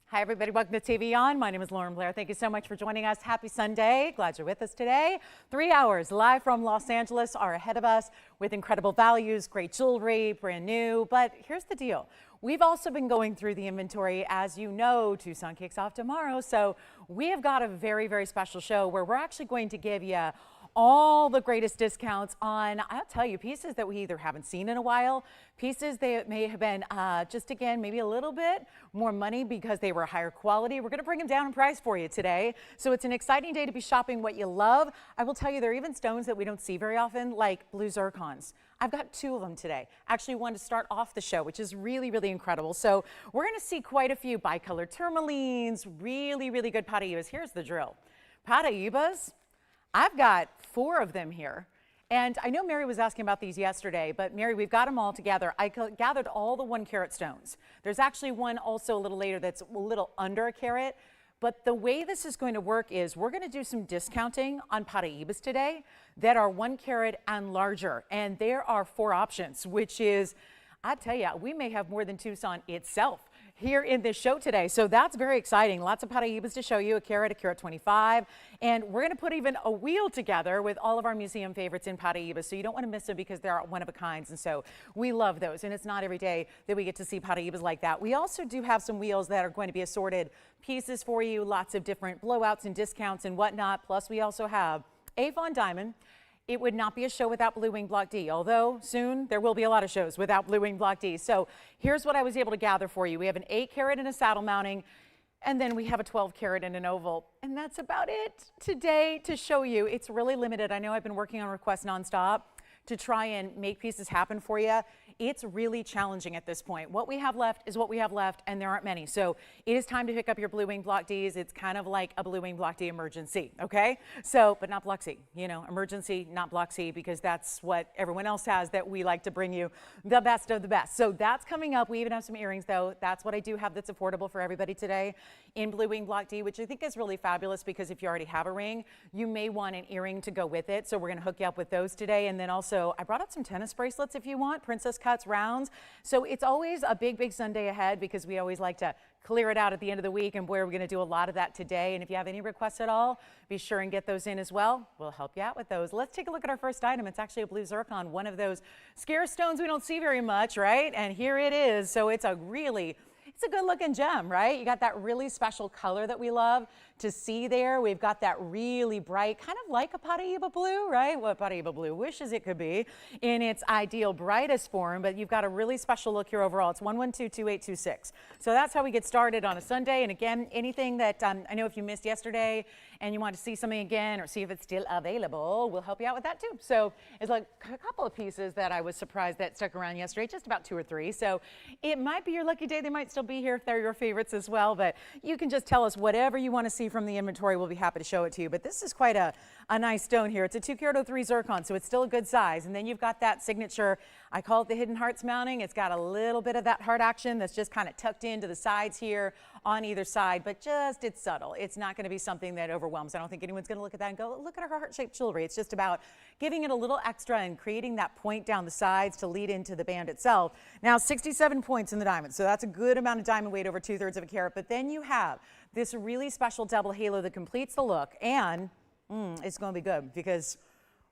Hi, everybody. Welcome to TVON. My name is Lauren Blair. Thank you so much for joining us. Happy Sunday. Glad you're with us today. 3 hours live from Los Angeles are ahead of us with incredible values, great jewelry, brand new. But here's the deal. We've also been going through the inventory. As you know, Tucson kicks off tomorrow. So we have got a very, very special show where we're actually going to give you all the greatest discounts on, I'll tell you, pieces that we either haven't seen in a while, pieces that may have been just, again, maybe a little bit more money because they were higher quality. We're going to bring them down in price for you today. So it's an exciting day to be shopping what you love. I will tell you, there are even stones that we don't see very often, like blue zircons. I've got 2 of them today. Actually, one to start off the show, which is really, really incredible. So we're going to see quite a few bicolor tourmalines, really, really good Paraibas. Here's the drill. Paraibas, I've got 4 of them here. And I know Mary was asking about these yesterday, but Mary, we've got them all together. I gathered all the 1 carat stones. There's actually one also a little later that's a little under a carat. But the way this is going to work is we're going to do some discounting on Paraibas today that are 1 carat and larger. And there are 4 options, which is, I tell you, we may have more than Tucson itself here in this show today. So that's very exciting. Lots of Paraibas to show you, a carat 25. And we're going to put even a wheel together with all of our museum favorites in Paraiba. So you don't want to miss them because they're one of a kinds. And so we love those. And it's not every day that we get to see Paraibas like that. We also do have some wheels that are going to be assorted pieces for you, lots of different blowouts and discounts and whatnot. Plus we also have a Fawn diamond. It would not be a show without Blue Wing Block D, although soon there will be a lot of shows without Blue Wing Block D. So here's what I was able to gather for you. We have an 8 carat and a saddle mounting, and then we have a 12 carat and an oval. And that's about it today to show you. It's really limited. I know I've been working on requests nonstop to try and make pieces happen for you. It's really challenging at this point. What we have left is what we have left, and there aren't many. So it is time to pick up your Blue Wing Block Ds. It's kind of like a Blue Wing Block D emergency, okay? So, but not Block C, you know, emergency, not Block C, because that's what everyone else has that we like to bring you the best of the best. So that's coming up. We even have some earrings, though. That's what I do have that's affordable for everybody today in Blue Wing Block D, which I think is really fabulous because if you already have a ring, you may want an earring to go with it. So we're going to hook you up with those today. And then also, I brought out some tennis bracelets if you want, princess cuts, rounds. So it's always a big, big Sunday ahead because we always like to clear it out at the end of the week, and we're going to do a lot of that today. And if you have any requests at all, be sure and get those in as well. We'll help you out with those. Let's take a look at our first item. It's actually a blue zircon, one of those scarce stones we don't see very much, right? And here it is. So it's a good looking gem, right? You got that really special color that we love to see there. We've got that really bright, kind of like a Paraiba blue, right? What Paraiba blue wishes it could be in its ideal brightest form, but you've got a really special look here overall. It's 1122826. So that's how we get started on a Sunday. And again, anything that I know if you missed yesterday and you want to see something again or see if it's still available, we'll help you out with that too. So it's like a couple of pieces that I was surprised that stuck around yesterday, just about 2 or 3. So it might be your lucky day. They might still be here if they're your favorites as well, but you can just tell us whatever you want to see from the inventory. We'll be happy to show it to you. But this is quite a nice stone here. It's a 2 carat 03 zircon, so it's still a good size. And then you've got that signature, I call it the hidden hearts mounting. It's got a little bit of that heart action that's just kind of tucked into the sides here on either side, but just it's subtle. It's not going to be something that overwhelms. I don't think anyone's going to look at that and go, look at her heart-shaped jewelry. It's just about giving it a little extra and creating that point down the sides to lead into the band itself. Now 67 points in the diamond, so that's a good amount of diamond weight, over 2/3 of a carat. But then you have this really special double halo that completes the look, and it's going to be good because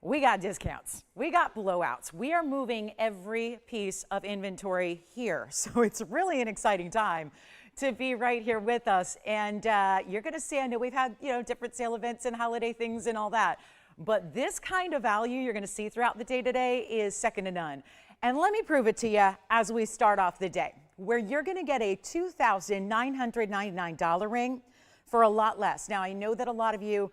we got discounts. We got blowouts. We are moving every piece of inventory here. So it's really an exciting time to be right here with us. And you're going to see, I know we've had, you know, different sale events and holiday things and all that, but this kind of value you're going to see throughout the day today is second to none. And let me prove it to you as we start off the day, where you're going to get a $2,999 ring for a lot less. Now, I know that a lot of you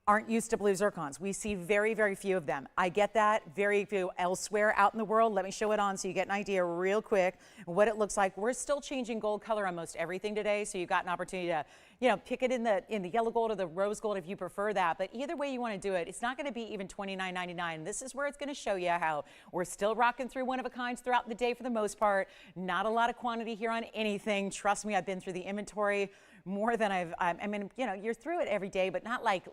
aren't used to blue zircons. We see very, very few of them. I get that, very few elsewhere out in the world. Let me show it on so you get an idea real quick what it looks like. We're still changing gold color on most everything today, so you've got an opportunity to, you know, pick it in the yellow gold or the rose gold if you prefer that. But either way you want to do it, it's not going to be even $29.99. This is where it's going to show you how we're still rocking through one of a kinds throughout the day for the most part. Not a lot of quantity here on anything. Trust me, I've been through the inventory more than I mean, you know, you're through it every day, but not like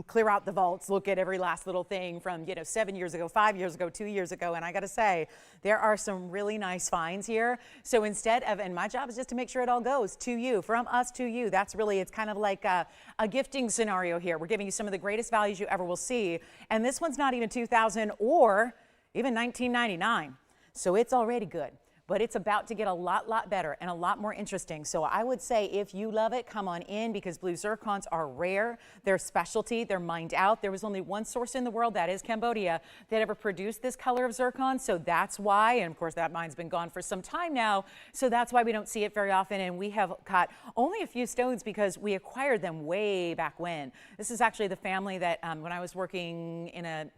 clear out the vaults, look at every last little thing from, 7 years ago, 5 years ago, 2 years ago. And I got to say, there are some really nice finds here. So instead of, and my job is just to make sure it all goes to you, from us to you. That's really, it's kind of like a gifting scenario here. We're giving you some of the greatest values you ever will see. And this one's not even 2000 or even 1999. So it's already good. But it's about to get a lot better and a lot more interesting. So I would say if you love it, come on in, because blue zircons are rare. They're specialty. They're mined out. There was only one source in the world, that is Cambodia, that ever produced this color of zircon. So that's why, and of course that mine's been gone for some time now. So that's why we don't see it very often. And we have got only a few stones because we acquired them way back when. This is actually the family that when I was working in a,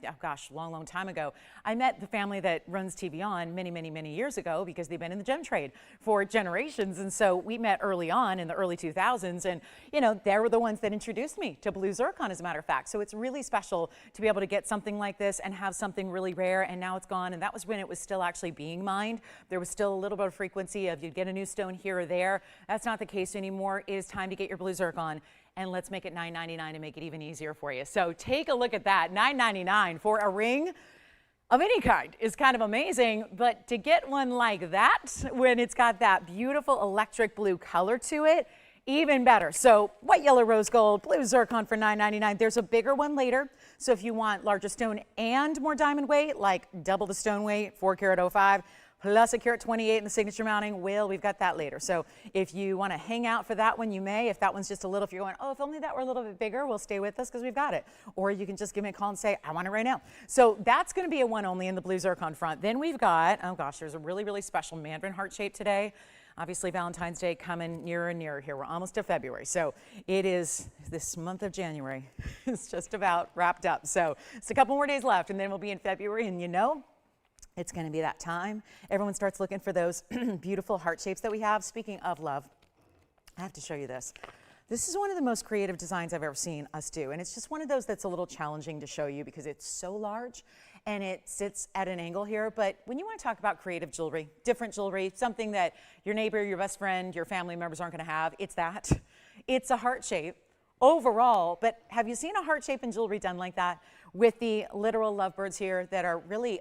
long time ago, I met the family that runs TVON many years ago, because they've been in the gem trade for generations. And so we met early on in the early 2000s, and they were the ones that introduced me to blue zircon, as a matter of fact. So it's really special to be able to get something like this and have something really rare, and now it's gone. And that was when it was still actually being mined. There was still a little bit of frequency of you'd get a new stone here or there. That's not the case anymore. It is time to get your blue zircon, and let's make it $9.99 to make it even easier for you. So take a look at that. $9.99 for a ring of any kind is kind of amazing, but to get one like that, when it's got that beautiful electric blue color to it, even better. So white, yellow, rose gold, blue zircon for $9.99. There's a bigger one later. So if you want larger stone and more diamond weight, like double the stone weight, 4 karat 05, plus a karat 28 in the signature mounting, well, we've got that later. So if you want to hang out for that one, you may. If that one's just a little, if you're going, oh, if only that were a little bit bigger, well, stay with us because we've got it. Or you can just give me a call and say, I want it right now. So that's going to be a one only in the blue zircon front. Then we've got, there's a really special mandarin heart shape today. Obviously, Valentine's Day coming nearer and nearer here. We're almost to February. So it is this month of January. It's just about wrapped up. So it's a couple more days left, and then we'll be in February. And it's going to be that time. Everyone starts looking for those beautiful heart shapes that we have. Speaking of love, I have to show you this. This is one of the most creative designs I've ever seen us do. And it's just one of those that's a little challenging to show you because it's so large and it sits at an angle here. But when you want to talk about creative jewelry, different jewelry, something that your neighbor, your best friend, your family members aren't going to have, it's that. It's a heart shape overall. But have you seen a heart shape in jewelry done like that? With the literal lovebirds here that are really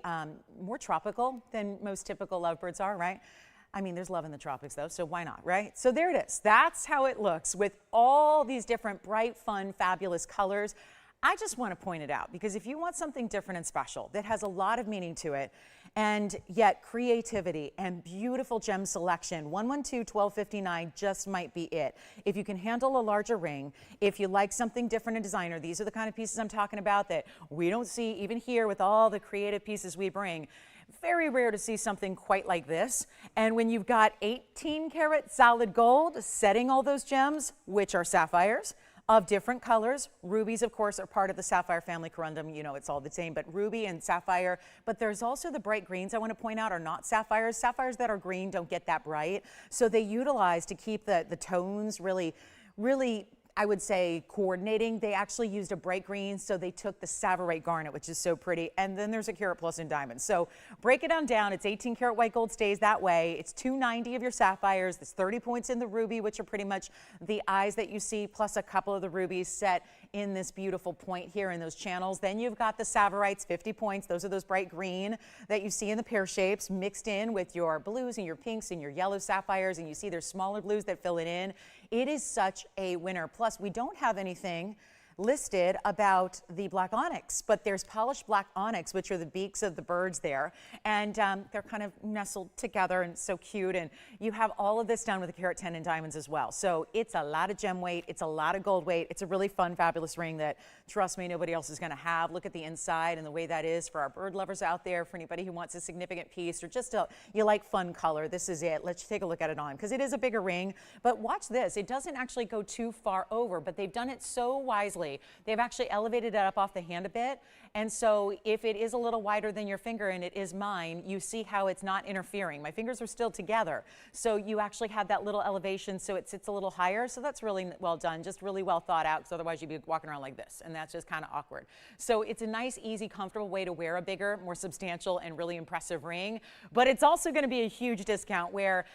more tropical than most typical lovebirds are, right? I mean, there's love in the tropics though, so why not, right? So there it is. That's how it looks with all these different bright, fun, fabulous colors. I just want to point it out because if you want something different and special that has a lot of meaning to it, and yet creativity and beautiful gem selection, 112-1259 just might be it. If you can handle a larger ring, if you like something different and designer, these are the kind of pieces I'm talking about that we don't see even here with all the creative pieces we bring. Very rare to see something quite like this. And when you've got 18 karat solid gold setting all those gems, which are sapphires, of different colors. Rubies, of course, are part of the sapphire family corundum. It's all the same, but ruby and sapphire. But there's also the bright greens I want to point out are not sapphires. Sapphires that are green don't get that bright. So they utilize to keep the tones really, I would say, coordinating. They actually used a bright green, so they took the Savarite garnet, which is so pretty, and then there's a karat plus in diamonds. So break it down. It's 18 karat white gold stays that way. It's 290 of your sapphires. There's 30 points in the ruby, which are pretty much the eyes that you see, plus a couple of the rubies set in this beautiful point here in those channels. Then you've got the Savarites, 50 points. Those are those bright green that you see in the pear shapes mixed in with your blues and your pinks and your yellow sapphires, and you see there's smaller blues that fill it in. It is such a winner. Plus, we don't have anything listed about the black onyx, but there's polished black onyx, which are the beaks of the birds there, and they're kind of nestled together and so cute, and you have all of this done with a karat 10 in diamonds as well. So it's a lot of gem weight, it's a lot of gold weight, it's a really fun, fabulous ring that, trust me, nobody else is going to have. Look at the inside and the way that is for our bird lovers out there, for anybody who wants a significant piece or just you like fun color. This is it. Let's take a look at it on, because it is a bigger ring, but watch this. It doesn't actually go too far over, but they've done it so wisely. They've actually elevated it up off the hand a bit. And so if it is a little wider than your finger, and it is mine, you see how it's not interfering. My fingers are still together. So you actually have that little elevation, so it sits a little higher. So that's really well done, just really well thought out, because otherwise you'd be walking around like this, and that's just kind of awkward. So it's a nice, easy, comfortable way to wear a bigger, more substantial, and really impressive ring. But it's also going to be a huge discount, where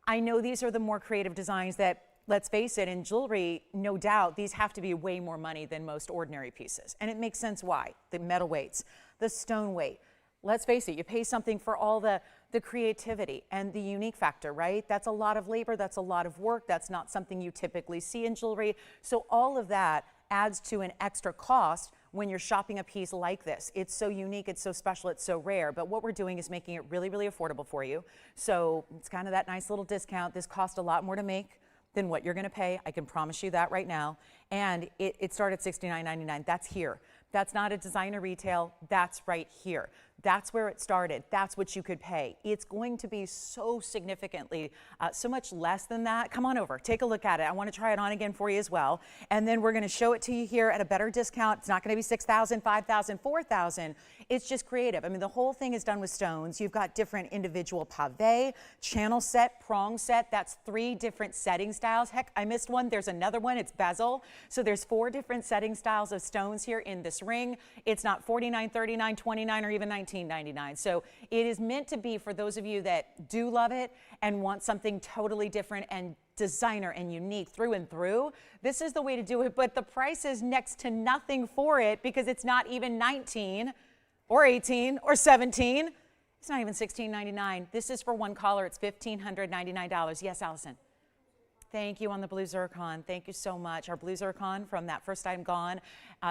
I know these are the more creative designs that let's face it, in jewelry, no doubt, these have to be way more money than most ordinary pieces. And it makes sense why. The metal weights, the stone weight. Let's face it, you pay something for all the creativity and the unique factor, right? That's a lot of labor, that's a lot of work, that's not something you typically see in jewelry. So all of that adds to an extra cost when you're shopping a piece like this. It's so unique, it's so special, it's so rare. But what we're doing is making it really, really affordable for you. So it's kind of that nice little discount. This costs a lot more to make than what you're gonna pay. I can promise you that right now. And it started at $69.99. That's here. That's not a designer retail, that's right here. That's where it started. That's what you could pay. It's going to be so significantly, so much less than that. Come on over, take a look at it. I want to try it on again for you as well. And then we're going to show it to you here at a better discount. It's not going to be $6,000, $5,000, $4,000. It's just creative. I mean, the whole thing is done with stones. You've got different individual pavé, channel set, prong set. That's 3 different setting styles. Heck, I missed one. There's another one. It's bezel. So there's 4 different setting styles of stones here in this ring. It's not $49, $39, $29, or even $19.99. So it is meant to be for those of you that do love it and want something totally different and designer and unique through and through. This is the way to do it, but the price is next to nothing for it because it's not even 19 or 18 or 17. It's not even $16.99. This is for one collar. It's $1,599. Yes, Allison. Thank you on the blue zircon. Thank you so much. Our blue zircon from that first item gone.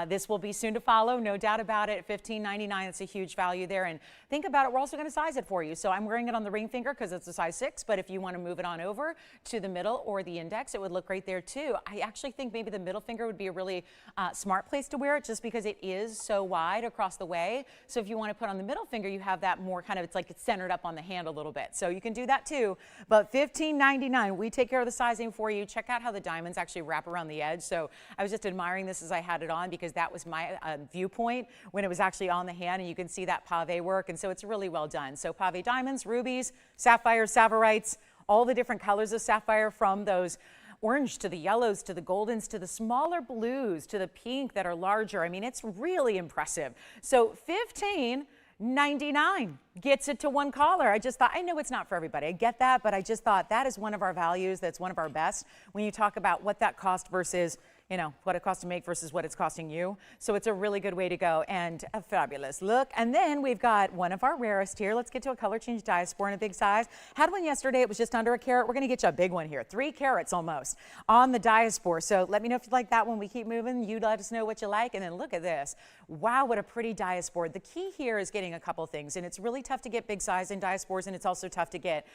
This will be soon to follow, no doubt about it. $15.99. It's a huge value there. And think about it, we're also going to size it for you. So I'm wearing it on the ring finger because it's a size 6, but if you want to move it on over to the middle or the index, it would look great there too. I actually think maybe the middle finger would be a really smart place to wear it just because it is so wide across the way. So if you want to put on the middle finger, you have that more kind of, it's like it's centered up on the hand a little bit. So you can do that too. But $15.99, we take care of the sizing for you. Check out how the diamonds actually wrap around the edge. So I was just admiring this as I had it on because that was my viewpoint when it was actually on the hand, and you can see that pavé work, and so it's really well done. So pavé diamonds, rubies, sapphires, savorites, all the different colors of sapphire, from those orange to the yellows to the goldens to the smaller blues to the pink that are larger. I mean, it's really impressive. So $15.99 gets it to one collar. I just thought, I know it's not for everybody, I get that, but I just thought that is one of our values, that's one of our best when you talk about what that cost versus, you know, what it costs to make versus what it's costing you. So it's a really good way to go and a fabulous look. And then we've got one of our rarest here. Let's get to a color change diaspore in a big size. Had one yesterday, it was just under a carat. We're gonna get you a big one here, 3 carats almost on the diaspore. So let me know if you like that one. We keep moving. You let us know what you like. And then look at this. Wow, what a pretty diaspore. The key here is getting a couple things, and it's really tough to get big size in diaspores, and it's also tough to get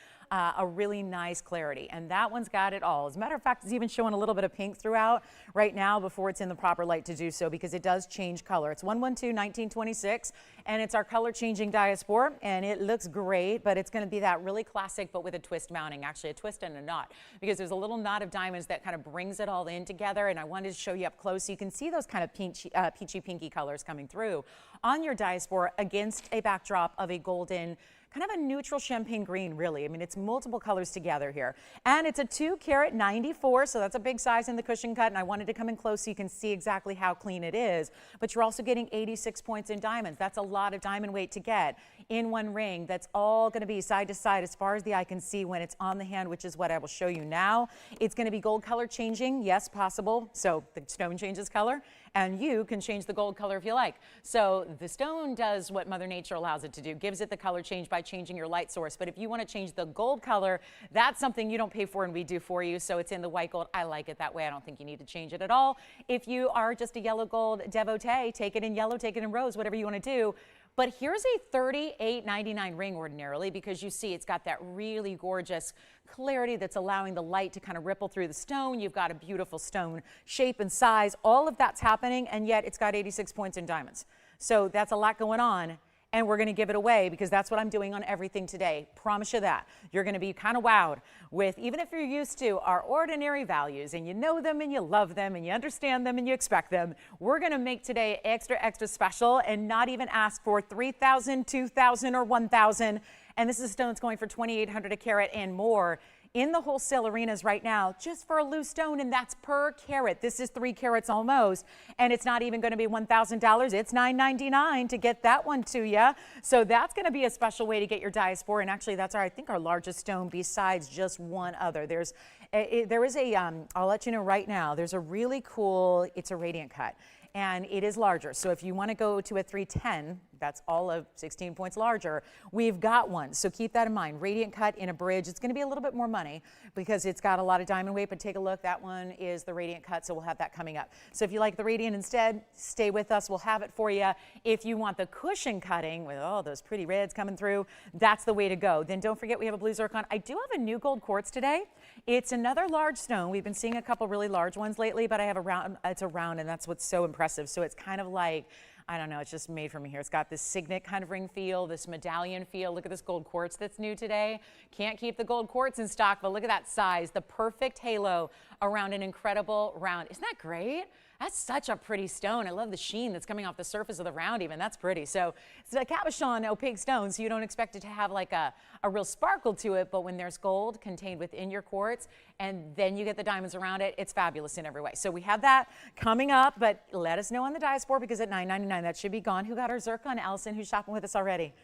a really nice clarity. And that one's got it all. As a matter of fact, it's even showing a little bit of pink throughout right now before it's in the proper light to do so, because it does change color. It's 112-1926, and it's our color changing diaspore, and it looks great, but it's going to be that really classic, but with a twist mounting, actually a twist and a knot, because there's a little knot of diamonds that kind of brings it all in together. And I wanted to show you up close so you can see those kind of peachy pinky colors coming through on your diaspora against a backdrop of a golden, kind of a neutral champagne green, really. I mean, it's multiple colors together here. And it's a 2 carat 94, so that's a big size in the cushion cut, and I wanted to come in close so you can see exactly how clean it is. But you're also getting 86 points in diamonds. That's a lot of diamond weight to get in one ring. That's all gonna be side to side as far as the eye can see when it's on the hand, which is what I will show you now. It's gonna be gold color changing, yes, possible. So the stone changes color, and you can change the gold color if you like. So the stone does what Mother Nature allows it to do, gives it the color change by changing your light source. But if you want to change the gold color, that's something you don't pay for and we do for you. So it's in the white gold. I like it that way. I don't think you need to change it at all. If you are just a yellow gold devotee, take it in yellow, take it in rose, whatever you want to do. But here's a $38.99 ring ordinarily, because you see it's got that really gorgeous clarity that's allowing the light to kind of ripple through the stone. You've got a beautiful stone shape and size. All of that's happening, and yet it's got 86 points in diamonds. So that's a lot going on. And we're going to give it away because that's what I'm doing on everything today. Promise you that. You're going to be kind of wowed with, even if you're used to our ordinary values and you know them and you love them and you understand them and you expect them, we're going to make today extra, extra special and not even ask for $3,000, $2,000, or $1,000. And this is a stone that's going for $2,800 a carat and more. in the wholesale arenas right now just for a loose stone, and that's per carat. This is 3 carats almost, and it's not even going to be $1,000. It's $9.99 to get that one to you. So that's going to be a special way to get your diaspore, and actually that's I think our largest stone besides just one other. There is a, I'll let you know right now, there's a really cool, it's a radiant cut. And it is larger. So if you want to go to a 310, that's all of 16 points larger, we've got one. So keep that in mind. Radiant cut in a bridge. It's going to be a little bit more money because it's got a lot of diamond weight, but take a look. That one is the radiant cut, so we'll have that coming up. So if you like the radiant instead, stay with us. We'll have it for you. If you want the cushion cutting with all those pretty reds coming through, that's the way to go. Then don't forget we have a blue zircon. I do have a new gold quartz today. It's another large stone. We've been seeing a couple really large ones lately, but I have a round, it's a round, and that's what's so impressive. So it's kind of like, I don't know, it's just made for me here. It's got this signet kind of ring feel, this medallion feel. Look at this gold quartz that's new today. Can't keep the gold quartz in stock, but look at that size, the perfect halo around an incredible round. Isn't that great? That's such a pretty stone. I love the sheen that's coming off the surface of the round even. That's pretty. So it's a cabochon opaque stone, so you don't expect it to have like a real sparkle to it, but when there's gold contained within your quartz and then you get the diamonds around it, it's fabulous in every way. So we have that coming up, but let us know on the diaspore because at $9.99 that should be gone. Who got our zircon? Allison, who's shopping with us already?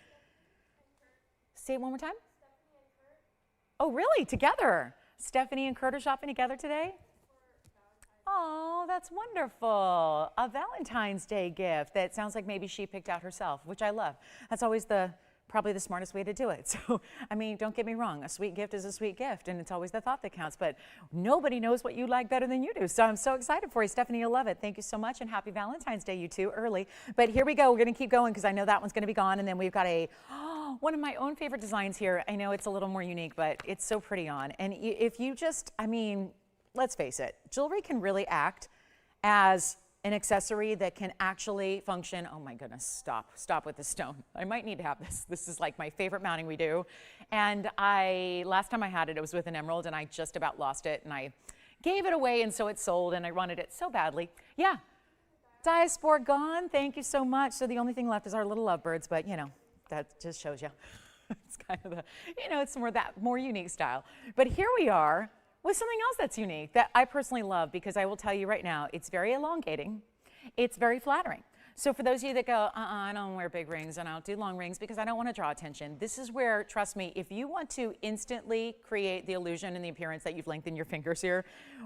Say it one more time. Oh, really? Together? Stephanie and Kurt are shopping together today? Oh, that's wonderful. A Valentine's Day gift that sounds like maybe she picked out herself, which I love. That's always probably the smartest way to do it. So, I mean, don't get me wrong. A sweet gift is a sweet gift, and it's always the thought that counts. But nobody knows what you like better than you do. So I'm so excited for you. Stephanie, you'll love it. Thank you so much, and happy Valentine's Day, you two, early. But here we go. We're going to keep going because I know that one's going to be gone. And then we've got one of my own favorite designs here. I know it's a little more unique, but it's so pretty on. And if you just, I mean, let's face it, jewelry can really act as an accessory that can actually function. Oh my goodness, stop with this stone. I might need to have this. This is like my favorite mounting we do. And last time I had it, it was with an emerald and I just about lost it and I gave it away and so it sold and I wanted it so badly. Yeah, diaspore gone, thank you so much. So the only thing left is our little lovebirds, but you know, that just shows you. It's kind of it's more unique style. But here we are with something else that's unique that I personally love because I will tell you right now, it's very elongating, it's very flattering. So for those of you that go, I don't wear big rings and I don't do long rings because I don't want to draw attention, this is where, trust me, if you want to instantly create the illusion and the appearance that you've lengthened your fingers here,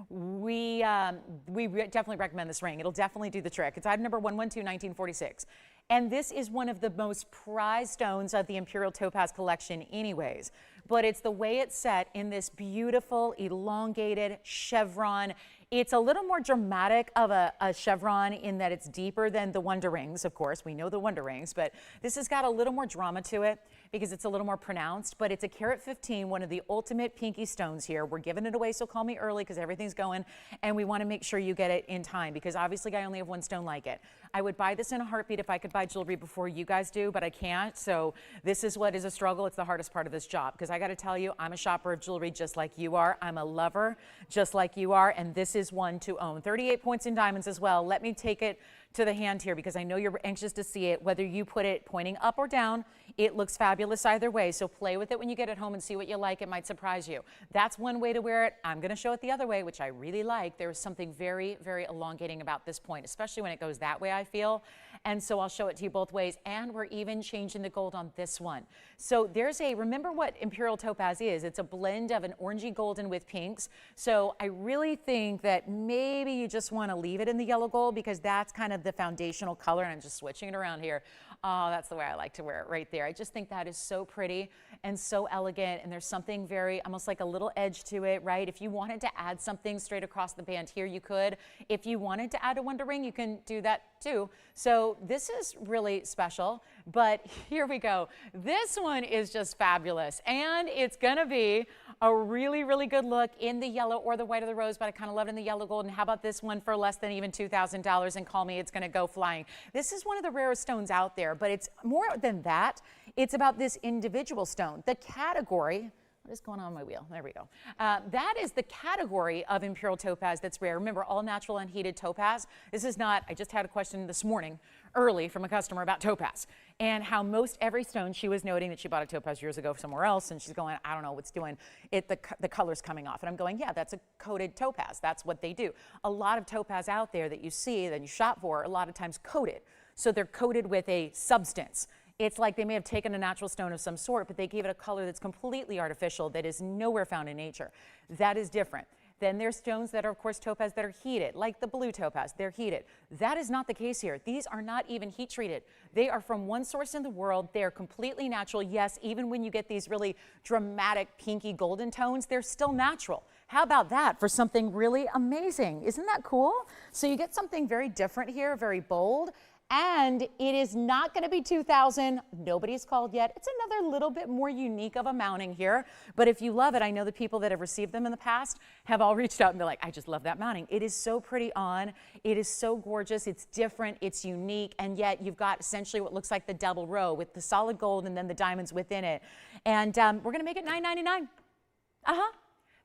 we definitely recommend this ring. It'll definitely do the trick. It's item number 112, 1946. And this is one of the most prized stones of the Imperial Topaz collection anyways. But it's the way it's set in this beautiful elongated chevron. It's a little more dramatic of a chevron in that it's deeper than the Wonder Rings, of course. We know the Wonder Rings, but this has got a little more drama to it because it's a little more pronounced, but it's a carat 15, one of the ultimate pinky stones here. We're giving it away, so call me early because everything's going, and we want to make sure you get it in time because obviously I only have one stone like it. I would buy this in a heartbeat if I could buy jewelry before you guys do, but I can't, so this is what is a struggle. It's the hardest part of this job because I got to tell you, I'm a shopper of jewelry just like you are. I'm a lover just like you are, and this is one to own. 38 points in diamonds as well. Let me take it to the hand here because I know you're anxious to see it. Whether you put it pointing up or down, it looks fabulous either way. So play with it when you get it home and see what you like. It might surprise you. That's one way to wear it. I'm going to show it the other way, which I really like. There's something very, very elongating about this point, especially when it goes that way, I feel. And so I'll show it to you both ways. And we're even changing the gold on this one. So remember what Imperial Topaz is. It's a blend of an orangey golden with pinks. So I really think that maybe you just want to leave it in the yellow gold because that's kind of the foundational color. And I'm just switching it around here. Oh, that's the way I like to wear it right there. I just think that is so pretty and so elegant. And there's something very, almost like a little edge to it, right? If you wanted to add something straight across the band here, you could. If you wanted to add a Wonder Ring, you can do that too. So this is really special, but here we go. This one is just fabulous. And it's gonna be a really, really good look in the yellow or the white of the rose, but I kind of love it in the yellow gold. And how about this one for less than even $2,000 and call me, it's gonna go flying. This is one of the rarest stones out there, but it's more than that. It's about this individual stone. The category What is going on my wheel? There we go. That is the category of Imperial topaz that's rare. Remember, all natural unheated topaz. This is not, I just had a question this morning early from a customer about topaz and how most every stone, she was noting that she bought a topaz years ago somewhere else and she's going, I don't know what's doing it, the color's coming off. And I'm going, yeah, that's a coated topaz. That's what they do. A lot of topaz out there that you see, that you shop for, a lot of times coated. So they're coated with a substance. It's like they may have taken a natural stone of some sort, but they gave it a color that's completely artificial, that is nowhere found in nature. That is different. Then there's stones that are, of course, topaz that are heated, like the blue topaz. They're heated. That is not the case here. These are not even heat treated. They are from one source in the world. They're completely natural. Yes, even when you get these really dramatic pinky golden tones, they're still natural. How about that for something really amazing? Isn't that cool? So you get something very different here, very bold. And it is not going to be 2,000. Nobody's called yet. It's another little bit more unique of a mounting here. But if you love it, I know the people that have received them in the past have all reached out and been like, I just love that mounting. It is so pretty on. It is so gorgeous. It's different. It's unique. And yet you've got essentially what looks like the double row with the solid gold and then the diamonds within it. And we're going to make it $9.99.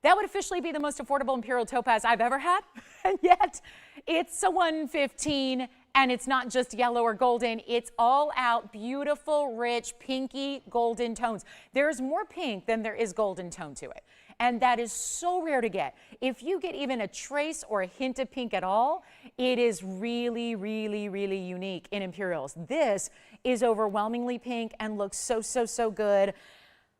That would officially be the most affordable Imperial topaz I've ever had. And yet it's a $115. And it's not just yellow or golden, it's all out beautiful, rich, pinky, golden tones. There's more pink than there is golden tone to it. And that is so rare to get. If you get even a trace or a hint of pink at all, it is really, really, really unique in Imperials. This is overwhelmingly pink and looks so, so, so good.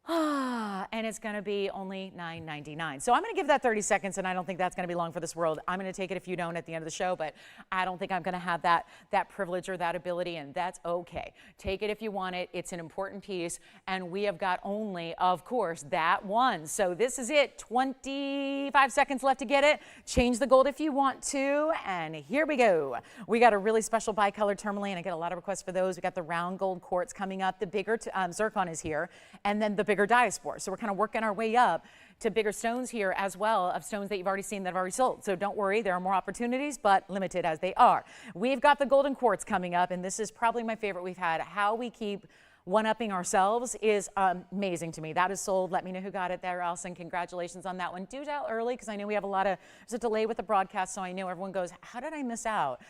And it's going to be only $9.99. So I'm going to give that 30 seconds, and I don't think that's going to be long for this world. I'm going to take it if you don't at the end of the show, but I don't think I'm going to have that privilege or that ability, and that's okay. Take it if you want it. It's an important piece, and we have got only, of course, that one. So this is it. 25 seconds left to get it. Change the gold if you want to, and here we go. We got a really special bicolor tourmaline. I get a lot of requests for those. We got the round gold quartz coming up. The bigger zircon is here, and then the bigger diaspore. So we're kind of working our way up to bigger stones here as well, of stones that you've already seen that have already sold. So don't worry, there are more opportunities, but limited as they are. We've got the golden quartz coming up, and this is probably my favorite we've had. How we keep one-upping ourselves is amazing to me. That is sold. Let me know who got it there, Allison. Congratulations on that one. Do dial early because I know we have there's a delay with the broadcast, so I know everyone goes, how did I miss out?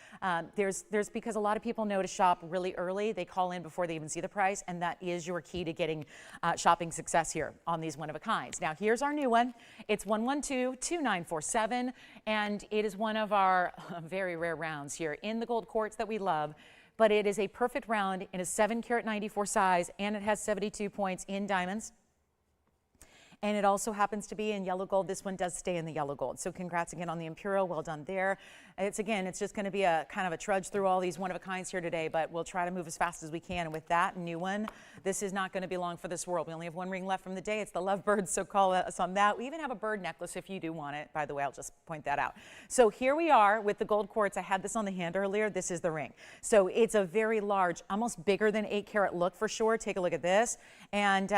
There's because a lot of people know to shop really early. They call in before they even see the price, and that is your key to getting shopping success here on these one-of-a-kinds. Now, here's our new one. It's 112-2947, and it is one of our very rare rounds here in the gold quartz that we love. But it is a perfect round in a 7-carat 94 size, and it has 72 points in diamonds. And it also happens to be in yellow gold. This one does stay in the yellow gold. So congrats again on the Imperial. Well done there. It's just going to be a kind of a trudge through all these one-of-a-kinds here today, but we'll try to move as fast as we can. And with that new one, this is not going to be long for this world. We only have one ring left from the day. It's the lovebird, so call us on that. We even have a bird necklace if you do want it. By the way, I'll just point that out. So here we are with the gold quartz. I had this on the hand earlier. This is the ring. So it's a very large, almost bigger than 8-carat look for sure. Take a look at this. And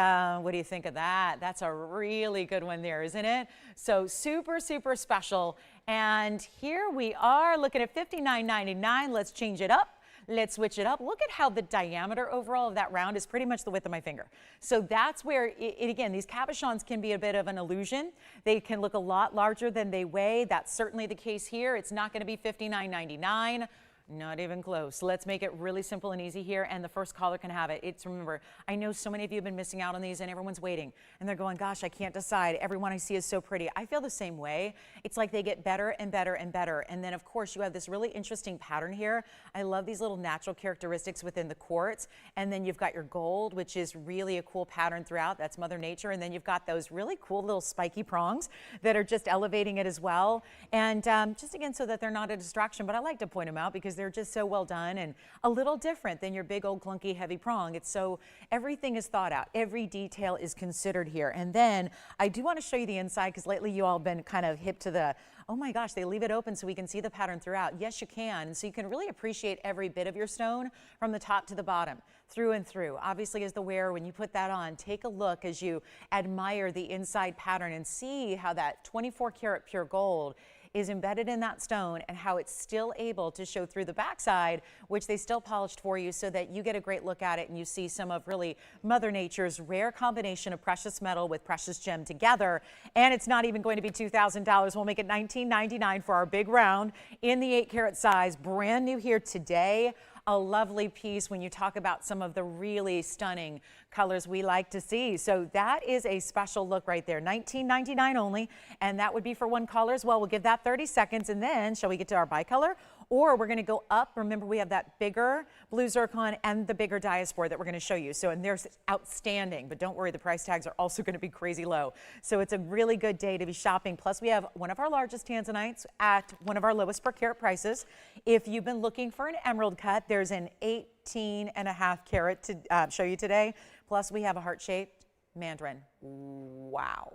what do you think of that? That's a really good one there, isn't it? So super, super special. And here we are looking at $59.99. Let's change it up. Let's switch it up. Look at how the diameter overall of that round is pretty much the width of my finger. So that's where, again, these cabochons can be a bit of an illusion. They can look a lot larger than they weigh. That's certainly the case here. It's not going to be $59.99. Not even close. Let's make it really simple and easy here, and the first caller can have it. Remember, I know so many of you have been missing out on these, and everyone's waiting, and they're going, gosh, I can't decide. Everyone I see is so pretty. I feel the same way. It's like they get better and better and better, and then, of course, you have this really interesting pattern here. I love these little natural characteristics within the quartz, and then you've got your gold, which is really a cool pattern throughout. That's Mother Nature, and then you've got those really cool little spiky prongs that are just elevating it as well, and just, again, so that they're not a distraction, but I like to point them out because they're just so well done and a little different than your big old clunky heavy prong. It's so everything is thought out. Every detail is considered here. And then I do want to show you the inside because lately you all have been kind of hip to the, oh my gosh, they leave it open so we can see the pattern throughout. Yes, you can. So you can really appreciate every bit of your stone from the top to the bottom, through and through. Obviously, as the wearer, when you put that on, take a look as you admire the inside pattern and see how that 24 karat pure gold is embedded in that stone and how it's still able to show through the backside, which they still polished for you so that you get a great look at it and you see some of really Mother Nature's rare combination of precious metal with precious gem together. And it's not even going to be $2,000. We'll make it $19.99 for our big round in the 8-carat size, brand new here today. A lovely piece when you talk about some of the really stunning colors we like to see. So that is a special look right there, $19.99 only, and that would be for one color as well. We'll give that 30 seconds, and then shall we get to our bicolor? Or we're going to go up. Remember, we have that bigger blue zircon and the bigger diaspore that we're going to show you. So, and there's outstanding, but don't worry, the price tags are also going to be crazy low. So it's a really good day to be shopping. Plus, we have one of our largest Tanzanites at one of our lowest per carat prices. If you've been looking for an emerald cut, there's an 18.5 carat to show you today. Plus, we have a heart-shaped mandarin. Wow.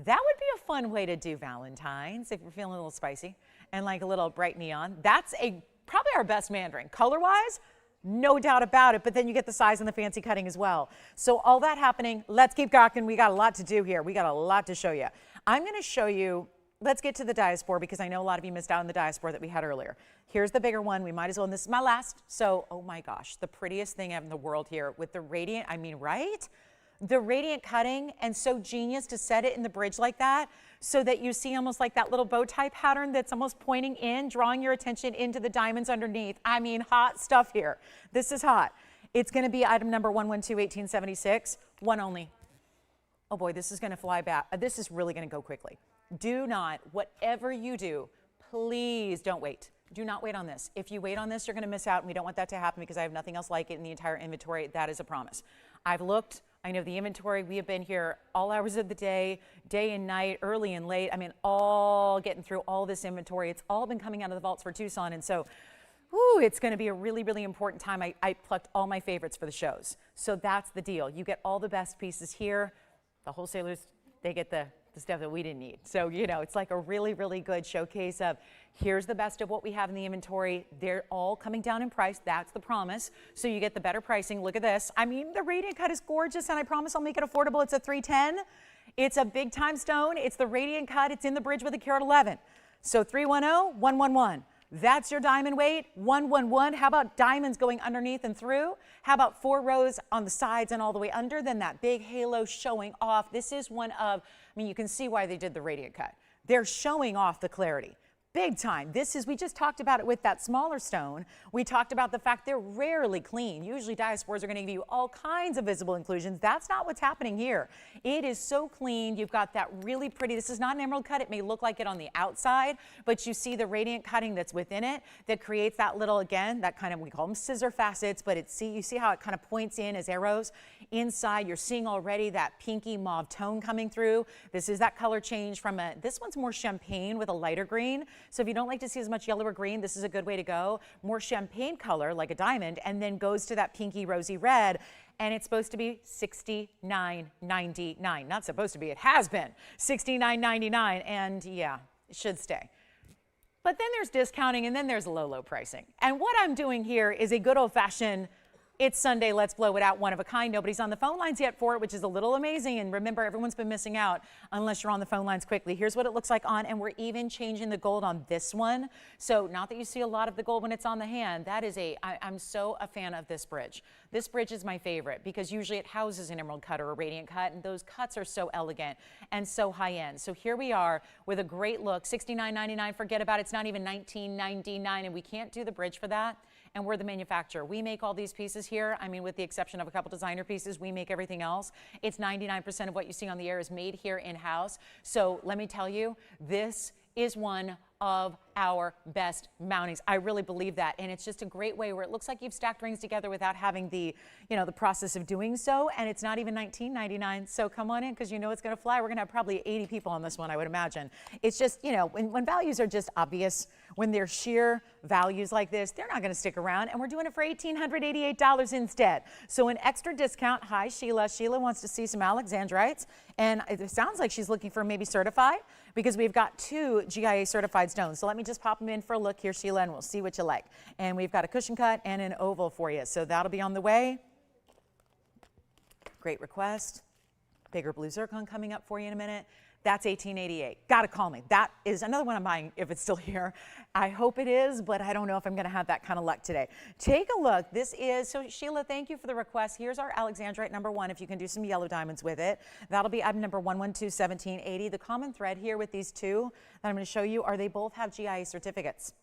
That would be a fun way to do Valentine's if you're feeling a little spicy and like a little bright neon. That's probably our best mandarin. Color-wise, no doubt about it, but then you get the size and the fancy cutting as well. So all that happening, let's keep talking. We got a lot to do here. We got a lot to show you. I'm going to show you, let's get to the diaspore because I know a lot of you missed out on the diaspore that we had earlier. Here's the bigger one. We might as well, and this is my last. So, oh my gosh, the prettiest thing in the world here with the radiant, I mean, right? The radiant cutting, and so genius to set it in the bridge like that so that you see almost like that little bow tie pattern that's almost pointing in, drawing your attention into the diamonds underneath. I mean, hot stuff here. This is hot. It's going to be item number 112-1876, one only. Oh boy, this is going to fly back. This is really going to go quickly. Do not, whatever you do, please don't wait. Do not wait on this. If you wait on this, you're going to miss out, and we don't want that to happen because I have nothing else like it in the entire inventory. That is a promise. I've looked. I know the inventory. We have been here all hours of the day, day and night, early and late. I mean, all getting through all this inventory. It's all been coming out of the vaults for Tucson. And so, whew, it's going to be a really, really important time. I plucked all my favorites for the shows. So that's the deal. You get all the best pieces here. The wholesalers, they get the stuff that we didn't need. So, you know, it's like a really, really good showcase of here's the best of what we have in the inventory. They're all coming down in price. That's the promise. So you get the better pricing. Look at this. I mean, the radiant cut is gorgeous, and I promise I'll make it affordable. It's a 310. It's a big time stone. It's the radiant cut. It's in the bridge with a carat 11. So 310-111. That's your diamond weight, 111. How about diamonds going underneath and through? How about 4 rows on the sides and all the way under? Then that big halo showing off. This is one of, I mean, you can see why they did the radiant cut. They're showing off the clarity. Big time. This is, we just talked about it with that smaller stone. We talked about the fact they're rarely clean. Usually diaspores are going to give you all kinds of visible inclusions. That's not what's happening here. It is so clean. You've got that really pretty, this is not an emerald cut. It may look like it on the outside, but you see the radiant cutting that's within it that creates that little, again, that kind of, we call them scissor facets, but it's, you see how it kind of points in as arrows. Inside, you're seeing already that pinky mauve tone coming through. This is that color change from this one's more champagne with a lighter green. So if you don't like to see as much yellow or green, this is a good way to go. More champagne color, like a diamond, and then goes to that pinky rosy red. And it's supposed to be $69.99. Not supposed to be, it has been $69.99. And yeah, it should stay. But then there's discounting, and then there's low, low pricing. And what I'm doing here is a good old-fashioned, it's Sunday, let's blow it out, one of a kind. Nobody's on the phone lines yet for it, which is a little amazing. And remember, everyone's been missing out unless you're on the phone lines quickly. Here's what it looks like on, and we're even changing the gold on this one. So not that you see a lot of the gold when it's on the hand. That is I'm so a fan of this bridge. This bridge is my favorite because usually it houses an emerald cut or a radiant cut, and those cuts are so elegant and so high end. So here we are with a great look, $69.99. Forget about it. It's not even $19.99, and we can't do the bridge for that. And we're the manufacturer. We make all these pieces here. I mean, with the exception of a couple designer pieces, we make everything else. It's 99% of what you see on the air is made here in-house. So let me tell you, this is one of our best mountings. I really believe that. And it's just a great way where it looks like you've stacked rings together without having the, you know, the process of doing so. And it's not even $19.99. So come on in because you know it's going to fly. We're going to have probably 80 people on this one, I would imagine. It's just, you know, when values are just obvious, when they're sheer values like this, they're not going to stick around. And we're doing it for $1,888 instead. So an extra discount. Hi, Sheila. Sheila wants to see some Alexandrites. And it sounds like she's looking for maybe certified because we've got 2 GIA certified stones. So let me just pop them in for a look here, Sheila, and we'll see what you like. And we've got a cushion cut and an oval for you. So that'll be on the way. Great request. Bigger blue zircon coming up for you in a minute. That's 1888. Got to call me. That is another one I'm buying if it's still here. I hope it is, but I don't know if I'm going to have that kind of luck today. Take a look. This is, so Sheila, thank you for the request. Here's our Alexandrite #1, if you can do some yellow diamonds with it. That'll be item number 1121780. The common thread here with these two that I'm going to show you are they both have GIA certificates.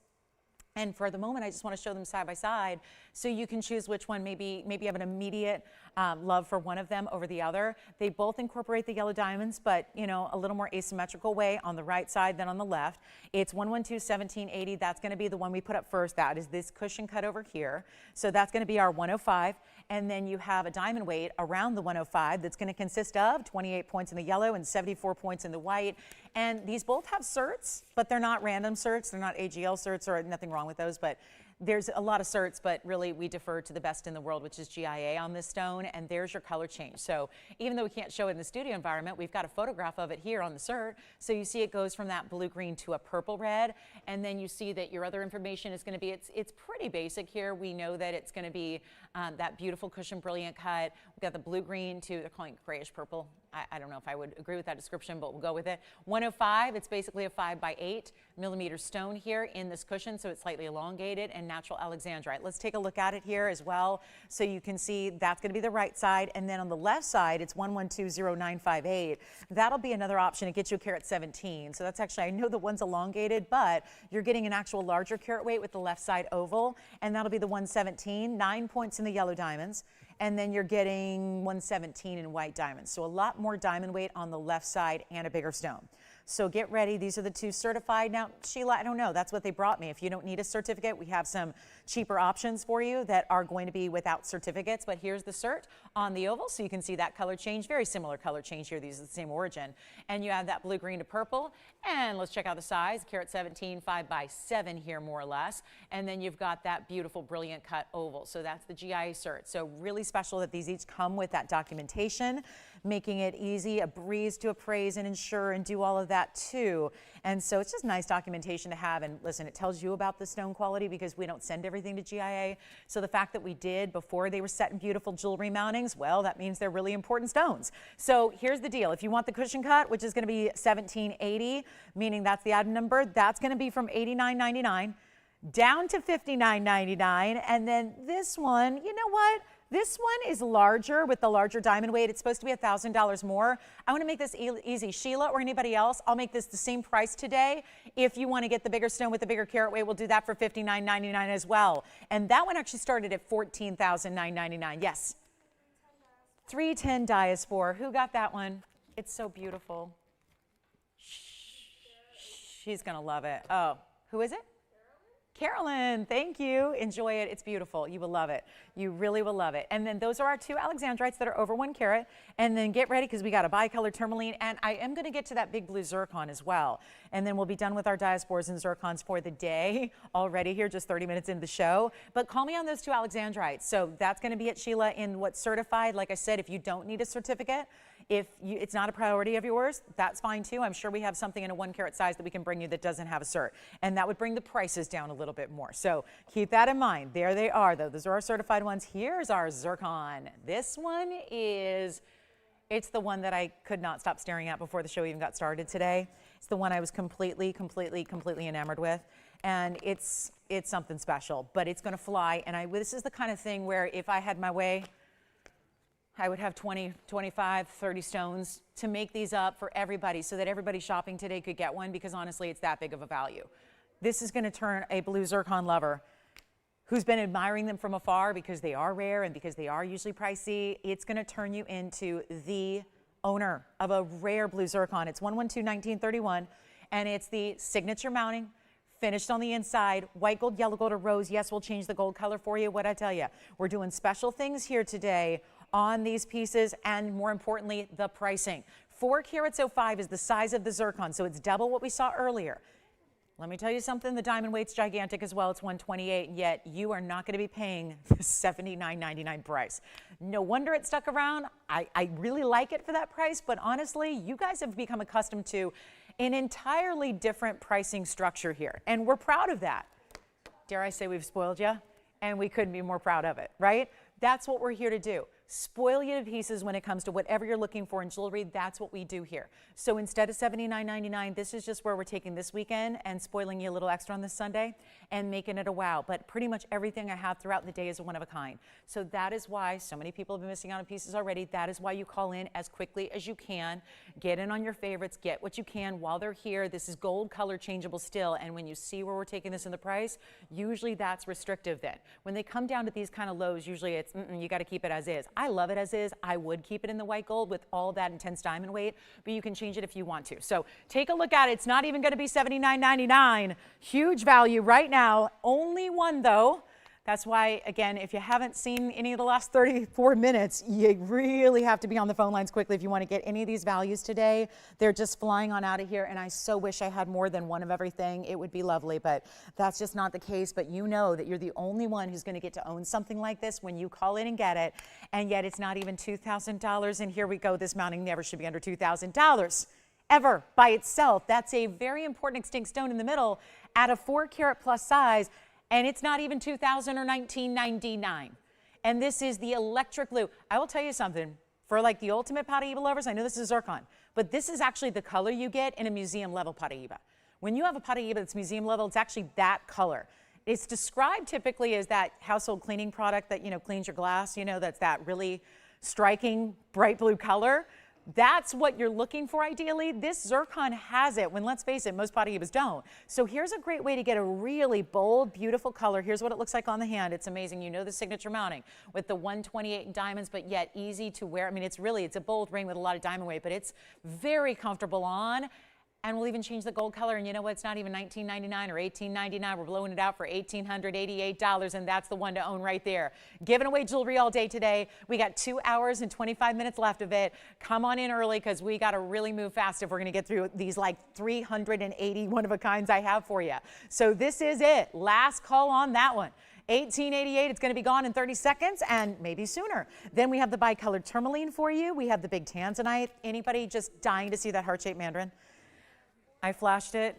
And for the moment, I just want to show them side by side so you can choose which one. Maybe you have an immediate love for one of them over the other. They both incorporate the yellow diamonds, but you know, a little more asymmetrical way on the right side than on the left. It's 1121780. That's going to be the one we put up first. That is this cushion cut over here. So that's going to be our 105. And then you have a diamond weight around the 105 that's going to consist of 28 points in the yellow and 74 points in the white. And these both have certs, but they're not random certs. They're not AGL certs, or nothing wrong with those, but there's a lot of certs, but really we defer to the best in the world, which is GIA on this stone, and there's your color change. So even though we can't show it in the studio environment, we've got a photograph of it here on the cert. So you see it goes from that blue-green to a purple red, and then you see that your other information is going to be, it's pretty basic here. We know that it's going to be that beautiful cushion brilliant cut. We've got the blue-green to, they're calling it grayish purple. I don't know if I would agree with that description, but we'll go with it. 105, it's basically a 5x8 millimeter stone here in this cushion, so it's slightly elongated, and natural Alexandrite. Let's take a look at it here as well, so you can see that's going to be the right side, and then on the left side, it's 1120958. That'll be another option. It gets you a carat 17, so that's actually, I know the one's elongated, but you're getting an actual larger carat weight with the left side oval, and that'll be the 117, 9 points in the yellow diamonds. And then you're getting 117 in white diamonds. So a lot more diamond weight on the left side and a bigger stone. So get ready. These are the two certified. Now, Sheila, I don't know. That's what they brought me. If you don't need a certificate, we have some cheaper options for you that are going to be without certificates. But here's the cert on the oval, so you can see that color change. Very similar color change here. These are the same origin. And you have that blue-green to purple. And let's check out the size. Carat 17, 5x7 here, more or less. And then you've got that beautiful, brilliant cut oval. So that's the GIA cert. So really special that these each come with that documentation, making it easy, a breeze to appraise and insure and do all of that too. And so it's just nice documentation to have. And listen, it tells you about the stone quality because we don't send everything to GIA. So the fact that we did before they were set in beautiful jewelry mountings, well, that means they're really important stones. So here's the deal. If you want the cushion cut, which is going to be 1780, meaning that's the item number, that's going to be from $89.99 down to $59.99. And then this one, you know what? This one is larger with the larger diamond weight. It's supposed to be $1,000 more. I want to make this easy. Sheila or anybody else, I'll make this the same price today. If you want to get the bigger stone with the bigger carat weight, we'll do that for $59.99 as well. And that one actually started at $14,999. Yes. 310 diaspore. Who got that one? It's so beautiful. She's going to love it. Oh, who is it? Carolyn, thank you. Enjoy it. It's beautiful. You will love it. You really will love it. And then those are our two Alexandrites that are over 1 carat. And then get ready because we got a bicolor tourmaline. And I am going to get to that big blue zircon as well. And then we'll be done with our diaspores and zircons for the day already here, just 30 minutes into the show. But call me on those two Alexandrites. So that's going to be at Sheila in what's certified. Like I said, if you don't need a certificate, if it's not a priority of yours, that's fine too. I'm sure we have something in a 1 carat size that we can bring you that doesn't have a cert. And that would bring the prices down a little bit more. So keep that in mind. There they are though. Those are our certified ones. Here's our zircon. This one is, it's the one that I could not stop staring at before the show even got started today. It's the one I was completely enamored with. And it's something special, but it's going to fly. And this is the kind of thing where if I had my way, I would have 20, 25, 30 stones to make these up for everybody so that everybody shopping today could get one because honestly, it's that big of a value. This is going to turn a blue zircon lover who's been admiring them from afar because they are rare and because they are usually pricey. It's going to turn you into the owner of a rare blue zircon. It's 112-1931 and it's the signature mounting. Finished on the inside, white gold, yellow gold, or rose. Yes, we'll change the gold color for you. What'd I tell you? We're doing special things here today on these pieces and more importantly, the pricing. 4 carats 05 is the size of the zircon, so it's double what we saw earlier. Let me tell you something, the diamond weight's gigantic as well. It's 128, yet you are not going to be paying the $79.99 price. No wonder it stuck around. I really like it for that price, but honestly, you guys have become accustomed to an entirely different pricing structure here, and we're proud of that. Dare I say we've spoiled you? And we couldn't be more proud of it, right? That's what we're here to do. spoil you to pieces when it comes to whatever you're looking for in jewelry. That's what we do here. So instead of $79.99, this is just where we're taking this weekend and spoiling you a little extra on this Sunday and making it a wow. But pretty much everything I have throughout the day is one of a kind. So that is why so many people have been missing out on pieces already. That is why you call in as quickly as you can. Get in on your favorites. Get what you can while they're here. This is gold color changeable still. And when you see where we're taking this in the price, usually that's restrictive then. When they come down to these kind of lows, usually it's, you got to keep it as is. I love it as is. I would keep it in the white gold with all that intense diamond weight, but you can change it if you want to. So take a look at it. It's not even going to be $79.99. Huge value right now. Only one though. That's why, again, if you haven't seen any of the last 34 minutes, you really have to be on the phone lines quickly if you want to get any of these values today. They're just flying on out of here, and I so wish I had more than one of everything. It would be lovely, but that's just not the case. But you know that you're the only one who's going to get to own something like this when you call in and get it, and yet it's not even $2,000. And here we go. This mounting never should be under $2,000. Ever by itself. That's a very important extinct stone in the middle at a 4 carat plus size. And it's not even $2,000 or $19.99. And this is the electric blue. I will tell you something. For like the ultimate Paraiba lovers, I know this is zircon, but this is actually the color you get in a museum level Paraiba. When you have a Paraiba that's museum level, it's actually that color. It's described typically as that household cleaning product that, cleans your glass, that's that really striking bright blue color. That's what you're looking for ideally. This zircon has it when, let's face it, most Paraibas don't. So here's a great way to get a really bold, beautiful color. Here's what it looks like on the hand. It's amazing. You know the signature mounting with the 128 in diamonds, but yet easy to wear. I mean, it's a bold ring with a lot of diamond weight, but it's very comfortable on. And we'll even change the gold color. And you know what? It's not even $19.99 or $18.99. We're blowing it out for $1,888, and that's the one to own right there. Giving away jewelry all day today. We got 2 hours and 25 minutes left of it. Come on in early because we got to really move fast if we're going to get through these like 380 one-of-a-kinds I have for you. So this is it. Last call on that one. $18.88, it's going to be gone in 30 seconds and maybe sooner. Then we have the bicolored tourmaline for you. We have the big Tanzanite. Anybody just dying to see that heart-shaped mandarin? I flashed it.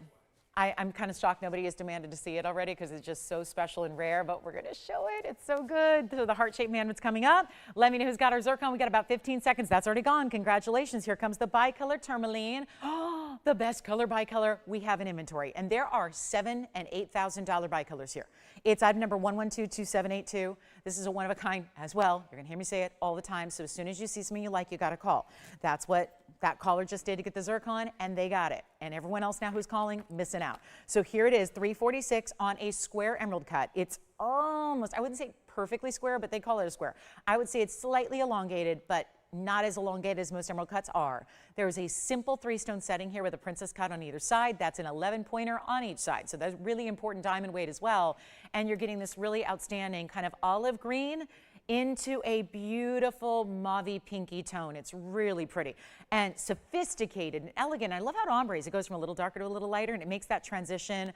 I'm kind of shocked nobody has demanded to see it already because it's just so special and rare, but we're going to show it. It's so good. So the heart-shaped mandarin's coming up. Let me know who's got our zircon. We got about 15 seconds. That's already gone. Congratulations. Here comes the bicolor tourmaline. Oh, the best color bicolor we have in inventory. And there are $7,000 and $8,000 bicolors here. It's item number 1122782. This is a one-of-a-kind as well. You're going to hear me say it all the time. So as soon as you see something you like, you got to call. That's what that caller just did to get the zircon, and they got it. And everyone else now who's calling, missing out. So here it is, 346 on a square emerald cut. It's almost, I wouldn't say perfectly square, but they call it a square. I would say it's slightly elongated, but not as elongated as most emerald cuts are. There is a simple 3-stone setting here with a princess cut on either side. That's an 11-pointer on each side. So that's really important diamond weight as well. And you're getting this really outstanding kind of olive green into a beautiful mauve pinky tone. It's really pretty and sophisticated and elegant. I love how it ombres. It goes from a little darker to a little lighter, and it makes that transition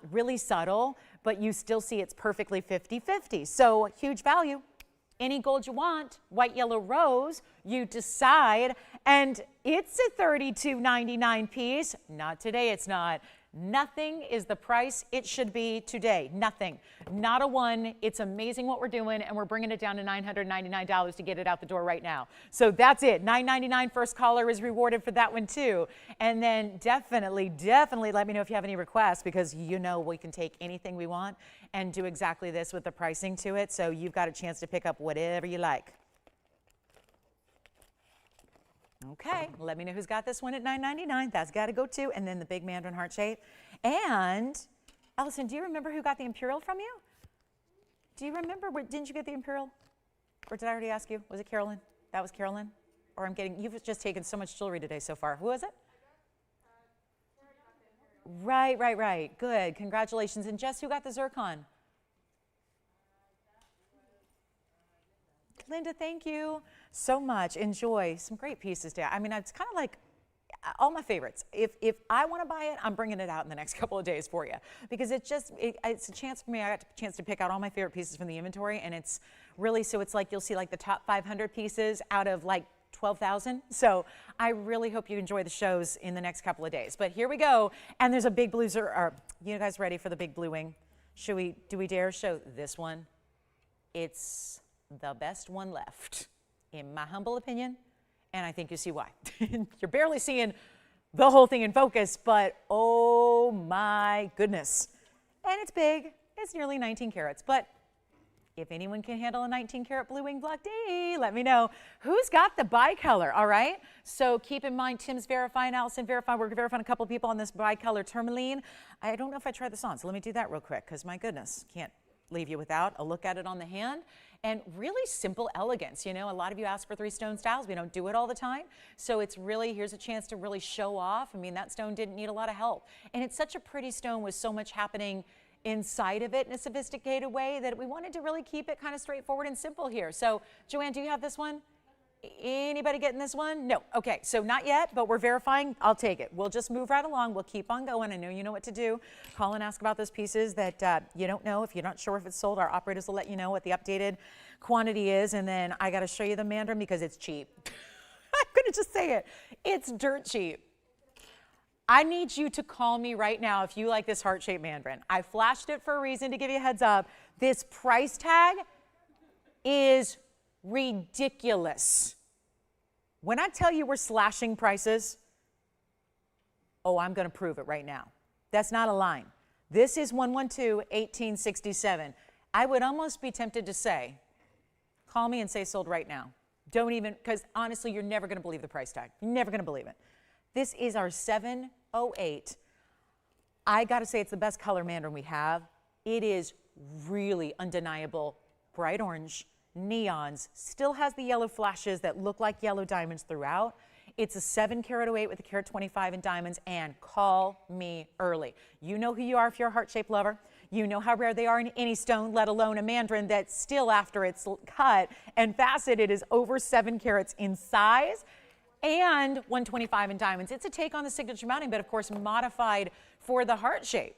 really subtle, but you still see it's perfectly 50-50. So huge value. Any gold you want, white, yellow, rose, you decide. And it's a $32.99 piece. Not today, it's not. Nothing is the price it should be today. Nothing. Not a one. It's amazing what we're doing, and we're bringing it down to $999 to get it out the door right now. So that's it. $999 first caller is rewarded for that one too. And then definitely let me know if you have any requests, because you know we can take anything we want and do exactly this with the pricing to it. So you've got a chance to pick up whatever you like. Okay, let me know who's got this one at $999. That's got to go too. And then the big mandarin heart shape. And Allison, do you remember who got the Imperial from you? Do you remember? Didn't you get the Imperial? Or did I already ask you? Was it Carolyn? That was Carolyn? Or you've just taken so much jewelry today so far. Who was it? Right. Good. Congratulations. And Jess, who got the zircon? Linda, thank you so much. Enjoy some great pieces today. I mean, it's kind of like all my favorites. If I want to buy it, I'm bringing it out in the next couple of days for you, because it's a chance for me. I got a chance to pick out all my favorite pieces from the inventory, and it's really, so it's like you'll see like the top 500 pieces out of like 12,000. So I really hope you enjoy the shows in the next couple of days. But here we go. And there's a big blue, you guys ready for the big blue wing? Do we dare show this one? It's the best one left. in my humble opinion, and I think you see why. You're barely seeing the whole thing in focus, but oh my goodness. And it's big. It's nearly 19 carats, but if anyone can handle a 19 karat blue winged black D, let me know. Who's got the bicolor, all right? So keep in mind, Tim's verifying, Allison verifying. We're verifying a couple people on this bicolor tourmaline. I don't know if I tried this on, so let me do that real quick, because my goodness, can't leave you without a look at it on the hand. And really simple elegance. You know, a lot of you ask for 3-stone styles. We don't do it all the time. So it's really, here's a chance to really show off. I mean, that stone didn't need a lot of help. And it's such a pretty stone with so much happening inside of it in a sophisticated way that we wanted to really keep it kind of straightforward and simple here. So Joanne, do you have this one? Anybody getting this one? No. Okay, so not yet, but we're verifying. I'll take it. We'll just move right along. We'll keep on going. I know you know what to do. Call and ask about those pieces that you don't know. If you're not sure if it's sold, our operators will let you know what the updated quantity is. And then I got to show you the mandarin because it's cheap. I'm going to just say it. It's dirt cheap. I need you to call me right now if you like this heart-shaped mandarin. I flashed it for a reason to give you a heads up. This price tag is ridiculous. When I tell you we're slashing prices, oh, I'm going to prove it right now. That's not a line. This is 112-1867. I would almost be tempted to say, call me and say sold right now. Don't even, because honestly, you're never going to believe the price tag. You're never going to believe it. This is our 708. I got to say it's the best color mandarin we have. It is really undeniable, bright orange, neons, still has the yellow flashes that look like yellow diamonds throughout. It's a 7 carat 08 with a carat 25 in diamonds, and call me early. You know who you are if you're a heart-shaped lover. You know how rare they are in any stone, let alone a mandarin that still after it's cut and faceted is over 7 carats in size and 125 in diamonds. It's a take on the signature mounting, but of course modified for the heart shape.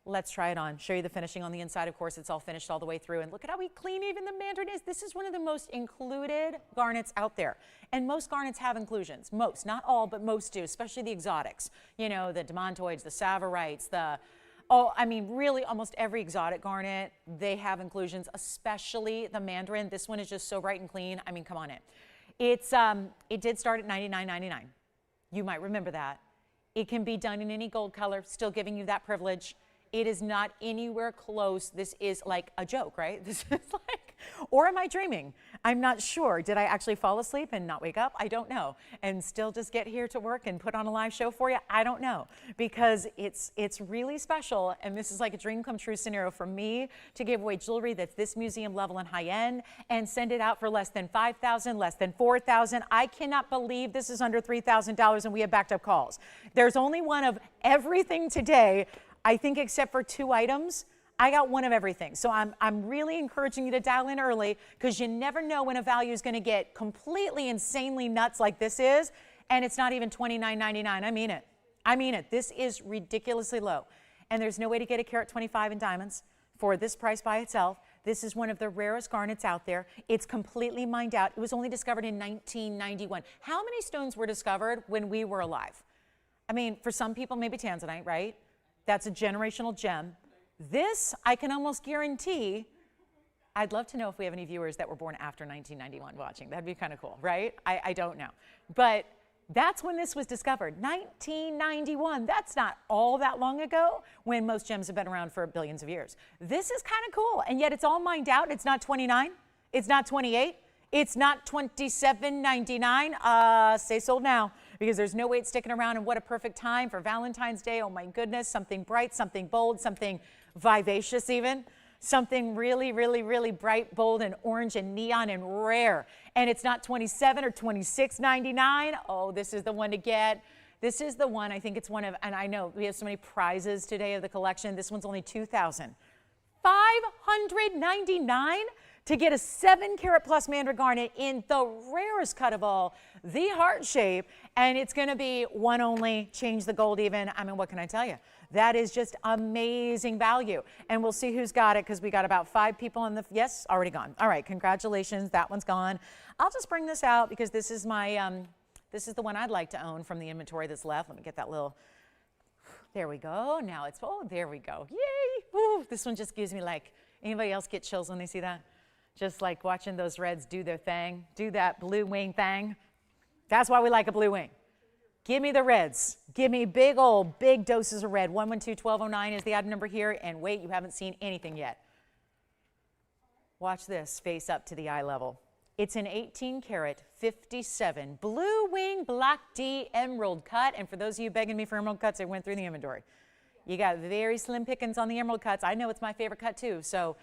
Let's try it on. Show you the finishing on the inside. Of course, it's all finished all the way through. And look at how clean even the mandarin is. This is one of the most included garnets out there. And most garnets have inclusions. Most, not all, but most do, especially the exotics. You know, the demontoids, the savarites, I mean, really almost every exotic garnet, they have inclusions, especially the mandarin. This one is just so bright and clean. I mean, come on in. It did start at $99.99. You might remember that. It can be done in any gold color, still giving you that privilege. It is not anywhere close. This is like a joke, right? This is like, or am I dreaming? I'm not sure. Did I actually fall asleep and not wake up? I don't know. And still just get here to work and put on a live show for you? I don't know, because it's really special. And this is like a dream come true scenario for me to give away jewelry that's this museum level and high end and send it out for less than $5,000, less than $4,000. I cannot believe this is under $3,000 and we have backed up calls. There's only one of everything today. I think except for 2 items, I got one of everything. So I'm really encouraging you to dial in early, because you never know when a value is going to get completely insanely nuts like this is, and it's not even $29.99. I mean it. I mean it. This is ridiculously low. And there's no way to get a carat 25 in diamonds for this price by itself. This is one of the rarest garnets out there. It's completely mined out. It was only discovered in 1991. How many stones were discovered when we were alive? I mean, for some people, maybe Tanzanite, right? That's a generational gem. This, I can almost guarantee. I'd love to know if we have any viewers that were born after 1991 watching. That'd be kind of cool, right? I don't know. But that's when this was discovered, 1991. That's not all that long ago, when most gems have been around for billions of years. This is kind of cool, and yet it's all mined out. It's not 29. It's not 28. It's not $27.99. Say sold now, because there's no way it's sticking around. And what a perfect time for Valentine's Day. Oh my goodness, something bright, something bold, something vivacious even. Something really, really, really bright, bold, and orange, and neon, and rare. And it's not $27 or $26.99. Oh, this is the one to get. This is the one, I think it's one of, and I know we have so many prizes today of the collection. This one's only $2,599 to get a 7 carat plus mandarin garnet in the rarest cut of all, the heart shape. And it's going to be one only, change the gold even. I mean, what can I tell you? That is just amazing value. And we'll see who's got it, because we got about 5 people in the, yes, already gone. All right, congratulations, that one's gone. I'll just bring this out because this is my, this is the one I'd like to own from the inventory that's left. Let me get that little, there we go. Now it's, oh, there we go. Yay, woo. This one just gives me like, anybody else get chills when they see that? Just like watching those reds do their thing, do that blue wing thing. That's why we like a blue wing. Give me the reds. Give me big doses of red. 112-1209 is the item number here. And wait, you haven't seen anything yet. Watch this face up to the eye level. It's an 18 karat 57 blue wing black D emerald cut. And for those of you begging me for emerald cuts, I went through the inventory. You got very slim pickings on the emerald cuts. I know it's my favorite cut too. So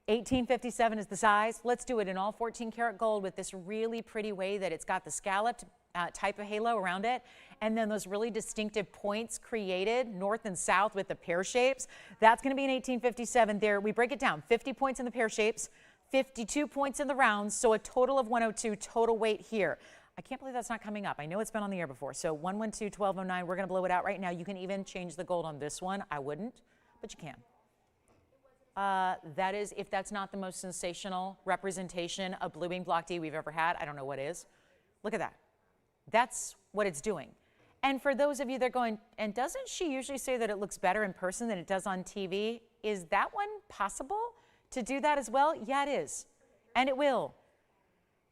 1857 is the size. Let's do it in all 14 karat gold with this really pretty way that it's got the scalloped type of halo around it. And then those really distinctive points created north and south with the pear shapes. That's going to be an 1857 there. We break it down. 50 points in the pear shapes, 52 points in the rounds. So a total of 102 total weight here. I can't believe that's not coming up. I know it's been on the air before. So 112-1209, we're going to blow it out right now. You can even change the gold on this one. I wouldn't, but you can. That is, if that's not the most sensational representation of blue wing block D we've ever had, I don't know what is. Look at that. That's what it's doing. And for those of you that are going, and doesn't she usually say that it looks better in person than it does on TV? Is that one possible to do that as well? Yeah, it is. And it will.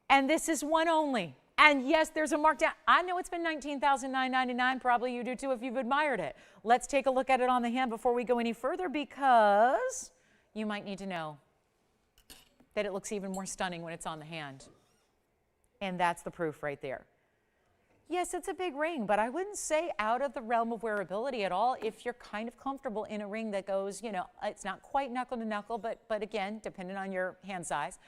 And this is one only. And yes, there's a markdown. I know it's been $19,999. Probably you do too if you've admired it. Let's take a look at it on the hand before we go any further, because you might need to know that it looks even more stunning when it's on the hand. And that's the proof right there. Yes, it's a big ring, but I wouldn't say out of the realm of wearability at all if you're kind of comfortable in a ring that goes, you know, it's not quite knuckle to knuckle, but again, depending on your hand size,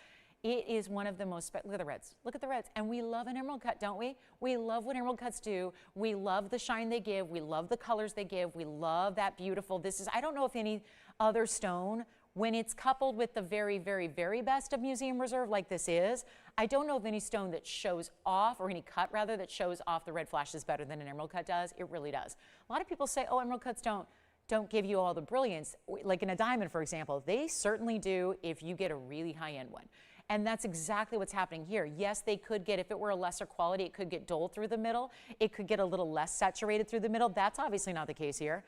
it is one of the most, look at the reds. Look at the reds. And we love an emerald cut, don't we? We love what emerald cuts do. We love the shine they give. We love the colors they give. We love that beautiful, this is, I don't know if any other stone, when it's coupled with the very, very, very best of museum reserve like this is, I don't know of any stone that shows off, or any cut rather, that shows off the red flashes better than an emerald cut does. It really does. A lot of people say, oh, emerald cuts don't give you all the brilliance. Like in a diamond, for example, they certainly do if you get a really high-end one. And that's exactly what's happening here. Yes, they could get, if it were a lesser quality, it could get dull through the middle. It could get a little less saturated through the middle. That's obviously not the case here.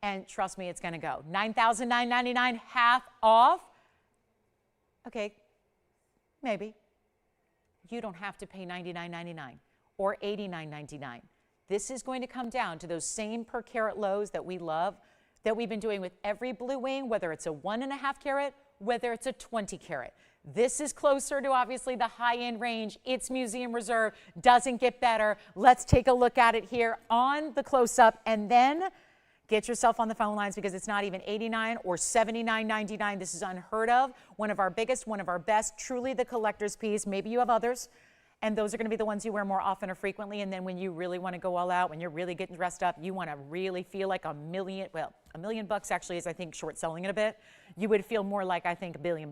And trust me, it's going to go. $9,999, half off. Okay, maybe. You don't have to pay $99.99 or $89.99. This is going to come down to those same per carat lows that we love, that we've been doing with every blue wing, whether it's a 1.5 carat, whether it's a 20 carat. This is closer to obviously the high-end range. It's museum reserve, doesn't get better. Let's take a look at it here on the close-up, and then get yourself on the phone lines, because it's not even $89 or $79.99. This is unheard of. One of our biggest, one of our best, truly the collector's piece. Maybe you have others, and those are going to be the ones you wear more often or frequently. And then when you really want to go all out, when you're really getting dressed up, you want to really feel like $1 million. Well, $1 million actually is, I think, short selling it a bit. You would feel more like, I think, $1 billion.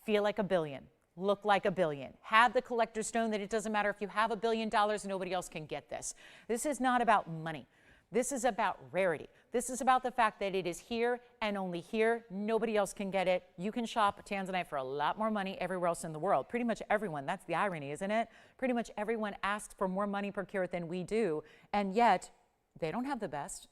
Feel like $1 billion. Look like $1 billion. Have the collector's stone that it doesn't matter if you have $1 billion, nobody else can get this. This is not about money. This is about rarity. This is about the fact that it is here and only here. Nobody else can get it. You can shop Tanzanite for a lot more money everywhere else in the world. Pretty much everyone. That's the irony, isn't it? Pretty much everyone asks for more money per carat than we do, and yet they don't have the best.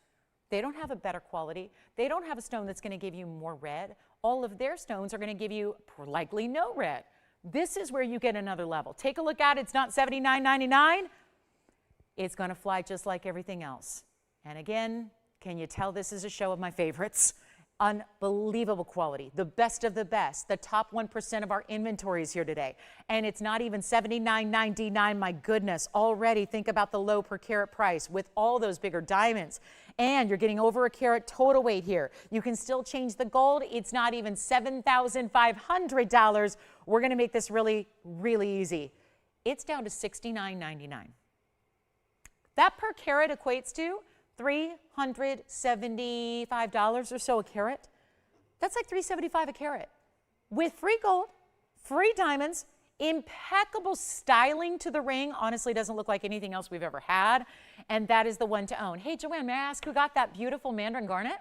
They don't have a better quality. They don't have a stone that's going to give you more red. All of their stones are going to give you likely no red. This is where you get another level. Take a look at it. It's not $79.99. It's going to fly just like everything else. And again, can you tell this is a show of my favorites? Unbelievable quality, the best of the best, the top 1% of our inventory is here today. And it's not even $79.99, my goodness. Already think about the low per carat price with all those bigger diamonds. And you're getting over a carat total weight here. You can still change the gold. It's not even $7,500. We're going to make this really, really easy. It's down to $69.99. That per carat equates to $375 or so a carat. That's like $375 a carat. With free gold, free diamonds, impeccable styling to the ring. Honestly, doesn't look like anything else we've ever had. And that is the one to own. Hey, Joanne, may I ask who got that beautiful mandarin garnet?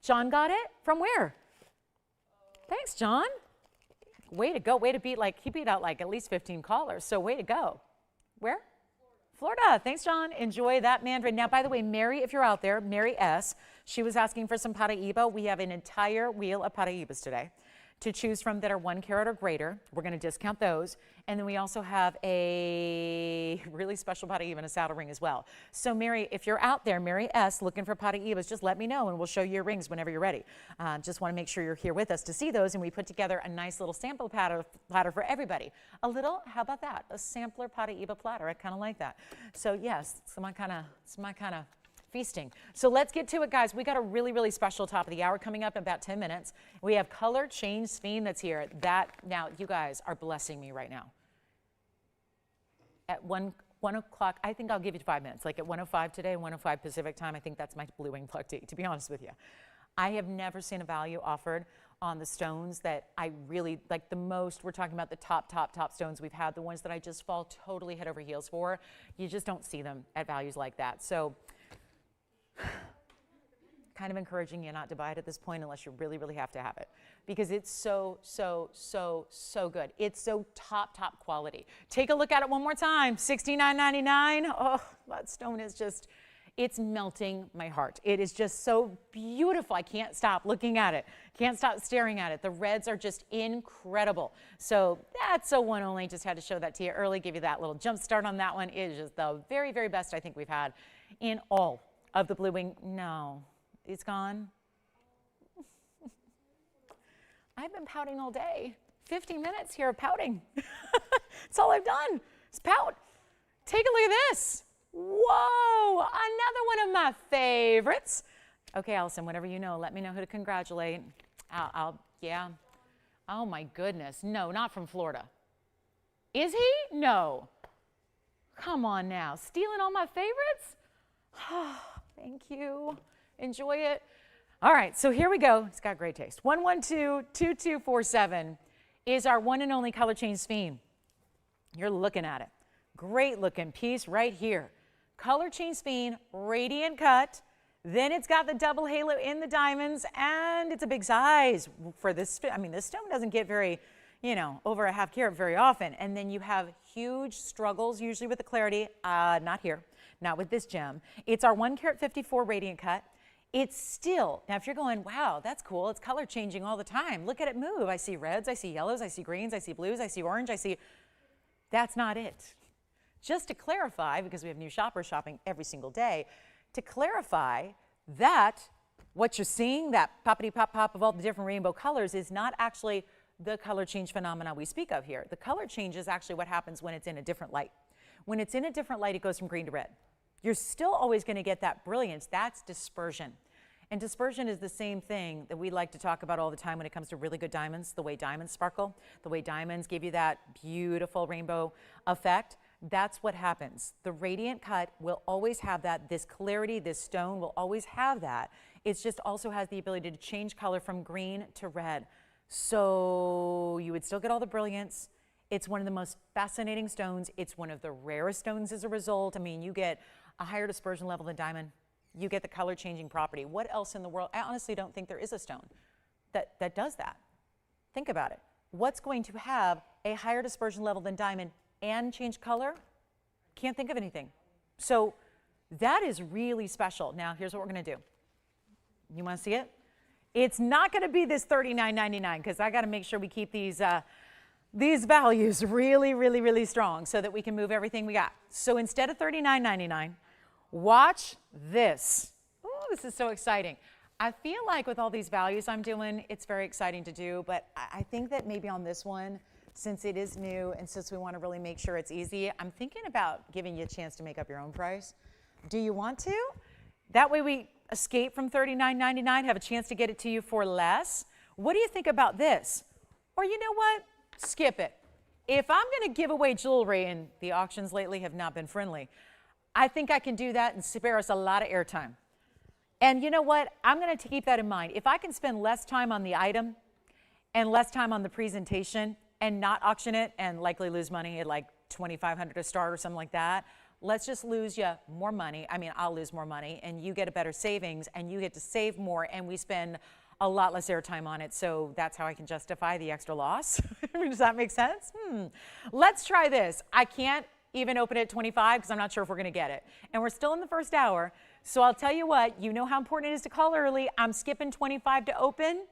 John got it? From where? Thanks, John. Way to go. Way to beat, like, he beat out like at least 15 callers. So way to go. Where? Florida. Thanks, John. Enjoy that mandarin. Now, by the way, Mary, if you're out there, Mary S., she was asking for some Paraiba. We have an entire wheel of Paraibas today. to choose from that are 1 carat or greater. We're going to discount those. And then we also have a really special Paraiba and a saddle ring as well. So Mary, if you're out there, Mary S, looking for Paraibas, just let me know and we'll show you your rings whenever you're ready. Just want to make sure you're here with us to see those. And we put together a nice little sample platter for everybody. How about that? A sampler Paraiba platter. I kind of like that. So yes, it's my kind of feasting. So let's get to it, guys. We got a really, really special top of the hour coming up in about 10 minutes. We have color change Sphene that's here. Now, you guys are blessing me right now. At 1 o'clock, I think I'll give you 5 minutes. Like at 1:05 today, 1:05 Pacific time, I think that's my blue wing plug to be honest with you. I have never seen a value offered on the stones that I really like the most. We're talking about the top stones we've had, the ones that I just fall totally head over heels for. You just don't see them at values like that. So kind of encouraging you not to buy it at this point unless you really, really have to have it, because it's so good. It's so top quality. Take a look at it one more time. $69.99. Oh, that stone is just, it's melting my heart. It is just so beautiful. I can't stop looking at it. Can't stop staring at it. The reds are just incredible. So that's a one only. Just had to show that to you early, give you that little jump start on that one. It is just the very, very best I think we've had in all of the blue wing. No, it's gone. I've been pouting all day. 50 minutes here of pouting. That's all I've done is pout. Take a look at this. Whoa, another one of my favorites. Okay, Allison, whenever you know, let me know who to congratulate. Yeah. Oh my goodness. No, not from Florida. Is he? No. Come on now. Stealing all my favorites? Thank you. Enjoy it. All right, so here we go. It's got great taste. 112-2247 is our one and only color change Sphene. You're looking at it. Great looking piece right here. Color change Sphene, radiant cut. Then it's got the double halo in the diamonds, and it's a big size for this. I mean, this stone doesn't get very, over a 1/2 carat very often. And then you have huge struggles usually with the clarity. Not here. Not with this gem. It's our 1 carat 54 radiant cut. It's still, now if you're going, wow, that's cool. It's color changing all the time. Look at it move. I see reds, I see yellows, I see greens, I see blues, I see orange, that's not it. Just to clarify, because we have new shoppers shopping every single day, to clarify that what you're seeing, that poppity pop pop of all the different rainbow colors, is not actually the color change phenomena we speak of here. The color change is actually what happens when it's in a different light. When it's in a different light, it goes from green to red. You're still always going to get that brilliance. That's dispersion. And dispersion is the same thing that we like to talk about all the time when it comes to really good diamonds, the way diamonds sparkle, the way diamonds give you that beautiful rainbow effect. That's what happens. The radiant cut will always have that. This clarity, this stone will always have that. It just also has the ability to change color from green to red. So you would still get all the brilliance. It's one of the most fascinating stones. It's one of the rarest stones as a result. I mean, you get a higher dispersion level than diamond. You get the color changing property. What else in the world? I honestly don't think there is a stone that does that. Think about it. What's going to have a higher dispersion level than diamond and change color? Can't think of anything. So that is really special. Now, here's what we're going to do. You want to see it? It's not going to be this $39.99 because I got to make sure we keep these values really, really, really strong so that we can move everything we got. So instead of $39.99, watch this. Oh, this is so exciting. I feel like with all these values I'm doing, it's very exciting to do, but I think that maybe on this one, since it is new and since we want to really make sure it's easy, I'm thinking about giving you a chance to make up your own price. Do you want to? That way we escape from $39.99, have a chance to get it to you for less. What do you think about this? Or you know what? Skip it. If I'm going to give away jewelry, and the auctions lately have not been friendly, I think I can do that and spare us a lot of airtime. And you know what? I'm going to keep that in mind. If I can spend less time on the item and less time on the presentation and not auction it and likely lose money at like $2,500 a start or something like that, let's just lose you more money. I mean, I'll lose more money and you get a better savings and you get to save more and we spend a lot less airtime on it. So that's how I can justify the extra loss. Does that make sense? Let's try this. I can't even open it at 25 because I'm not sure if we're going to get it. And we're still in the first hour. So I'll tell you what, you know how important it is to call early. I'm skipping 25 to open.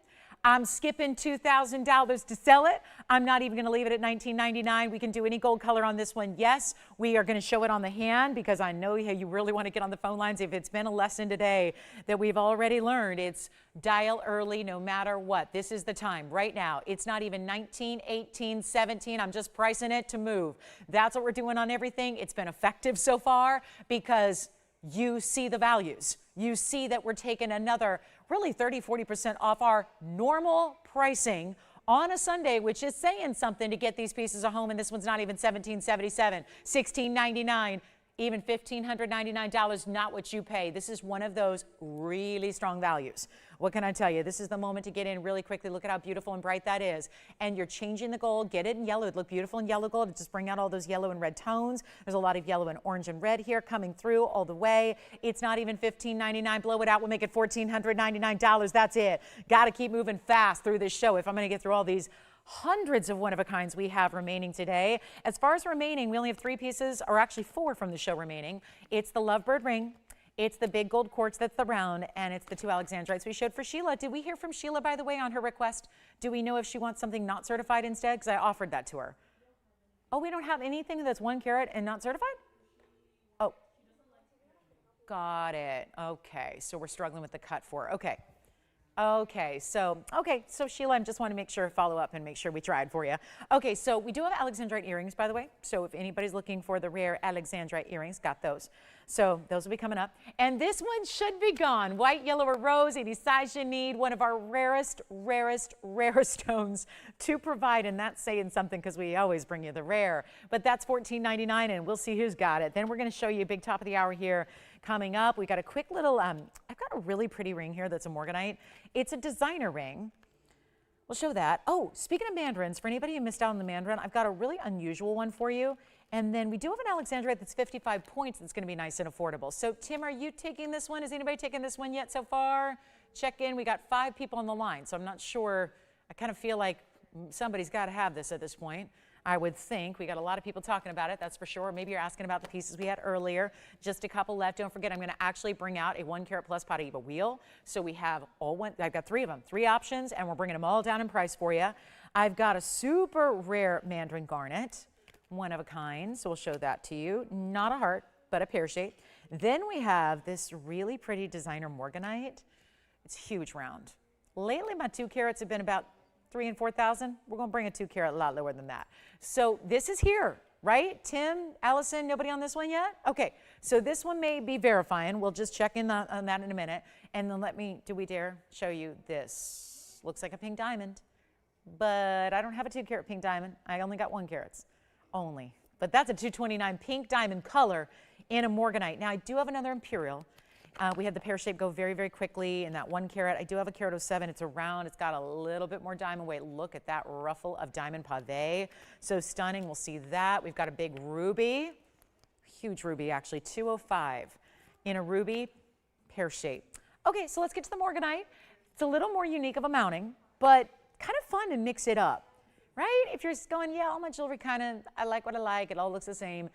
I'm skipping $2,000 to sell it. I'm not even going to leave it at $19.99. We can do any gold color on this one. Yes, we are going to show it on the hand because I know you really want to get on the phone lines. If it's been a lesson today that we've already learned, it's dial early no matter what. This is the time right now. It's not even 19, 18, 17. I'm just pricing it to move. That's what we're doing on everything. It's been effective so far because you see the values. You see that we're taking another really 30–40% off our normal pricing on a Sunday, which is saying something to get these pieces of home. And this one's not even $1,777, $1,699, even $1,599, not what you pay. This is one of those really strong values. What can I tell you? This is the moment to get in really quickly. Look at how beautiful and bright that is. And you're changing the gold. Get it in yellow. It'd look beautiful in yellow gold. Just bring out all those yellow and red tones. There's a lot of yellow and orange and red here coming through all the way. It's not even $1,599. Blow it out. We'll make it $1,499. That's it. Got to keep moving fast through this show if I'm going to get through all these hundreds of one-of-a-kinds we have remaining today. As far as remaining, we only have 3 pieces, or actually 4 from the show remaining. It's the Lovebird ring. It's the big gold quartz that's the round, and it's the 2 Alexandrites we showed for Sheila. Did we hear from Sheila, by the way, on her request? Do we know if she wants something not certified instead? Because I offered that to her. Oh, we don't have anything that's 1 carat and not certified? Oh, got it. Okay, so we're struggling with the cut for her. Okay, so Sheila, I just want to make sure, follow up and make sure we tried for you. Okay, so we do have Alexandrite earrings, by the way. So if anybody's looking for the rare Alexandrite earrings, got those. So those will be coming up. And this one should be gone. White, yellow, or rose, any size you need. One of our rarest stones to provide. And that's saying something because we always bring you the rare. But that's $14.99, and we'll see who's got it. Then we're going to show you a big top of the hour here coming up. We got a quick little, I've got a really pretty ring here that's a Morganite. It's a designer ring. We'll show that. Oh, speaking of mandarins, for anybody who missed out on the mandarin, I've got a really unusual one for you. And then we do have an Alexandrite that's 55 points that's going to be nice and affordable. So, Tim, are you taking this one? Has anybody taken this one yet so far? Check in. We got 5 people on the line, so I'm not sure. I kind of feel like somebody's got to have this at this point. I would think. We got a lot of people talking about it, that's for sure. Maybe you're asking about the pieces we had earlier. Just a couple left. Don't forget, I'm going to actually bring out a 1 carat plus Paraiba wheel. So we have I've got 3 of them, 3 options, and we're bringing them all down in price for you. I've got a super rare mandarin garnet, one of a kind. So we'll show that to you. Not a heart, but a pear shape. Then we have this really pretty designer Morganite. It's huge round. Lately, my 2 carats have been about 3,000 and 4,000. We're going to bring a 2 carat a lot lower than that. So this is here, right? Tim, Allison, nobody on this one yet? Okay, so this one may be verifying. We'll just check in on that in a minute. And then do we dare show you this? Looks like a pink diamond, but I don't have a 2 carat pink diamond. I only got 1 carats only. But that's a 229 pink diamond color in a Morganite. Now I do have another Imperial. We had the pear shape go very, very quickly in that 1 carat. I do have a carat 07. It's a round. It's got a little bit more diamond weight. Look at that ruffle of diamond pavé. So stunning. We'll see that. We've got a big ruby, huge ruby actually, 205 in a ruby pear shape. Okay, so let's get to the Morganite. It's a little more unique of a mounting, but kind of fun to mix it up, right? If you're just going, yeah, all my jewelry I like what I like. It all looks the same.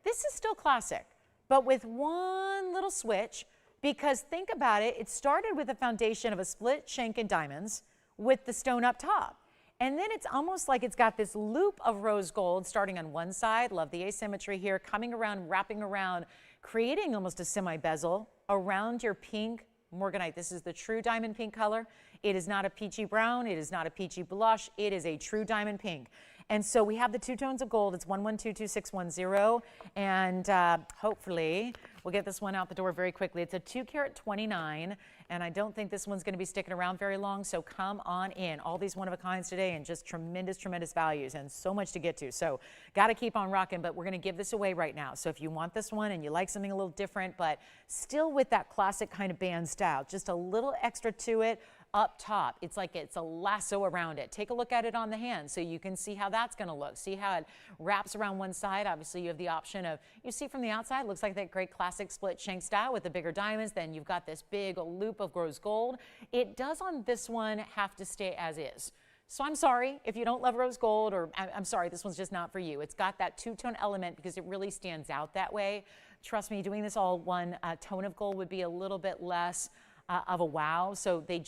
This is still classic, but with one little switch. Because think about it, it started with a foundation of a split shank and diamonds with the stone up top. And then it's almost like it's got this loop of rose gold starting on one side. Love the asymmetry here, coming around, wrapping around, creating almost a semi-bezel around your pink Morganite. This is the true diamond pink color. It is not a peachy brown. It is not a peachy blush. It is a true diamond pink. And so we have the 2 tones of gold. It's 11222610. And hopefully we'll get this one out the door very quickly. It's a 2 carat 29. And I don't think this one's going to be sticking around very long. So come on in. All these one-of-a-kinds today and just tremendous, tremendous values and so much to get to. So got to keep on rocking, but we're going to give this away right now. So if you want this one and you like something a little different, but still with that classic kind of band style, just a little extra to it, up top, it's like it's a lasso around it. Take a look at it on the hand so you can see how that's going to look. See how it wraps around one side. Obviously, you have the option of, you see from the outside, looks like that great classic split shank style with the bigger diamonds. Then you've got this big loop of rose gold. It does on this one have to stay as is. So I'm sorry if you don't love rose gold, or I'm sorry, this one's just not for you. It's got that 2-tone element because it really stands out that way. Trust me, doing this all one tone of gold would be a little bit less of a wow. So the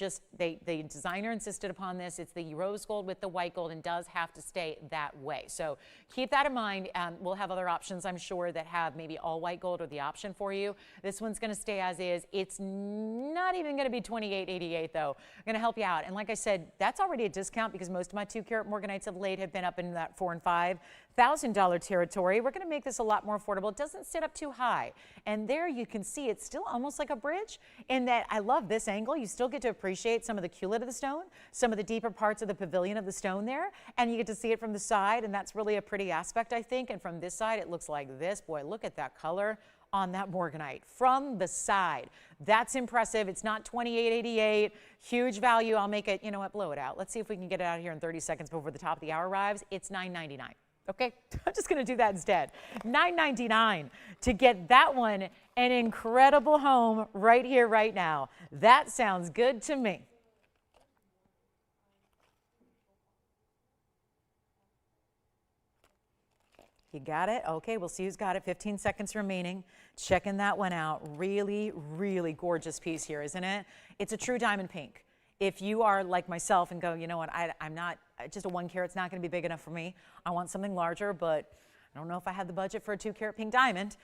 designer insisted upon this. It's the rose gold with the white gold and does have to stay that way. So keep that in mind. We'll have other options, I'm sure, that have maybe all white gold or the option for you. This one's going to stay as is. It's not even going to be $28.88 though. I'm going to help you out. And like I said, that's already a discount because most of my 2-carat Morganites of late have been up in that $4,000 and $5,000 territory. We're going to make this a lot more affordable. It doesn't sit up too high. And there you can see it's still almost like a bridge in that I love this angle. You still get to appreciate some of the culet of the stone, some of the deeper parts of the pavilion of the stone there, and you get to see it from the side, and that's really a pretty aspect, I think. And from this side, it looks like this. Boy, look at that color on that Morganite from the side. That's impressive. It's not $28.88, huge value. I'll make it, you know what, blow it out. Let's see if we can get it out of here in 30 seconds before the top of the hour arrives. It's $9.99. Okay, I'm just going to do that instead. $9.99 to get that one an incredible home right here, right now. That sounds good to me. You got it? Okay, we'll see who's got it. 15 seconds remaining. Checking that one out. Really, really gorgeous piece here, isn't it? It's a true diamond pink. If you are like myself and go, you know what, I'm not, just a 1-carat's not going to be big enough for me. I want something larger, but I don't know if I had the budget for a 2-carat pink diamond.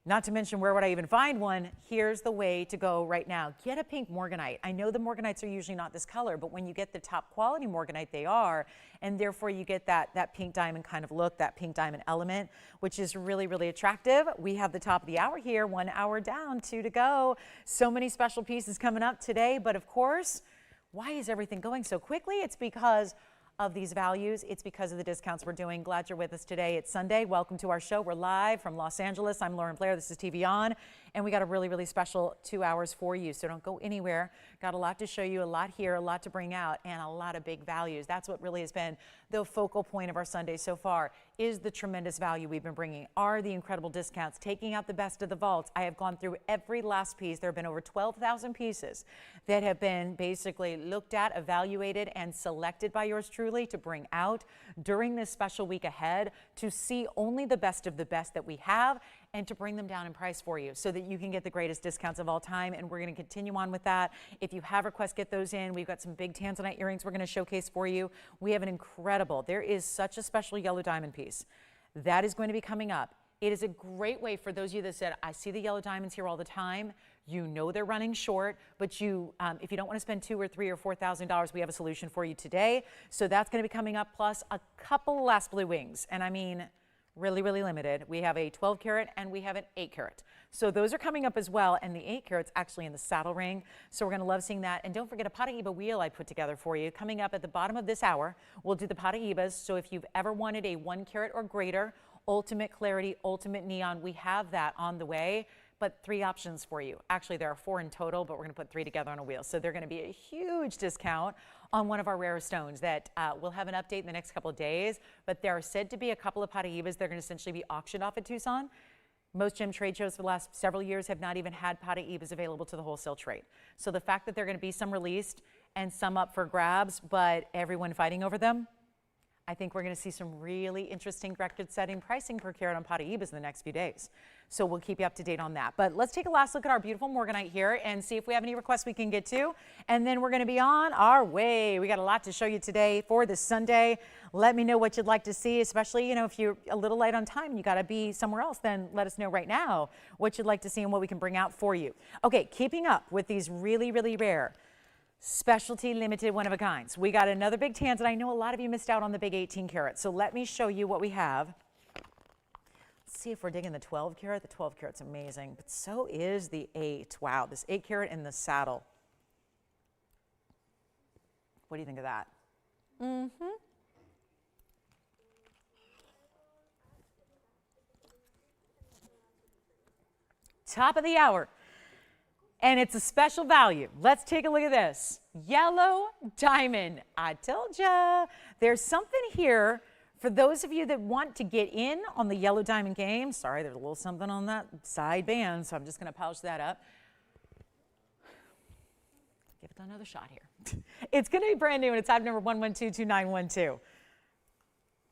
Not to mention, where would I even find one? Here's the way to go right now. Get a pink Morganite. I know the Morganites are usually not this color, but when you get the top quality Morganite, they are, and therefore you get that pink diamond kind of look, that pink diamond element, which is really, really attractive. We have the top of the hour here, 1 hour down, 2 to go. So many special pieces coming up today, but of course, why is everything going so quickly? It's because of these values. It's because of the discounts we're doing. Glad you're with us today. It's Sunday. Welcome to our show. We're live from Los Angeles. I'm Lauren Blair. This is TVON. And we got a really, really special 2 hours for you. So don't go anywhere. Got a lot to show you, a lot here, a lot to bring out, and a lot of big values. That's what really has been the focal point of our Sunday so far, is the tremendous value we've been bringing, are the incredible discounts, taking out the best of the vaults. I have gone through every last piece. There have been over 12,000 pieces that have been basically looked at, evaluated, and selected by yours truly to bring out during this special week ahead to see only the best of the best that we have and to bring them down in price for you so that you can get the greatest discounts of all time. And we're going to continue on with that. If you have requests, get those in. We've got some big Tanzanite earrings we're going to showcase for you. We have an incredible, there is such a special yellow diamond piece that is going to be coming up. It is a great way for those of you that said, I see the yellow diamonds here all the time. You know they're running short, but you, if you don't want to spend $2,000 or $3,000 or $4,000, we have a solution for you today. So that's going to be coming up, plus a couple last blue wings. And I mean, really, really limited. We have a 12-carat and we have an 8-carat. So those are coming up as well, and the 8-carat's actually in the saddle ring. So we're going to love seeing that. And don't forget a Paraiba wheel I put together for you. Coming up at the bottom of this hour, we'll do the Paraibas. So if you've ever wanted a 1-carat or greater, ultimate clarity, ultimate neon, we have that on the way. But 3 options for you. Actually, there are 4 in total, but we're going to put 3 together on a wheel. So they're going to be a huge discount on one of our rare stones that we'll have an update in the next couple of days. But there are said to be a couple of Paraibas. They're going to essentially be auctioned off at Tucson. Most gem trade shows for the last several years have not even had Paraibas available to the wholesale trade. So the fact that there are going to be some released and some up for grabs, but everyone fighting over them, I think we're going to see some really interesting record-setting pricing per carat on Paraibas in the next few days. So we'll keep you up to date on that. But let's take a last look at our beautiful Morganite here and see if we have any requests we can get to. And then we're going to be on our way. We got a lot to show you today for this Sunday. Let me know what you'd like to see, especially, you know, if you're a little light on time and you got to be somewhere else, then let us know right now what you'd like to see and what we can bring out for you. Okay, keeping up with these really, really rare specialty limited one of a kinds. We got another big Tanzanite. I know a lot of you missed out on the big 18 carat. So let me show you what we have. Let's see if we're digging the 12 carat. The 12 carat's amazing, but so is the 8. Wow, this 8 carat in the saddle. What do you think of that? Top of the hour. And it's a special value. Let's take a look at this. Yellow diamond. I told ya. There's something here for those of you that want to get in on the yellow diamond game. Sorry, there's a little something on that side band, so I'm just going to polish that up. Give it another shot here. It's going to be brand new, and it's item number 1122912.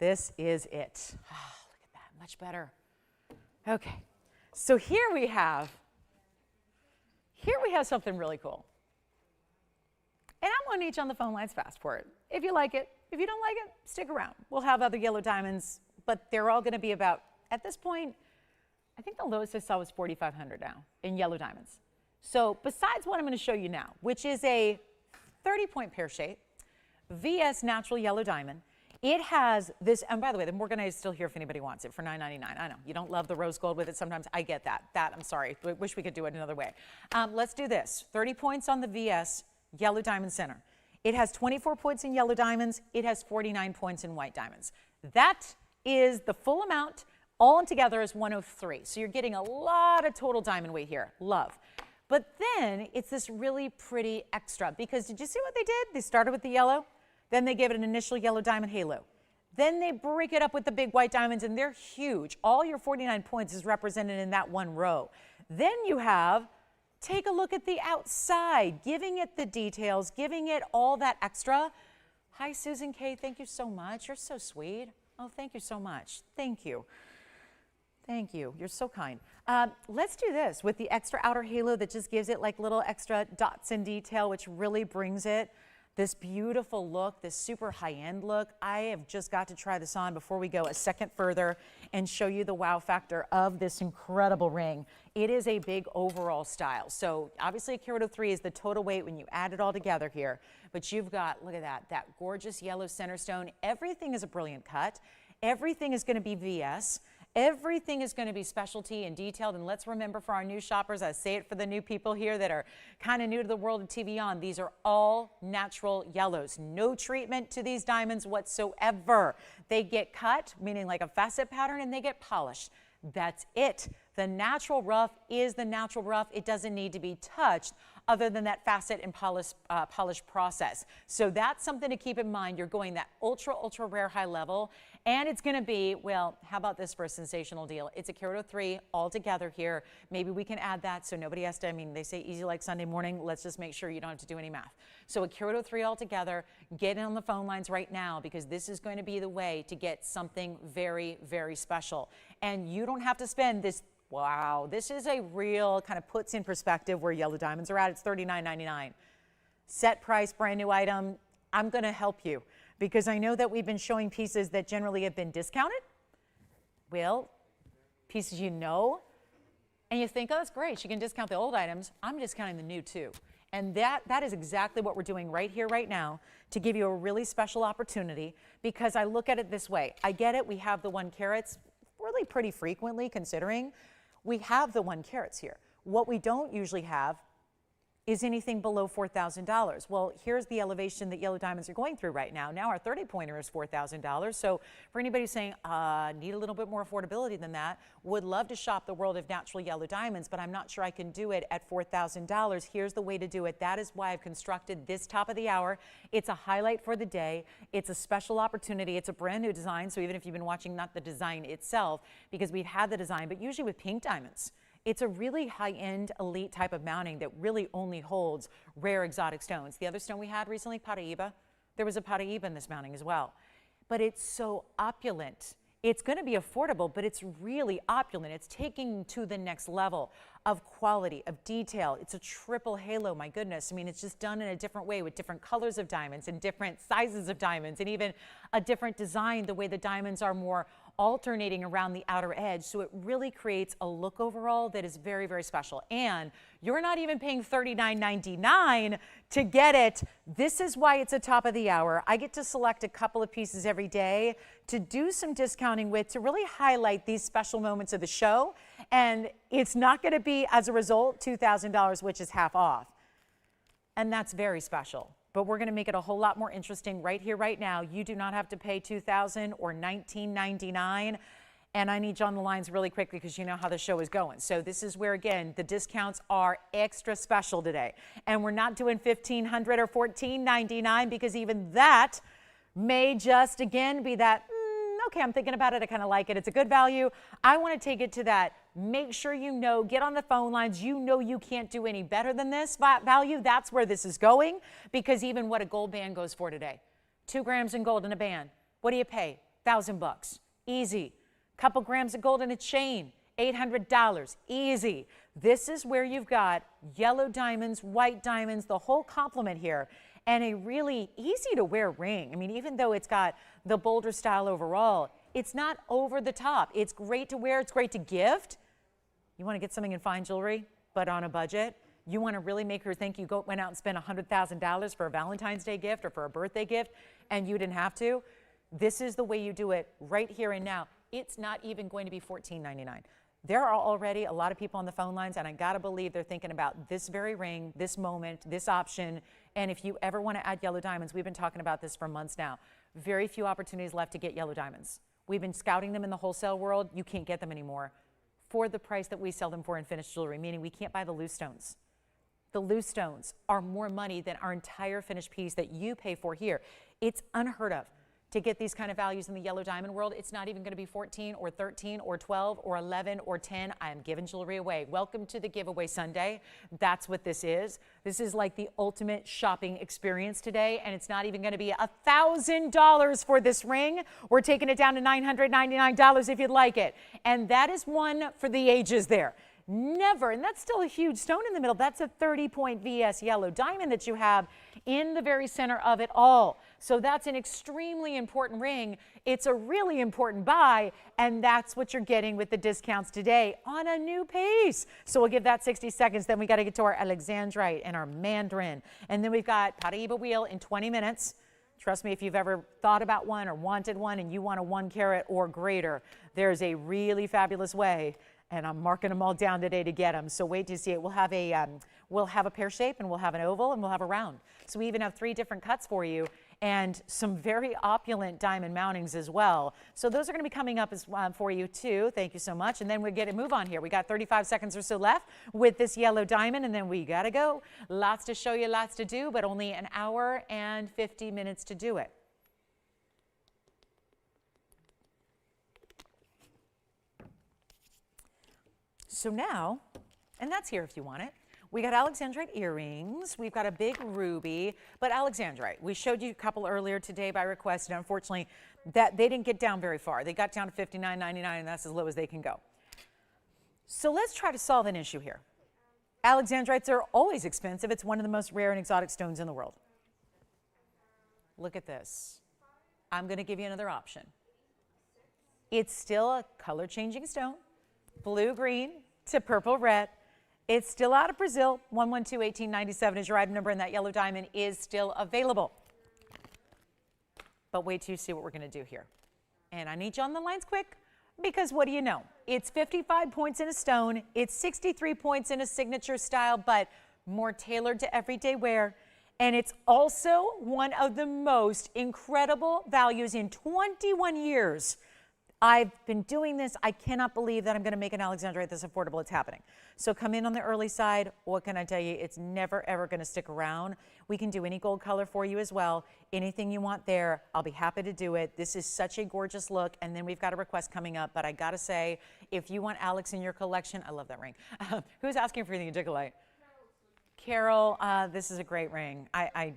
This is it. Oh, look at that. Much better. Okay. So here we have something really cool. And I want each on the phone lines fast for it. If you like it, if you don't like it, stick around. We'll have other yellow diamonds, but they're all going to be about, at this point, I think the lowest I saw was 4,500 now in yellow diamonds. So besides what I'm going to show you now, which is a 30-point pear shape, VS natural yellow diamond, it has this, and by the way, the Morganite is still here if anybody wants it for $9.99. I know, you don't love the rose gold with it sometimes. I get that. I'm sorry. I wish we could do it another way. Let's do this. 30 points on the VS yellow diamond center. It has 24 points in yellow diamonds. It has 49 points in white diamonds. That is the full amount. All together is 103. So you're getting a lot of total diamond weight here. Love. But then it's this really pretty extra, because did you see what they did? They started with the yellow, then they gave it an initial yellow diamond halo. Then they break it up with the big white diamonds, and they're huge. All your 49 points is represented in that one row. Then you have, take a look at the outside, giving it the details, giving it all that extra. Hi, Susan K. Thank you so much. You're so sweet. Oh, thank you so much. Thank you. Thank you. You're so kind. Let's do this with the extra outer halo that just gives it like little extra dots and detail, which really brings it this beautiful look, this super high-end look. I have just got to try this on before we go a second further and show you the wow factor of this incredible ring. It is a big overall style. So obviously a carat 03 is the total weight when you add it all together here. But you've got, look at that gorgeous yellow center stone. Everything is a brilliant cut. Everything is going to be VS. Everything is going to be specialty and detailed. And let's remember for our new shoppers, I say it for the new people here that are kind of new to the world of TVON, these are all natural yellows. No treatment to these diamonds whatsoever. They get cut, meaning like a facet pattern, and they get polished. That's it. The natural rough is the natural rough. It doesn't need to be touched other than that facet and polish process. So that's something to keep in mind. You're going that ultra, ultra rare high level. And it's going to be, well, how about this for a sensational deal? It's a carat 03 all together here. Maybe we can add that so nobody has to, I mean, they say easy like Sunday morning. Let's just make sure you don't have to do any math. So a carat 03 all together. Get in on the phone lines right now, because this is going to be the way to get something very, very special. And you don't have to spend this. Wow, this is a real kind of puts in perspective where yellow diamonds are at. It's $39.99. Set price, brand new item. I'm going to help you, because I know that we've been showing pieces that generally have been discounted. Well, pieces you know, and you think, oh, that's great. She can discount the old items. I'm discounting the new too. And that is exactly what we're doing right here, right now, to give you a really special opportunity, because I look at it this way. I get it. We have the 1 carats really pretty frequently, considering we have the 1 carats here. What we don't usually have is anything below $4,000. Well, here's the elevation that yellow diamonds are going through right now. Now our 30-pointer is $4,000. So for anybody saying, need a little bit more affordability than that, would love to shop the world of natural yellow diamonds, but I'm not sure I can do it at $4,000. Here's the way to do it. That is why I've constructed this top of the hour. It's a highlight for the day. It's a special opportunity. It's a brand new design. So even if you've been watching, not the design itself, because we've had the design, but usually with pink diamonds. It's a really high-end, elite type of mounting that really only holds rare exotic stones. The other stone we had recently, Paraiba, there was a Paraiba in this mounting as well. But it's so opulent. It's going to be affordable, but it's really opulent. It's taking to the next level of quality, of detail. It's a triple halo, my goodness. I mean, it's just done in a different way with different colors of diamonds and different sizes of diamonds, and even a different design, the way the diamonds are more alternating around the outer edge. So it really creates a look overall that is very, very special. And you're not even paying $39.99 to get it. This is why it's a top of the hour. I get to select a couple of pieces every day to do some discounting with, to really highlight these special moments of the show. And it's not going to be, as a result, $2,000, which is half off. And that's very special. But we're going to make it a whole lot more interesting right here, right now. You do not have to pay $2,000 or $19.99. And I need you on the lines really quickly, because you know how the show is going. So this is where, again, the discounts are extra special today. And we're not doing $1,500 or $14.99, because even that may just, again, be that, okay, I'm thinking about it. I kind of like it. It's a good value. I want to take it to that. Make sure you know, get on the phone lines. You know you can't do any better than this value. That's where this is going, because even what a gold band goes for today, 2 grams in gold in a band. What do you pay? $1,000. Easy. Couple grams of gold in a chain, $800. Easy. This is where you've got yellow diamonds, white diamonds, the whole complement here. and a really easy to wear ring. I mean, even though it's got the bolder style overall, it's not over the top. It's great to wear. It's great to gift. You want to get something in fine jewelry, but on a budget? You want to really make her think you went out and spent $100,000 for a Valentine's Day gift or for a birthday gift and you didn't have to? This is the way you do it right here and now. It's not even going to be $14.99. There are already a lot of people on the phone lines, and I gotta believe they're thinking about this very ring, this moment, this option. And if you ever want to add yellow diamonds, we've been talking about this for months now. Very few opportunities left to get yellow diamonds. We've been scouting them in the wholesale world. You can't get them anymore for the price that we sell them for in finished jewelry, meaning we can't buy the loose stones. The loose stones are more money than our entire finished piece that you pay for here. It's unheard of to get these kind of values in the yellow diamond world. It's not even going to be 14 or 13 or 12 or 11 or 10. I am giving jewelry away. Welcome to the Giveaway Sunday. That's what this is. This is like the ultimate shopping experience today, and it's not even going to be $1,000 for this ring. We're taking it down to $999 if you'd like it. And that is one for the ages there. Never, and that's still a huge stone in the middle. That's a 30-point VS yellow diamond that you have in the very center of it all. So that's an extremely important ring. It's a really important buy, and that's what you're getting with the discounts today on a new piece. So we'll give that 60 seconds. Then we got to get to our Alexandrite and our mandarin. And then we've got Paraiba wheel in 20 minutes. Trust me, if you've ever thought about one or wanted one and you want a 1 carat or greater, there's a really fabulous way. And I'm marking them all down today to get them. So wait to see it. We'll have a pear shape, and we'll have an oval, and we'll have a round. So we even have 3 different cuts for you, and some very opulent diamond mountings as well. So those are going to be coming up as, for you too. Thank you so much. And then we'll get a move on here. We got 35 seconds or so left with this yellow diamond, and then we got to go. Lots to show you, lots to do, but only an hour and 50 minutes to do it. So now, and that's here if you want it, we got Alexandrite earrings, we've got a big ruby, but Alexandrite, we showed you a couple earlier today by request, and unfortunately, that they didn't get down very far. They got down to $59.99, and that's as low as they can go. So let's try to solve an issue here. Alexandrites are always expensive. It's one of the most rare and exotic stones in the world. Look at this. I'm going to give you another option. It's still a color-changing stone, blue-green to purple red. It's still out of Brazil. 112-1897 is your item number, and that yellow diamond is still available. But wait till you see what we're going to do here. And I need you on the lines quick, because what do you know? It's 55 points in a stone. It's 63 points in a signature style, but more tailored to everyday wear. And it's also one of the most incredible values in 21 years. I've been doing this. I cannot believe that I'm going to make an Alexandrite this affordable. It's happening. So come in on the early side. What can I tell you? It's never, ever going to stick around. We can do any gold color for you as well. Anything you want there, I'll be happy to do it. This is such a gorgeous look. And then we've got a request coming up. But I got to say, if you want Alex in your collection, I love that ring. Who's asking for the Indicolite? Carol, this is a great ring. I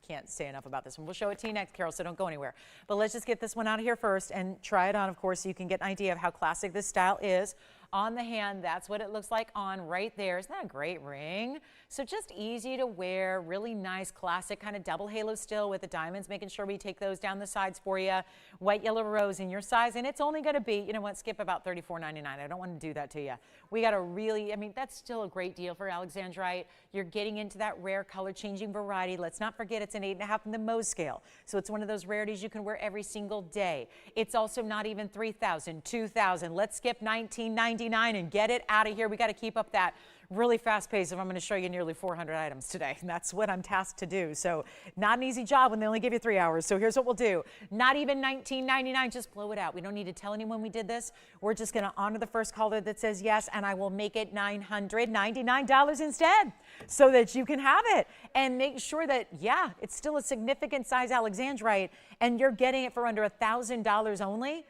can't say enough about this one. We'll show it to you next, Carol, so don't go anywhere. But let's just get this one out of here first and try it on, of course, so you can get an idea of how classic this style is. On the hand, that's what it looks like on right there. Isn't that a great ring? So just easy to wear, really nice, classic kind of double halo still with the diamonds, making sure we take those down the sides for you. White, yellow, rose in your size, and it's only going to be, you know what, skip about $34.99. I don't want to do that to you. We got a really, I mean, that's still a great deal for Alexandrite. You're getting into that rare color-changing variety. Let's not forget it's an 8.5 in the Mohs scale. So it's one of those rarities you can wear every single day. It's also not even $3,000, $2,000. Let's skip $19.99 and get it out of here. We got to keep up that really fast pace if I'm going to show you nearly 400 items today. And that's what I'm tasked to do. So not an easy job when they only give you 3 hours. So here's what we'll do. Not even $19.99, just blow it out. We don't need to tell anyone we did this. We're just going to honor the first caller that says yes, and I will make it $999 instead so that you can have it. And make sure that, yeah, it's still a significant size Alexandrite and you're getting it for under $1,000 only. It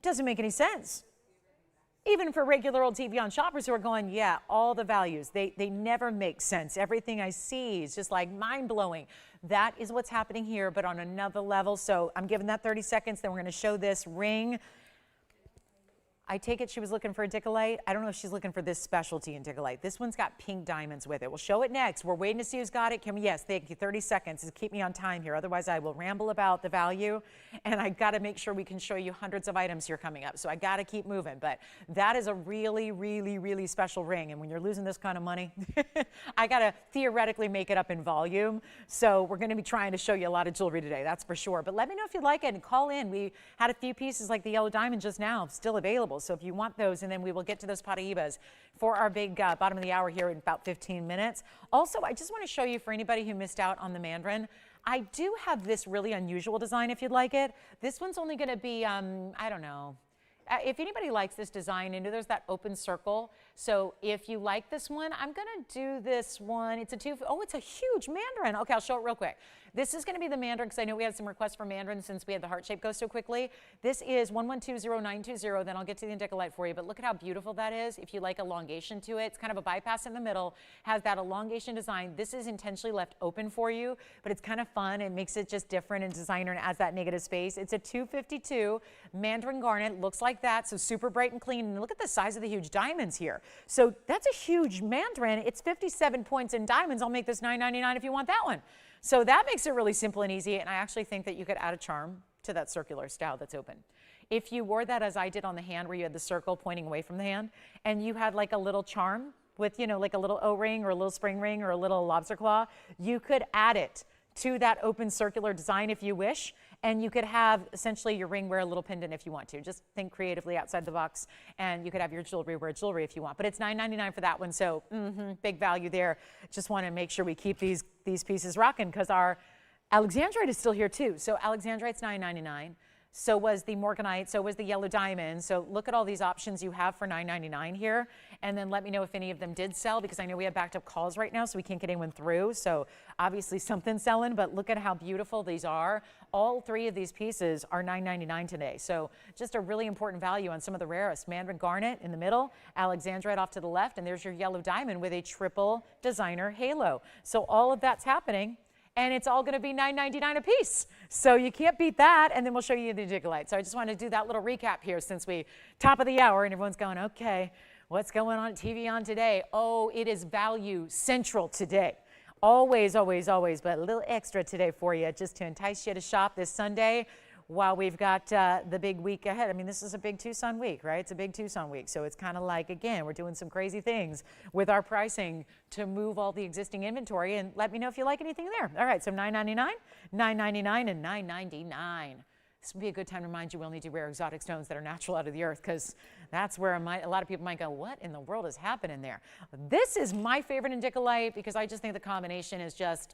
doesn't make any sense. Even for regular old TVON shoppers who are going, yeah, all the values, they never make sense. Everything I see is just like mind-blowing. That is what's happening here, but on another level. So I'm giving that 30 seconds. Then we're going to show this ring. I take it she was looking for Indicolite. I don't know if she's looking for this specialty Indicolite. This one's got pink diamonds with it. We'll show it next. We're waiting to see who's got it. Can we? Yes, thank you. 30 seconds. Just keep me on time here. Otherwise, I will ramble about the value. And I got to make sure we can show you hundreds of items here coming up. So I got to keep moving. But that is a really, really, really special ring. And when you're losing this kind of money, I got to theoretically make it up in volume. So we're going to be trying to show you a lot of jewelry today. That's for sure. But let me know if you like it and call in. We had a few pieces like the yellow diamond just now still available. So if you want those, and then we will get to those Paraibas for our big bottom of the hour here in about 15 minutes. Also, I just want to show you, for anybody who missed out on the mandarin, I do have this really unusual design if you'd like it. This one's only going to be, I don't know. If anybody likes this design, and there's that open circle. So if you like this one, I'm going to do this one. It's a it's a huge mandarin. Okay, I'll show it real quick. This is going to be the mandarin because I know we had some requests for mandarin since we had the heart shape go so quickly. This is 1120-920. Then I'll get to the Indicolite for you. But look at how beautiful that is. If you like elongation to it, it's kind of a bypass in the middle, has that elongation design. This is intentionally left open for you, but it's kind of fun. It makes it just different and designer and adds that negative space. It's a 252 mandarin garnet. Looks like that, so super bright and clean. And look at the size of the huge diamonds here. So that's a huge mandarin. It's 57 points in diamonds. I'll make this $9.99 if you want that one. So that makes it really simple and easy. And I actually think that you could add a charm to that circular style that's open. If you wore that as I did on the hand, where you had the circle pointing away from the hand, and you had like a little charm with, like a little O-ring or a little spring ring or a little lobster claw, you could add it to that open circular design if you wish. And you could have essentially your ring wear a little pendant if you want to. Just think creatively outside the box, and you could have your jewelry wear jewelry if you want. But it's $9.99 for that one, so big value there. Just want to make sure we keep these pieces rocking because our Alexandrite is still here too. So Alexandrite's $9.99. So was the Morganite, so was the yellow diamond. So look at all these options you have for $9.99 here. And then let me know if any of them did sell, because I know we have backed up calls right now, so we can't get anyone through. So obviously something's selling, but look at how beautiful these are. All three of these pieces are $9.99 today. So just a really important value on some of the rarest. Mandarin garnet in the middle, Alexandrite off to the left, and there's your yellow diamond with a triple designer halo. So all of that's happening. And it's all going to be $9.99 a piece. So you can't beat that. And then we'll show you the Indicolite. So I just want to do that little recap here since we top of the hour and everyone's going, okay, what's going on at TVON today? Oh, it is value central today. Always, always, always, but a little extra today for you just to entice you to shop this Sunday while we've got the big week ahead. I mean, this is a big Tucson week, right? It's a big Tucson week. So it's kind of like, again, we're doing some crazy things with our pricing to move all the existing inventory. And let me know if you like anything there. All right, so $9.99, $9.99, and $9.99. This would be a good time to remind you we only do rare exotic stones that are natural out of the earth, because that's where a lot of people might go, what in the world is happening there? This is my favorite Indicolite because I just think the combination is just,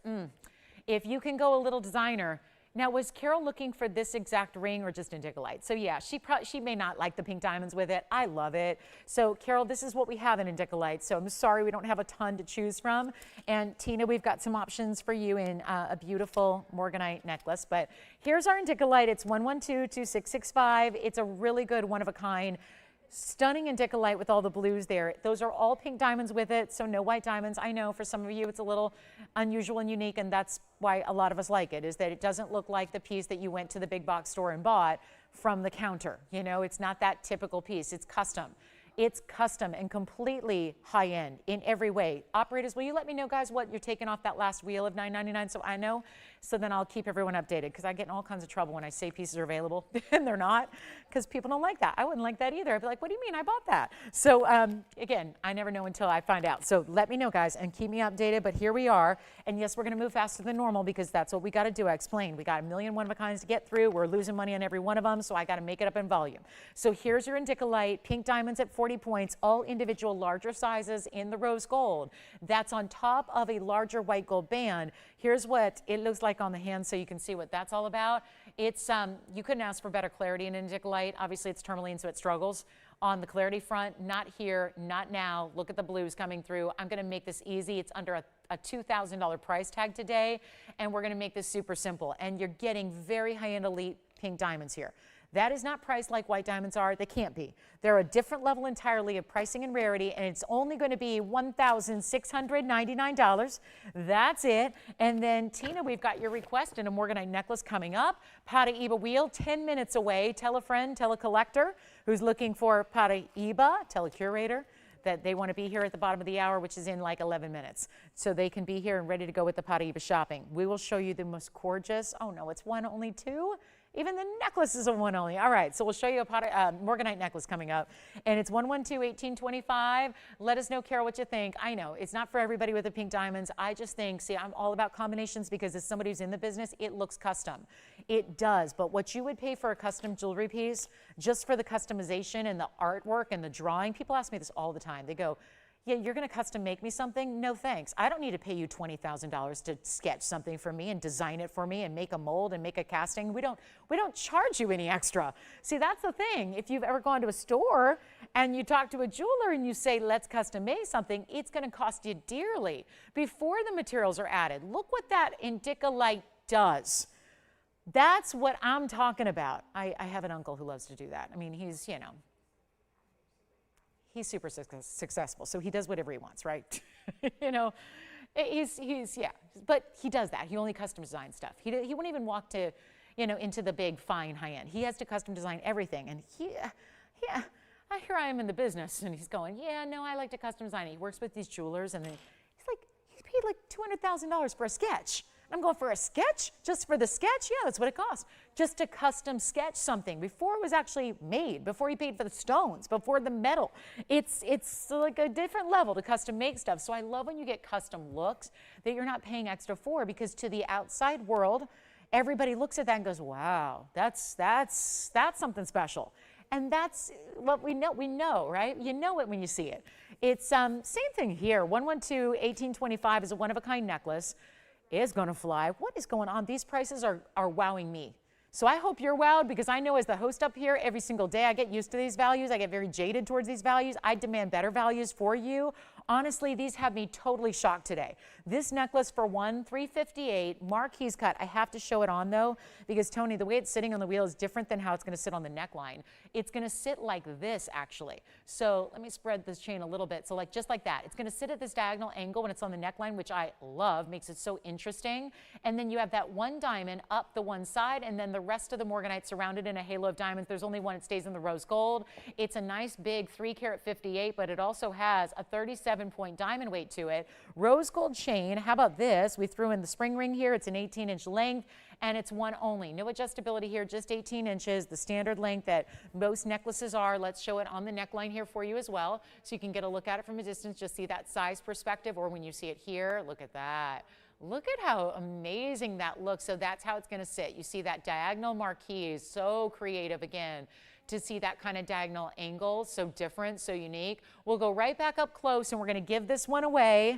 if you can go a little designer. Now, was Carol looking for this exact ring or just Indicolite? So yeah, she may not like the pink diamonds with it. I love it. So Carol, this is what we have in Indicolite. So I'm sorry we don't have a ton to choose from. And Tina, we've got some options for you in a beautiful Morganite necklace. But here's our Indicolite. It's 112-2665. It's a really good one-of-a-kind. Stunning Indicolite with all the blues there. Those are all pink diamonds with it, so no white diamonds. I know for some of you it's a little unusual and unique, and that's why a lot of us like it, is that it doesn't look like the piece that you went to the big box store and bought from the counter. You know, it's not that typical piece. It's custom. It's custom and completely high-end in every way. Operators, will you let me know, guys, what you're taking off that last wheel of $9.99 so I know? So then I'll keep everyone updated, because I get in all kinds of trouble when I say pieces are available and they're not, because people don't like that. I wouldn't like that either. I'd be like, what do you mean I bought that? So again, I never know until I find out. So let me know, guys, and keep me updated. But here we are. And yes, we're going to move faster than normal because that's what we got to do. I explained. We got a million one-of-a-kinds to get through. We're losing money on every one of them, so I got to make it up in volume. So here's your Indicolite, pink diamonds at 40 points, all individual larger sizes in the rose gold. That's on top of a larger white gold band. Here's what it looks like on the hand so you can see what that's all about. It's you couldn't ask for better clarity in Indicolite. Obviously it's tourmaline, so it struggles on the clarity front. Not here, not now. Look at the blues coming through. I'm going to make this easy. It's under a $2,000 price tag today, and we're going to make this super simple. And you're getting very high-end elite pink diamonds here. That is not priced like white diamonds are. They can't be. They're a different level entirely of pricing and rarity, and it's only going to be $1,699. That's it. And then, Tina, we've got your request and a Morganite necklace coming up. Paraiba wheel, 10 minutes away. Tell a friend, tell a collector who's looking for Paraiba, tell a curator that they want to be here at the bottom of the hour, which is in like 11 minutes. So they can be here and ready to go with the Paraiba shopping. We will show you the most gorgeous, oh no, it's one, only two? Even the necklace is a one only. All right, so we'll show you a Morganite necklace coming up. And it's 112-1825. Let us know, Carol, what you think. I know, it's not for everybody with the pink diamonds. I just think, see, I'm all about combinations because as somebody who's in the business, it looks custom. It does, but what you would pay for a custom jewelry piece, just for the customization and the artwork and the drawing, people ask me this all the time. They go, yeah, you're going to custom make me something? No, thanks. I don't need to pay you $20,000 to sketch something for me and design it for me and make a mold and make a casting. We don't charge you any extra. See, that's the thing. If you've ever gone to a store and you talk to a jeweler and you say, let's custom make something, it's going to cost you dearly before the materials are added. Look what that Indicolite does. That's what I'm talking about. I have an uncle who loves to do that. I mean, he's, you know, he's super successful, so he does whatever he wants, right? You know, he's yeah, but he does that. He only custom designs stuff. He won't even walk to, you know, into the big, fine, high end. He has to custom design everything, and here I am in the business, and he's going, yeah, no, I like to custom design. He works with these jewelers, and he's paid like $200,000 for a sketch. I'm going, for a sketch? Just for the sketch? Yeah, that's what it costs. Just to custom sketch something before it was actually made, before he paid for the stones, before the metal. It's like a different level to custom make stuff. So I love when you get custom looks that you're not paying extra for, because to the outside world, everybody looks at that and goes, wow, that's something special. And that's what we know, right? You know it when you see it. It's same thing here. 112-1825 is a one-of-a-kind necklace. Is going to fly. What is going on? These prices are wowing me. So I hope you're wowed, because I know as the host up here, every single day I get used to these values. I get very jaded towards these values. I demand better values for you. Honestly, these have me totally shocked today. This necklace for $358, marquise cut. I have to show it on though, because Tony, the way it's sitting on the wheel is different than how it's going to sit on the neckline. It's going to sit like this actually. So let me spread this chain a little bit. So like just like that. It's going to sit at this diagonal angle when it's on the neckline, which I love, makes it so interesting. And then you have that one diamond up the one side, and then the rest of the Morganite surrounded in a halo of diamonds. There's only one, it stays in the rose gold. It's a nice big 3-carat 58, but it also has a 37-point diamond weight to it. Rose gold chain. How about this? We threw in the spring ring here. It's an 18-inch length, and it's one only. No adjustability here, just 18 inches, the standard length that most necklaces are. Let's show it on the neckline here for you as well, so you can get a look at it from a distance, just see that size perspective, or when you see it here, look at that. Look at how amazing that looks. So that's how it's going to sit. You see that diagonal marquise, so creative again, to see that kind of diagonal angle, so different, so unique. We'll go right back up close, and we're going to give this one away.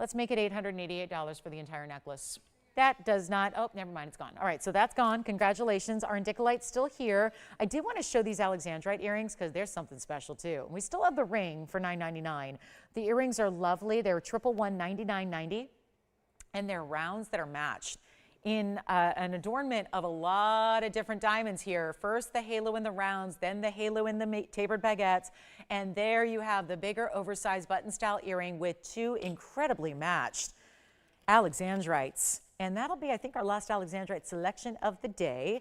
Let's make it $888 for the entire necklace. That does not, oh, never mind, it's gone. All right, so that's gone. Congratulations. Our Indicolite's still here. I did want to show these Alexandrite earrings because there's something special too. We still have the ring for $9.99. The earrings are lovely. They're 111 $99.90, and they're rounds that are matched in an adornment of a lot of different diamonds here. First the halo in the rounds, then the halo in the tapered baguettes, and there you have the bigger oversized button style earring with two incredibly matched Alexandrites. And that'll be, I think, our last Alexandrite selection of the day.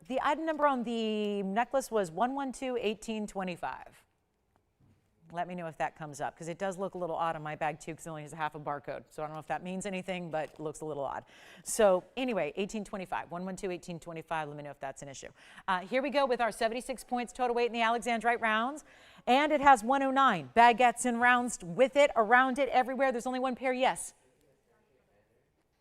The item number on the necklace was 112-1825. Let me know if that comes up, because it does look a little odd on my bag too, because it only has a half a barcode. So I don't know if that means anything, but it looks a little odd. So anyway, 1825, 112-1825. Let me know if that's an issue. Here we go with our 76 points total weight in the Alexandrite rounds. And it has 109 baguettes and rounds with it, around it, everywhere. There's only one pair, yes.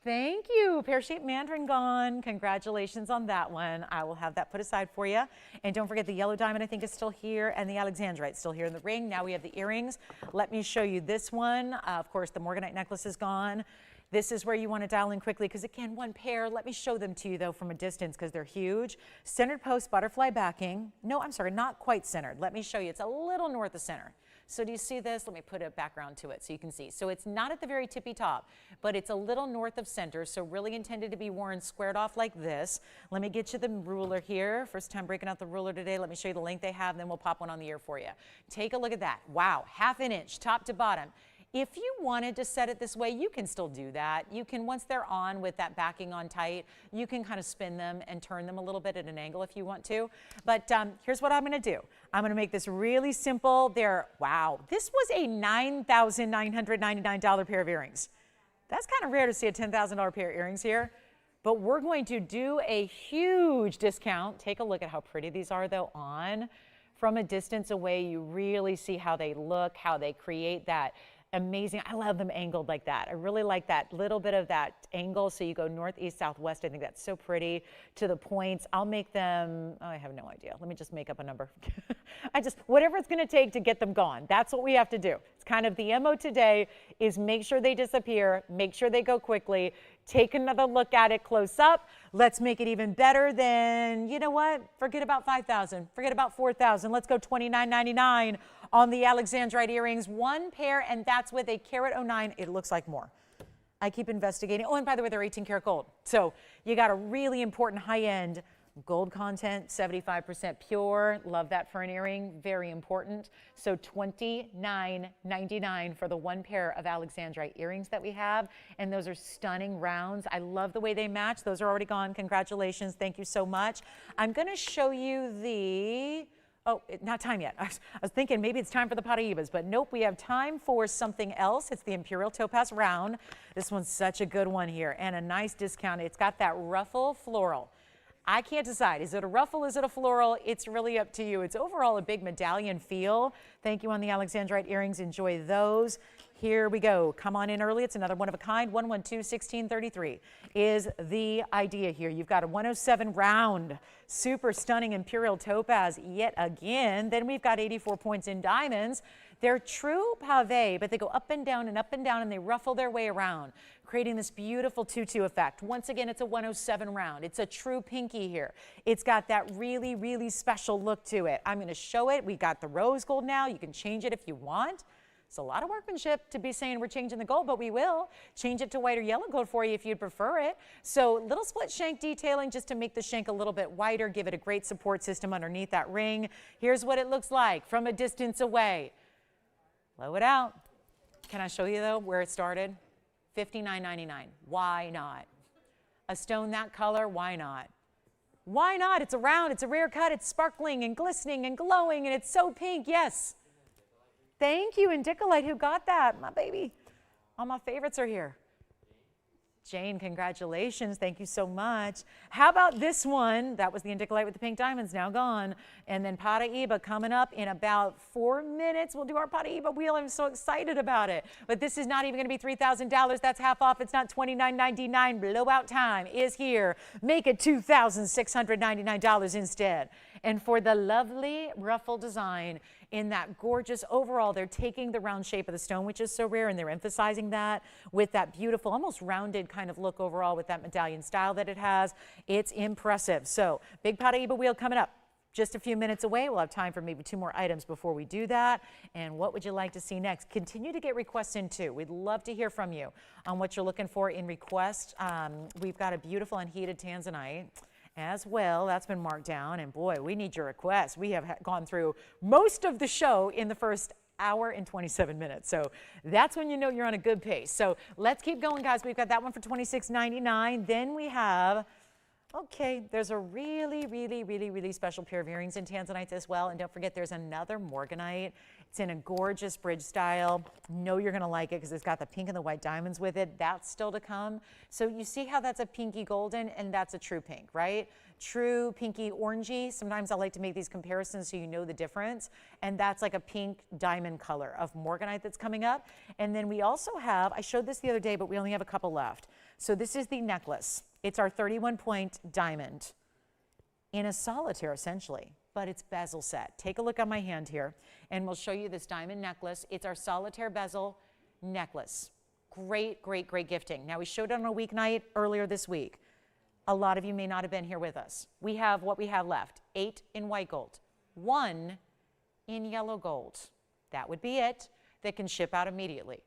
Thank you. Pear-shaped mandarin gone. Congratulations on that one. I will have that put aside for you. And don't forget the yellow diamond, I think, is still here, and the Alexandrite still here in the ring. Now we have the earrings. Let me show you this one. Of course, the Morganite necklace is gone. This is where you want to dial in quickly because, again, one pair. Let me show them to you, though, from a distance because they're huge. Centered post, butterfly backing. No, I'm sorry, not quite centered. Let me show you. It's a little north of center. So do you see this? Let me put a background to it so you can see. So it's not at the very tippy top, but it's a little north of center, so really intended to be worn squared off like this. Let me get you the ruler here. First time breaking out the ruler today. Let me show you the length they have, and then we'll pop one on the ear for you. Take a look at that. Wow, 1/2 inch, top to bottom. If you wanted to set it this way, you can still do that. You can, once they're on with that backing on tight, you can kind of spin them and turn them a little bit at an angle if you want to. But here's what I'm going to do. I'm going to make this really simple. Wow, this was a $9,999 pair of earrings. That's kind of rare to see a $10,000 pair of earrings here. But we're going to do a huge discount. Take a look at how pretty these are, though, on. From a distance away, you really see how they look, how they create that amazing. I love them angled like that. I really like that little bit of that angle. So you go north, east, southwest. I think that's so pretty to the points. I'll make them, oh, I have no idea. Let me just make up a number. Whatever it's going to take to get them gone. That's what we have to do. It's kind of the MO today is make sure they disappear, make sure they go quickly, take another look at it close up. Let's make it even better than, you know what? Forget about $5,000. Forget about $4,000. Let's go $29.99 on the Alexandrite earrings. One pair, and that's with a carat 09. It looks like more. I keep investigating. Oh, and by the way, they're 18 karat gold. So you got a really important high-end gold content, 75% pure. Love that for an earring. Very important. So $29.99 for the one pair of Alexandrite earrings that we have. And those are stunning rounds. I love the way they match. Those are already gone. Congratulations. Thank you so much. I'm going to show you the... Oh, not time yet. I was thinking maybe it's time for the Paraibas, but nope, we have time for something else. It's the Imperial Topaz Round. This one's such a good one here and a nice discount. It's got that ruffle floral. I can't decide. Is it a ruffle? Is it a floral? It's really up to you. It's overall a big medallion feel. Thank you on the Alexandrite earrings. Enjoy those. Here we go. Come on in early. It's another one of a kind. 112-1633 is the idea here. You've got a 107 round, super stunning Imperial Topaz yet again. Then we've got 84 points in diamonds. They're true pavé, but they go up and down and up and down, and they ruffle their way around, creating this beautiful tutu effect. Once again, it's a 107 round. It's a true pinky here. It's got that really, really special look to it. I'm going to show it. We got the rose gold now. You can change it if you want. It's a lot of workmanship to be saying we're changing the gold, but we will change it to white or yellow gold for you if you'd prefer it. So little split shank detailing just to make the shank a little bit wider, give it a great support system underneath that ring. Here's what it looks like from a distance away. Blow it out. Can I show you, though, where it started? $59.99. Why not? A stone that color, why not? Why not? It's a round, it's a rare cut, it's sparkling and glistening and glowing, and it's so pink. Yes. Thank you, Indicolite, who got that. My baby. All my favorites are here. Jane, congratulations. Thank you so much. How about this one? That was the Indicolite with the pink diamonds, now gone. And then Paraiba coming up in about 4 minutes. We'll do our Paraiba wheel. I'm so excited about it. But this is not even going to be $3,000. That's half off. It's not $29.99. Blowout time is here. Make it $2,699 instead. And for the lovely ruffle design in that gorgeous overall, they're taking the round shape of the stone, which is so rare, and they're emphasizing that with that beautiful, almost rounded kind of look overall with that medallion style that it has. It's impressive. So big Paraiba wheel coming up. Just a few minutes away. We'll have time for maybe 2 more items before we do that. And what would you like to see next? Continue to get requests in too. We'd love to hear from you on what you're looking for in request. We've got a beautiful unheated Tanzanite as well. That's been marked down. And boy, we need your requests. We have gone through most of the show in the first hour and 27 minutes. So that's when you know you're on a good pace. So let's keep going, guys. We've got that one for $26.99. Then we have... Okay, there's a really, really, really, really special pair of earrings in Tanzanite as well. And don't forget, there's another Morganite. It's in a gorgeous bridge style. Know you're going to like it because it's got the pink and the white diamonds with it. That's still to come. So you see how that's a pinky golden and that's a true pink, right? True pinky orangey. Sometimes I like to make these comparisons so you know the difference. And that's like a pink diamond color of Morganite that's coming up. And then we also have, I showed this the other day, but we only have a couple left. So this is the necklace. It's our 31-point diamond in a solitaire, essentially, but it's bezel set. Take a look on my hand here, and we'll show you this diamond necklace. It's our solitaire bezel necklace. Great, great, great gifting. Now, we showed it on a weeknight earlier this week. A lot of you may not have been here with us. We have what we have left, 8 in white gold, 1 in yellow gold. That would be it. That can ship out immediately.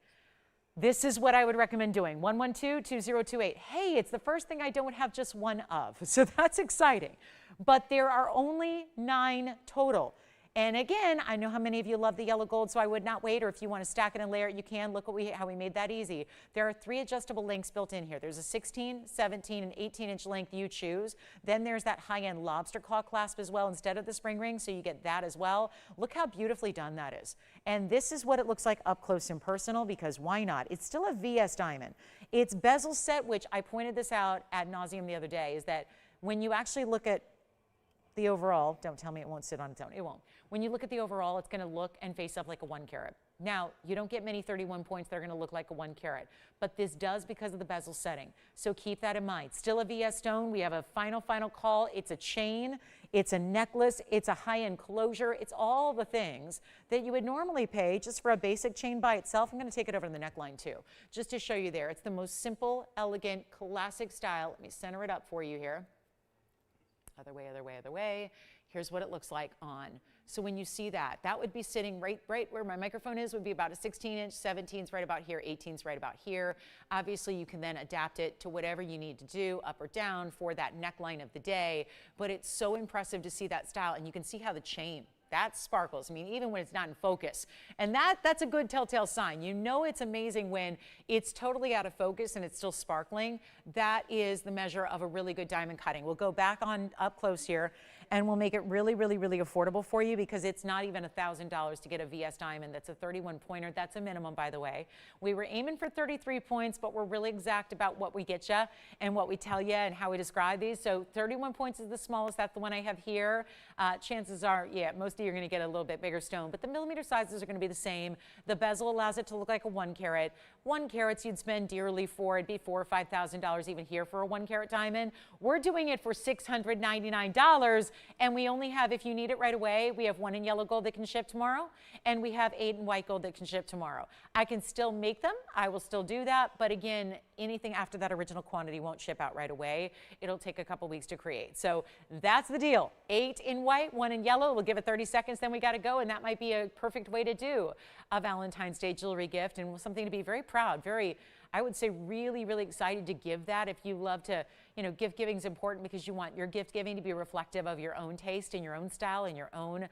This is what I would recommend doing. 112-2028. Hey, it's the first thing I don't have just one of. So that's exciting. But there are only 9 total. And again, I know how many of you love the yellow gold, so I would not wait. Or if you want to stack it and layer it, you can. Look how we made that easy. There are 3 adjustable links built in here. There's a 16, 17, and 18-inch length you choose. Then there's that high-end lobster claw clasp as well instead of the spring ring, so you get that as well. Look how beautifully done that is. And this is what it looks like up close and personal, because why not? It's still a VS diamond. It's bezel set, which I pointed this out ad nauseum the other day, is that when you actually look at the overall, don't tell me it won't sit on its own, it won't. When you look at the overall, it's going to look and face up like a 1 carat. Now, you don't get many 31 points that are going to look like a 1 carat, but this does because of the bezel setting. So keep that in mind. Still a VS stone. We have a final call. It's a chain, it's a necklace, it's a high-end closure. It's all the things that you would normally pay just for a basic chain by itself. I'm going to take it over to the neckline too, just to show you there. It's the most simple, elegant, classic style. Let me center it up for you here. Other way, other way, other way. Here's what it looks like on. So when you see that, that would be sitting right where my microphone is, would be about a 16-inch, 17's right about here, 18's right about here. Obviously, you can then adapt it to whatever you need to do, up or down, for that neckline of the day. But it's so impressive to see that style, and you can see how the chain, that sparkles. I mean, even when it's not in focus. And that's a good telltale sign. You know it's amazing when it's totally out of focus and it's still sparkling. That is the measure of a really good diamond cutting. We'll go back on up close here, and we'll make it really, really, really affordable for you, because it's not even $1,000 to get a VS diamond. That's a 31 pointer. That's a minimum, by the way. We were aiming for 33 points, but we're really exact about what we get you and what we tell you and how we describe these. So 31 points is the smallest. That's the one I have here. Chances are, yeah, most of you are going to get a little bit bigger stone, but the millimeter sizes are going to be the same. The bezel allows it to look like a 1 carat. 1 carats you'd spend dearly for. It'd be $4,000 or $5,000 even here for a 1 carat diamond. We're doing it for $699. And we only have, if you need it right away, we have 1 in yellow gold that can ship tomorrow, and we have 8 in white gold that can ship tomorrow. I can still make them. I will still do that. But again, anything after that original quantity won't ship out right away. It'll take a couple weeks to create. So that's the deal. 8 in white, 1 in yellow. We'll give it 30 seconds, then we got to go. And that might be a perfect way to do a Valentine's Day jewelry gift, and something to be very proud, very, I would say, really, really excited to give that. If you love to, you know, gift giving is important because you want your gift giving to be reflective of your own taste and your own style and your own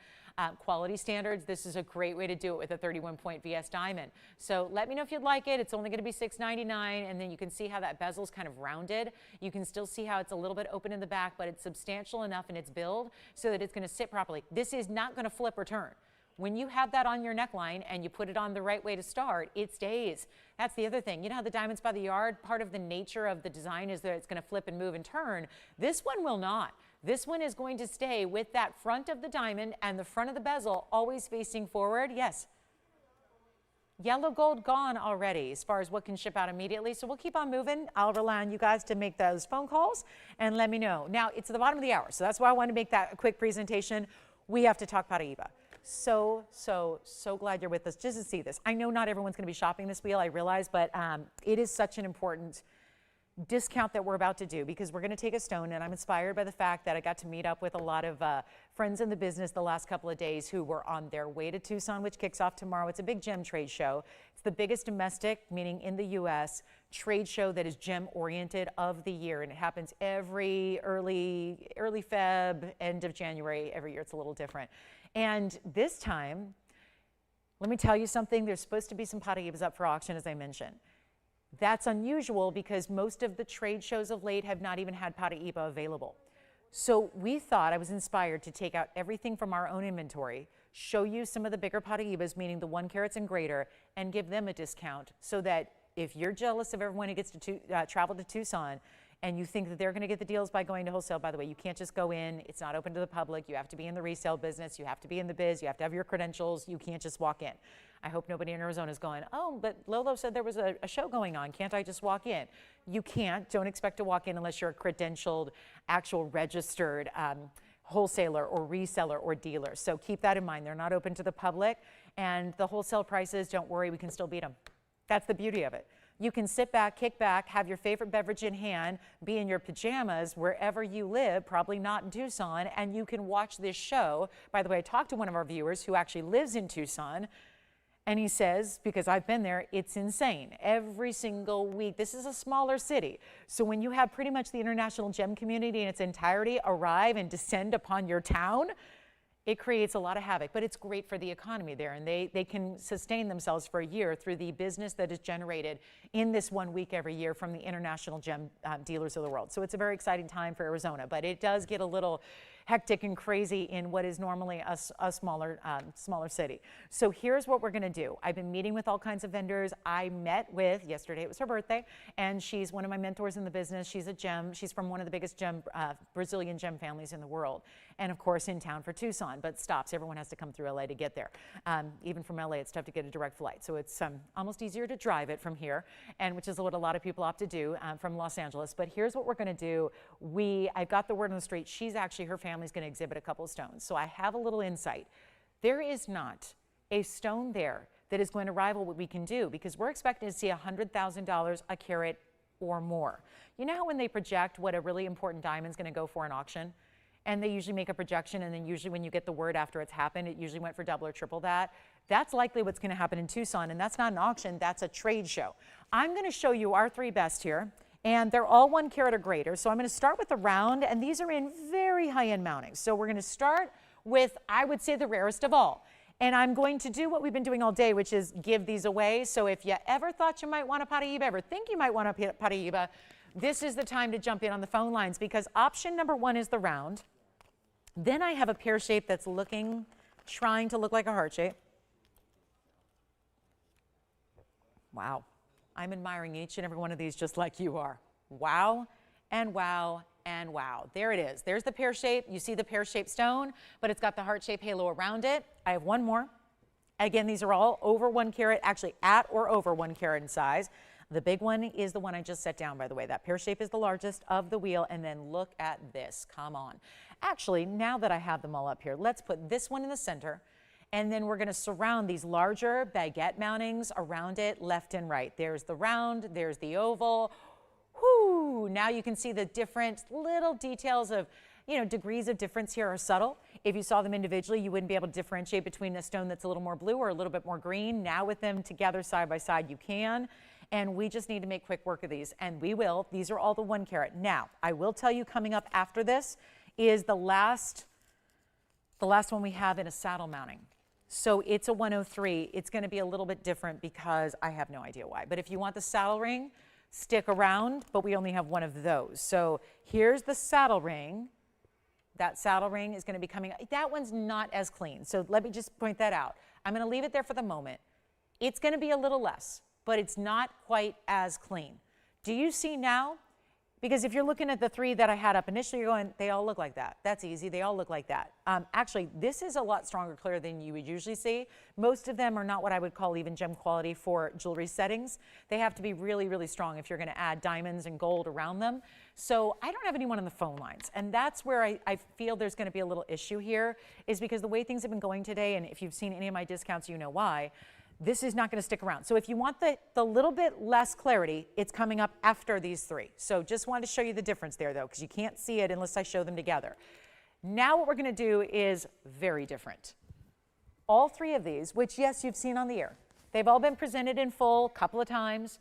quality standards. This is a great way to do it with a 31-point VS diamond. So let me know if you'd like it. It's only going to be $699, and then you can see how that bezel's kind of rounded. You can still see how it's a little bit open in the back, but it's substantial enough in its build so that it's going to sit properly. This is not going to flip or turn. When you have that on your neckline and you put it on the right way to start, it stays. That's the other thing. You know how the diamonds by the yard, part of the nature of the design is that it's going to flip and move and turn. This one will not. This one is going to stay with that front of the diamond and the front of the bezel always facing forward. Yes. Yellow gold gone already as far as what can ship out immediately. So we'll keep on moving. I'll rely on you guys to make those phone calls and let me know. Now, it's at the bottom of the hour, so that's why I wanted to make that quick presentation. We have to talk Paraiba. So glad you're with us just to see this. I know not everyone's going to be shopping this wheel, I realize, but it is such an important discount that we're about to do, because we're going to take a stone, and I'm inspired by the fact that I got to meet up with a lot of friends in the business the last couple of days who were on their way to Tucson, which kicks off tomorrow. It's a big gem trade show. It's the biggest domestic, meaning in the U.S., trade show that is gem-oriented of the year, and it happens every early Feb, end of January every year. It's a little different. And this time, let me tell you something, there's supposed to be some Paraibas up for auction, as I mentioned. That's unusual because most of the trade shows of late have not even had Paraiba available. So we thought, I was inspired to take out everything from our own inventory, show you some of the bigger Paraibas, meaning the 1 carats and greater, and give them a discount so that if you're jealous of everyone who gets to travel to Tucson, and you think that they're going to get the deals by going to wholesale, by the way, you can't just go in. It's not open to the public. You have to be in the resale business. You have to be in the biz. You have to have your credentials. You can't just walk in. I hope nobody in Arizona is going, oh, but Lolo said there was a show going on. Can't I just walk in? You can't. Don't expect to walk in unless you're a credentialed, actual registered wholesaler or reseller or dealer. So keep that in mind. They're not open to the public. And the wholesale prices, don't worry, we can still beat them. That's the beauty of it. You can sit back, kick back, have your favorite beverage in hand, be in your pajamas wherever you live, probably not in Tucson, and you can watch this show. By the way, I talked to one of our viewers who actually lives in Tucson, and he says, because I've been there, it's insane. Every single week, this is a smaller city. So when you have pretty much the international gem community in its entirety arrive and descend upon your town, it creates a lot of havoc, but it's great for the economy there, and they can sustain themselves for a year through the business that is generated in this 1 week every year from the international gem dealers of the world. So it's a very exciting time for Arizona, but it does get a little hectic and crazy in what is normally a smaller city. So here's what we're gonna do. I've been meeting with all kinds of vendors. I met with, yesterday it was her birthday, and she's one of my mentors in the business. She's a gem, she's from one of the biggest Brazilian gem families in the world. And of course in town for Tucson, but stops. Everyone has to come through LA to get there. Even from LA, it's tough to get a direct flight. So it's almost easier to drive it from here, and which is what a lot of people opt to do from Los Angeles. But here's what we're gonna do. I've got the word on the street. She's actually, her family's gonna exhibit a couple of stones. So I have a little insight. There is not a stone there that is going to rival what we can do, because we're expecting to see $100,000 a carat or more. You know how when they project what a really important diamond's gonna go for in auction? And they usually make a projection, and then usually when you get the word after it's happened, it usually went for double or triple that. That's likely what's gonna happen in Tucson, and that's not an auction, that's a trade show. I'm gonna show you our three best here, and they're all 1 carat or greater. So I'm gonna start with the round, and these are in very high-end mountings. So we're gonna start with, I would say, the rarest of all. And I'm going to do what we've been doing all day, which is give these away. So if you ever thought you might want a Paraiba, ever think you might want a Paraiba, this is the time to jump in on the phone lines, because option number 1 is the round. Then I have a pear shape that's trying to look like a heart shape. Wow. I'm admiring each and every one of these just like you are. Wow, and wow, and wow. There it is. There's the pear shape. You see the pear-shaped stone, but it's got the heart-shaped halo around it. I have one more. Again, these are all over 1 carat, actually at or over 1 carat in size. The big one is the one I just set down, by the way. That pear shape is the largest of the wheel, and then look at this. Come on. Actually, now that I have them all up here, let's put this one in the center, and then we're going to surround these larger baguette mountings around it, left and right. There's the round, there's the oval. Whoo! Now you can see the different little details of, degrees of difference here are subtle. If you saw them individually, you wouldn't be able to differentiate between a stone that's a little more blue or a little bit more green. Now with them together side by side, you can. And we just need to make quick work of these, and we will. These are all the 1 carat. Now, I will tell you, coming up after this is the last one we have in a saddle mounting. So it's a 103. It's going to be a little bit different because I have no idea why. But if you want the saddle ring, stick around, but we only have one of those. So here's the saddle ring. That saddle ring is going to be coming. That one's not as clean. So let me just point that out. I'm going to leave it there for the moment. It's going to be a little less, but it's not quite as clean. Do you see now? Because if you're looking at the 3 that I had up initially, you're going, they all look like that. That's easy. They all look like that. Actually, this is a lot stronger clear than you would usually see. Most of them are not what I would call even gem quality for jewelry settings. They have to be really, really strong if you're going to add diamonds and gold around them. So I don't have anyone on the phone lines. And that's where I feel there's going to be a little issue here, is because the way things have been going today, and if you've seen any of my discounts, you know why. This is not going to stick around. So if you want the little bit less clarity, it's coming up after these 3. So just wanted to show you the difference there, though, because you can't see it unless I show them together. Now what we're going to do is very different. All 3 of these, which, yes, you've seen on the air, they've all been presented in full a couple of times.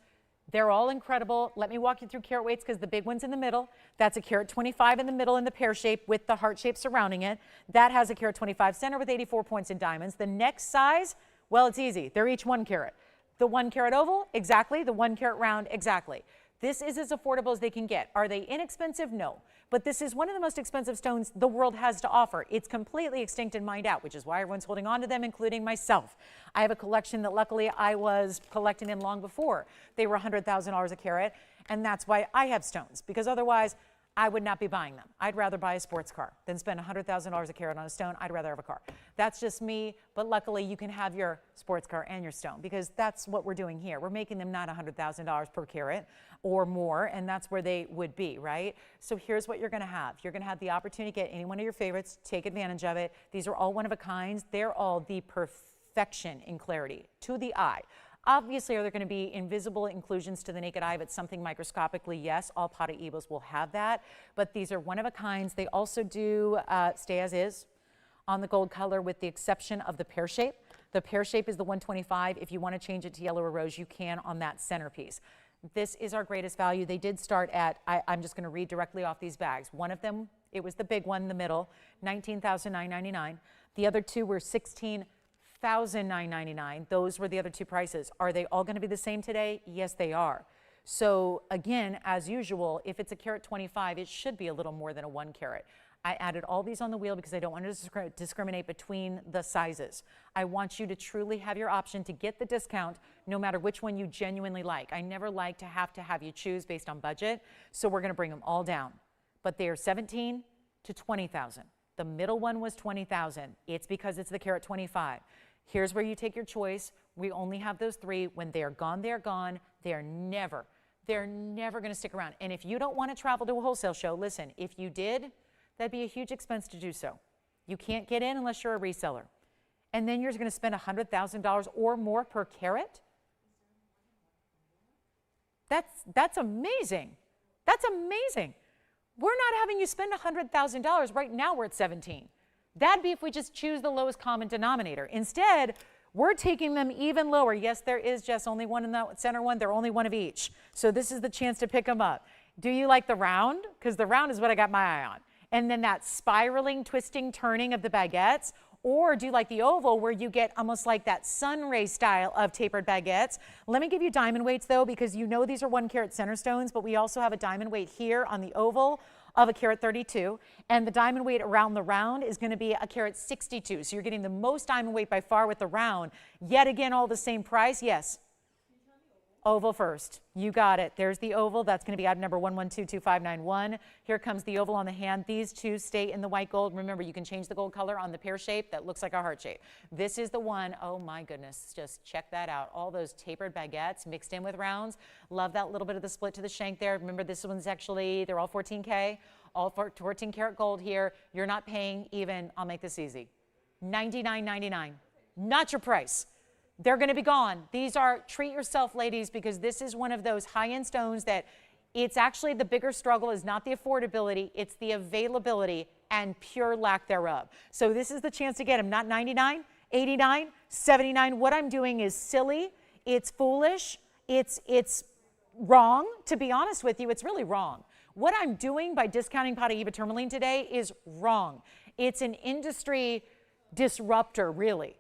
They're all incredible. Let me walk you through carat weights, because the big one's in the middle. That's a carat 25 in the middle in the pear shape with the heart shape surrounding it. That has a carat 25 center with 84 points in diamonds. The next size, well, it's easy. They're each 1 carat. The 1 carat oval, exactly. The 1 carat round, exactly. This is as affordable as they can get. Are they inexpensive? No. But this is one of the most expensive stones the world has to offer. It's completely extinct and mined out, which is why everyone's holding on to them, including myself. I have a collection that luckily I was collecting in long before they were $100,000 a carat, and that's why I have stones, because otherwise I would not be buying them. I'd rather buy a sports car than spend $100,000 a carat on a stone. I'd rather have a car. That's just me, but luckily you can have your sports car and your stone, because that's what we're doing here. We're making them not $100,000 per carat or more, and that's where they would be, right? So here's what you're gonna have. You're gonna have the opportunity to get any one of your favorites, take advantage of it. These are all one of a kinds. They're all the perfection in clarity to the eye. Obviously, are there going to be invisible inclusions to the naked eye, but something microscopically, yes, all Paraibas will have that. But these are one of a kinds. They also do stay as is on the gold color with the exception of the pear shape. The pear shape is the 125. If you want to change it to yellow or rose, you can on that centerpiece. This is our greatest value. They did start at, I'm just going to read directly off these bags. One of them, it was the big one in the middle, $19,999. The other two were $16,999. Those were the other two prices. Are they all going to be the same today? Yes, they are. So again, as usual, if it's a carat 25, it should be a little more than a 1 carat. I added all these on the wheel because I don't want to discriminate between the sizes. I want you to truly have your option to get the discount no matter which one you genuinely like. I never like to have you choose based on budget, so we're going to bring them all down. But they are 17 to 20,000. The middle one was 20,000. It's because it's the carat 25. Here's where you take your choice. We only have those 3. When they are gone, they are gone. They're never going to stick around. And if you don't want to travel to a wholesale show, listen, if you did, that'd be a huge expense to do so. You can't get in unless you're a reseller. And then you're going to spend $100,000 or more per carat? That's amazing. That's amazing. We're not having you spend $100,000. Right now we're at 17. That'd be if we just choose the lowest common denominator. Instead, we're taking them even lower. Yes, there is just only one in that center one. They're only one of each. So this is the chance to pick them up. Do you like the round? Because the round is what I got my eye on. And then that spiraling, twisting, turning of the baguettes. Or do you like the oval where you get almost like that sun ray style of tapered baguettes? Let me give you diamond weights though, because you know these are 1 carat center stones, but we also have a diamond weight here on the oval of a carat 32. And the diamond weight around the round is going to be a carat 62. So you're getting the most diamond weight by far with the round. Yet again, all the same price. Yes. Oval first. You got it. There's the oval. That's going to be item number 11225591. Here comes the oval on the hand. These two stay in the white gold. Remember, you can change the gold color on the pear shape. That looks like a heart shape. This is the one. Oh my goodness. Just check that out. All those tapered baguettes mixed in with rounds. Love that little bit of the split to the shank there. Remember, this one's actually, they're all 14K. All 14 karat gold here. You're not paying even, I'll make this easy, $99.99. Not your price. They're going to be gone. These are, treat yourself, ladies, because this is one of those high-end stones that it's actually the bigger struggle is not the affordability, it's the availability and pure lack thereof. So this is the chance to get them, not 99, 89, 79. What I'm doing is silly, it's foolish, it's wrong. To be honest with you, it's really wrong. What I'm doing by discounting Paraiba tourmaline today is wrong. It's an industry disruptor, really.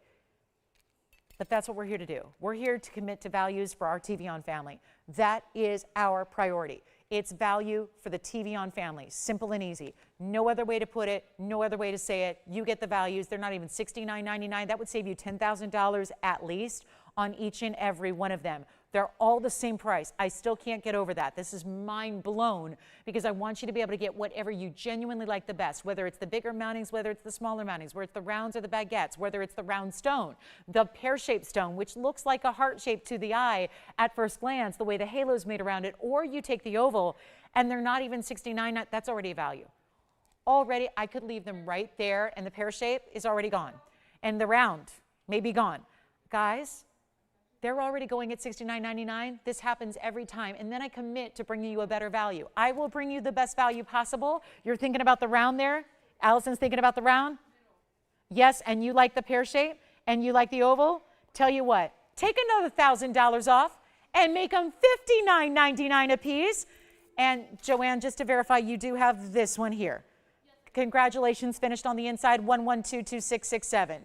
But that's what we're here to do. We're here to commit to values for our TVON family. That is our priority. It's value for the TVON family. Simple and easy. No other way to put it, no other way to say it. You get the values. They're not even $69.99. That would save you $10,000 at least on each and every one of them. They're all the same price. I still can't get over that. This is mind blown because I want you to be able to get whatever you genuinely like the best, whether it's the bigger mountings, whether it's the smaller mountings, whether it's the rounds or the baguettes, whether it's the round stone, the pear-shaped stone, which looks like a heart shape to the eye at first glance, the way the halo's made around it, or you take the oval and they're not even $69, that's already a value. Already, I could leave them right there and the pear shape is already gone. And the round may be gone. Guys, they're already going at $69.99. This happens every time. And then I commit to bringing you a better value. I will bring you the best value possible. You're thinking about the round there? Allison's thinking about the round? Yes, and you like the pear shape? And you like the oval? Tell you what, take another $1,000 off and make them $59.99 a piece. And Joanne, just to verify, you do have this one here. Congratulations, finished on the inside, 1122667.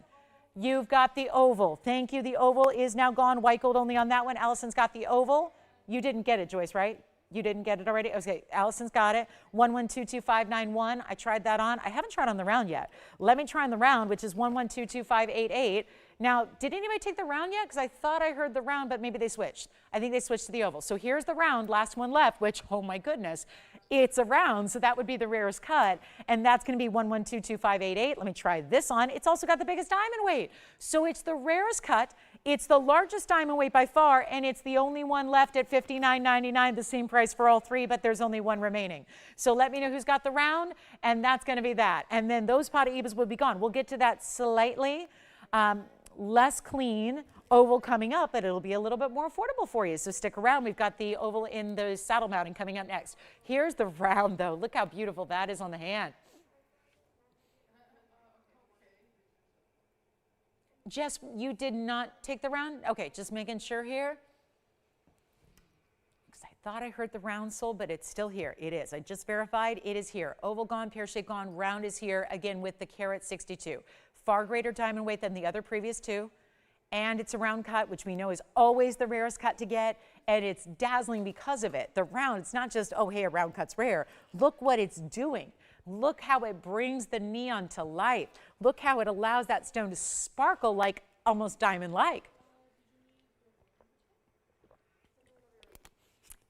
You've got the oval. Thank you. The oval is now gone. White gold only on that one. Allison's got the oval. You didn't get it, Joyce, right? You didn't get it already? Okay, Allison's got it. 1122591. I tried that on. I haven't tried on the round yet. Let me try on the round, which is 1122588. Now, did anybody take the round yet? Because I thought I heard the round, but maybe they switched. I think they switched to the oval. So here's the round, last one left, which, oh my goodness, it's a round, so that would be the rarest cut, and that's going to be 1122588. Let me try this on. It's also got the biggest diamond weight. So it's the rarest cut, it's the largest diamond weight by far, and it's the only one left at $59.99, the same price for all three, but there's only one remaining. So let me know who's got the round, and that's going to be that. And then those Paraibas will be gone. We'll get to that slightly less clean oval coming up, but it'll be a little bit more affordable for you. So stick around. We've got the oval in the saddle mounting coming up next. Here's the round though. Look how beautiful that is on the hand. Jess, you did not take the round? Okay, just making sure here. Because I thought I heard the round sole, but it's still here. It is. I just verified. It is here. Oval gone, pear shape gone, round is here, again with the carat 62. Far greater diamond weight than the other previous two. And it's a round cut, which we know is always the rarest cut to get, and it's dazzling because of it. The round, it's not just, oh, hey, a round cut's rare. Look what it's doing. Look how it brings the neon to life. Look how it allows that stone to sparkle like almost diamond-like.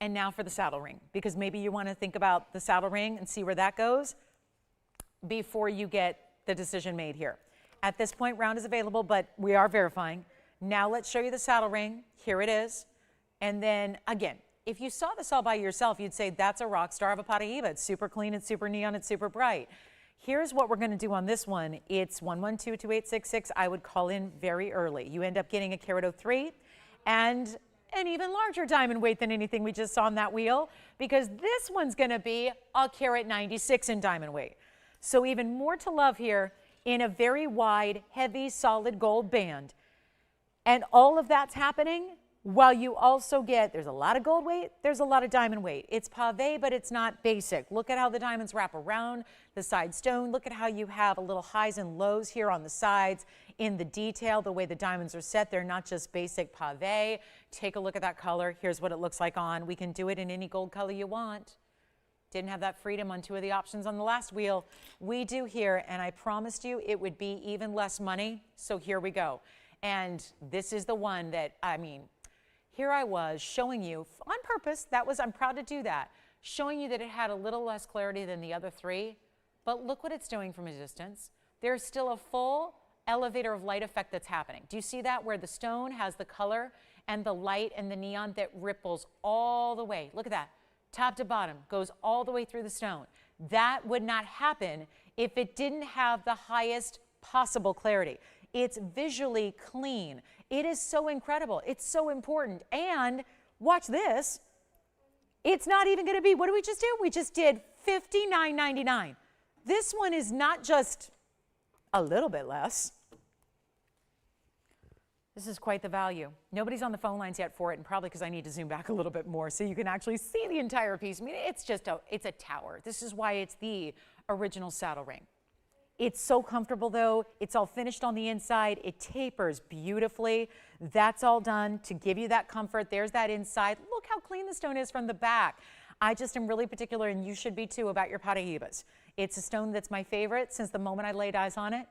And now for the saddle ring, because maybe you want to think about the saddle ring and see where that goes before you get the decision made here. At this point, round is available, but we are verifying. Now let's show you the saddle ring. Here it is. And then again, if you saw this all by yourself, you'd say that's a rock star of a Paraiba. It's super clean, it's super neon, it's super bright. Here's what we're going to do on this one. It's 1122866. I would call in very early. You end up getting a carat 03 and an even larger diamond weight than anything we just saw on that wheel, because this one's going to be a carat 96 in diamond weight. So even more to love here in a very wide, heavy, solid gold band. And all of that's happening while you also get, there's a lot of gold weight, there's a lot of diamond weight. It's pavé, but it's not basic. Look at how the diamonds wrap around the side stone. Look at how you have a little highs and lows here on the sides in the detail, the way the diamonds are set. They're not just basic pavé. Take a look at that color. Here's what it looks like on. We can do it in any gold color you want. Didn't have that freedom on two of the options on the last wheel. We do here, and I promised you it would be even less money, so here we go. And this is the one that, I mean, here I was showing you on purpose, I'm proud to do that, showing you that it had a little less clarity than the other three, but look what it's doing from a distance. There's still a full elevator of light effect that's happening. Do you see that, where the stone has the color and the light and the neon that ripples all the way? Look at that. Top to bottom, goes all the way through the stone. That would not happen if it didn't have the highest possible clarity. It's visually clean. It is so incredible. It's so important. And watch this. It's not even going to be, what did we just do? We just did $59.99. This one is not just a little bit less. This is quite the value. Nobody's on the phone lines yet for it, and probably because I need to zoom back a little bit more so you can actually see the entire piece. I mean, it's just it's a tower. This is why it's the original saddle ring. It's so comfortable though. It's all finished on the inside. It tapers beautifully. That's all done to give you that comfort. There's that inside. Look how clean the stone is from the back. I just am really particular, and you should be too, about your Paraibas. It's a stone that's my favorite since the moment I laid eyes on it.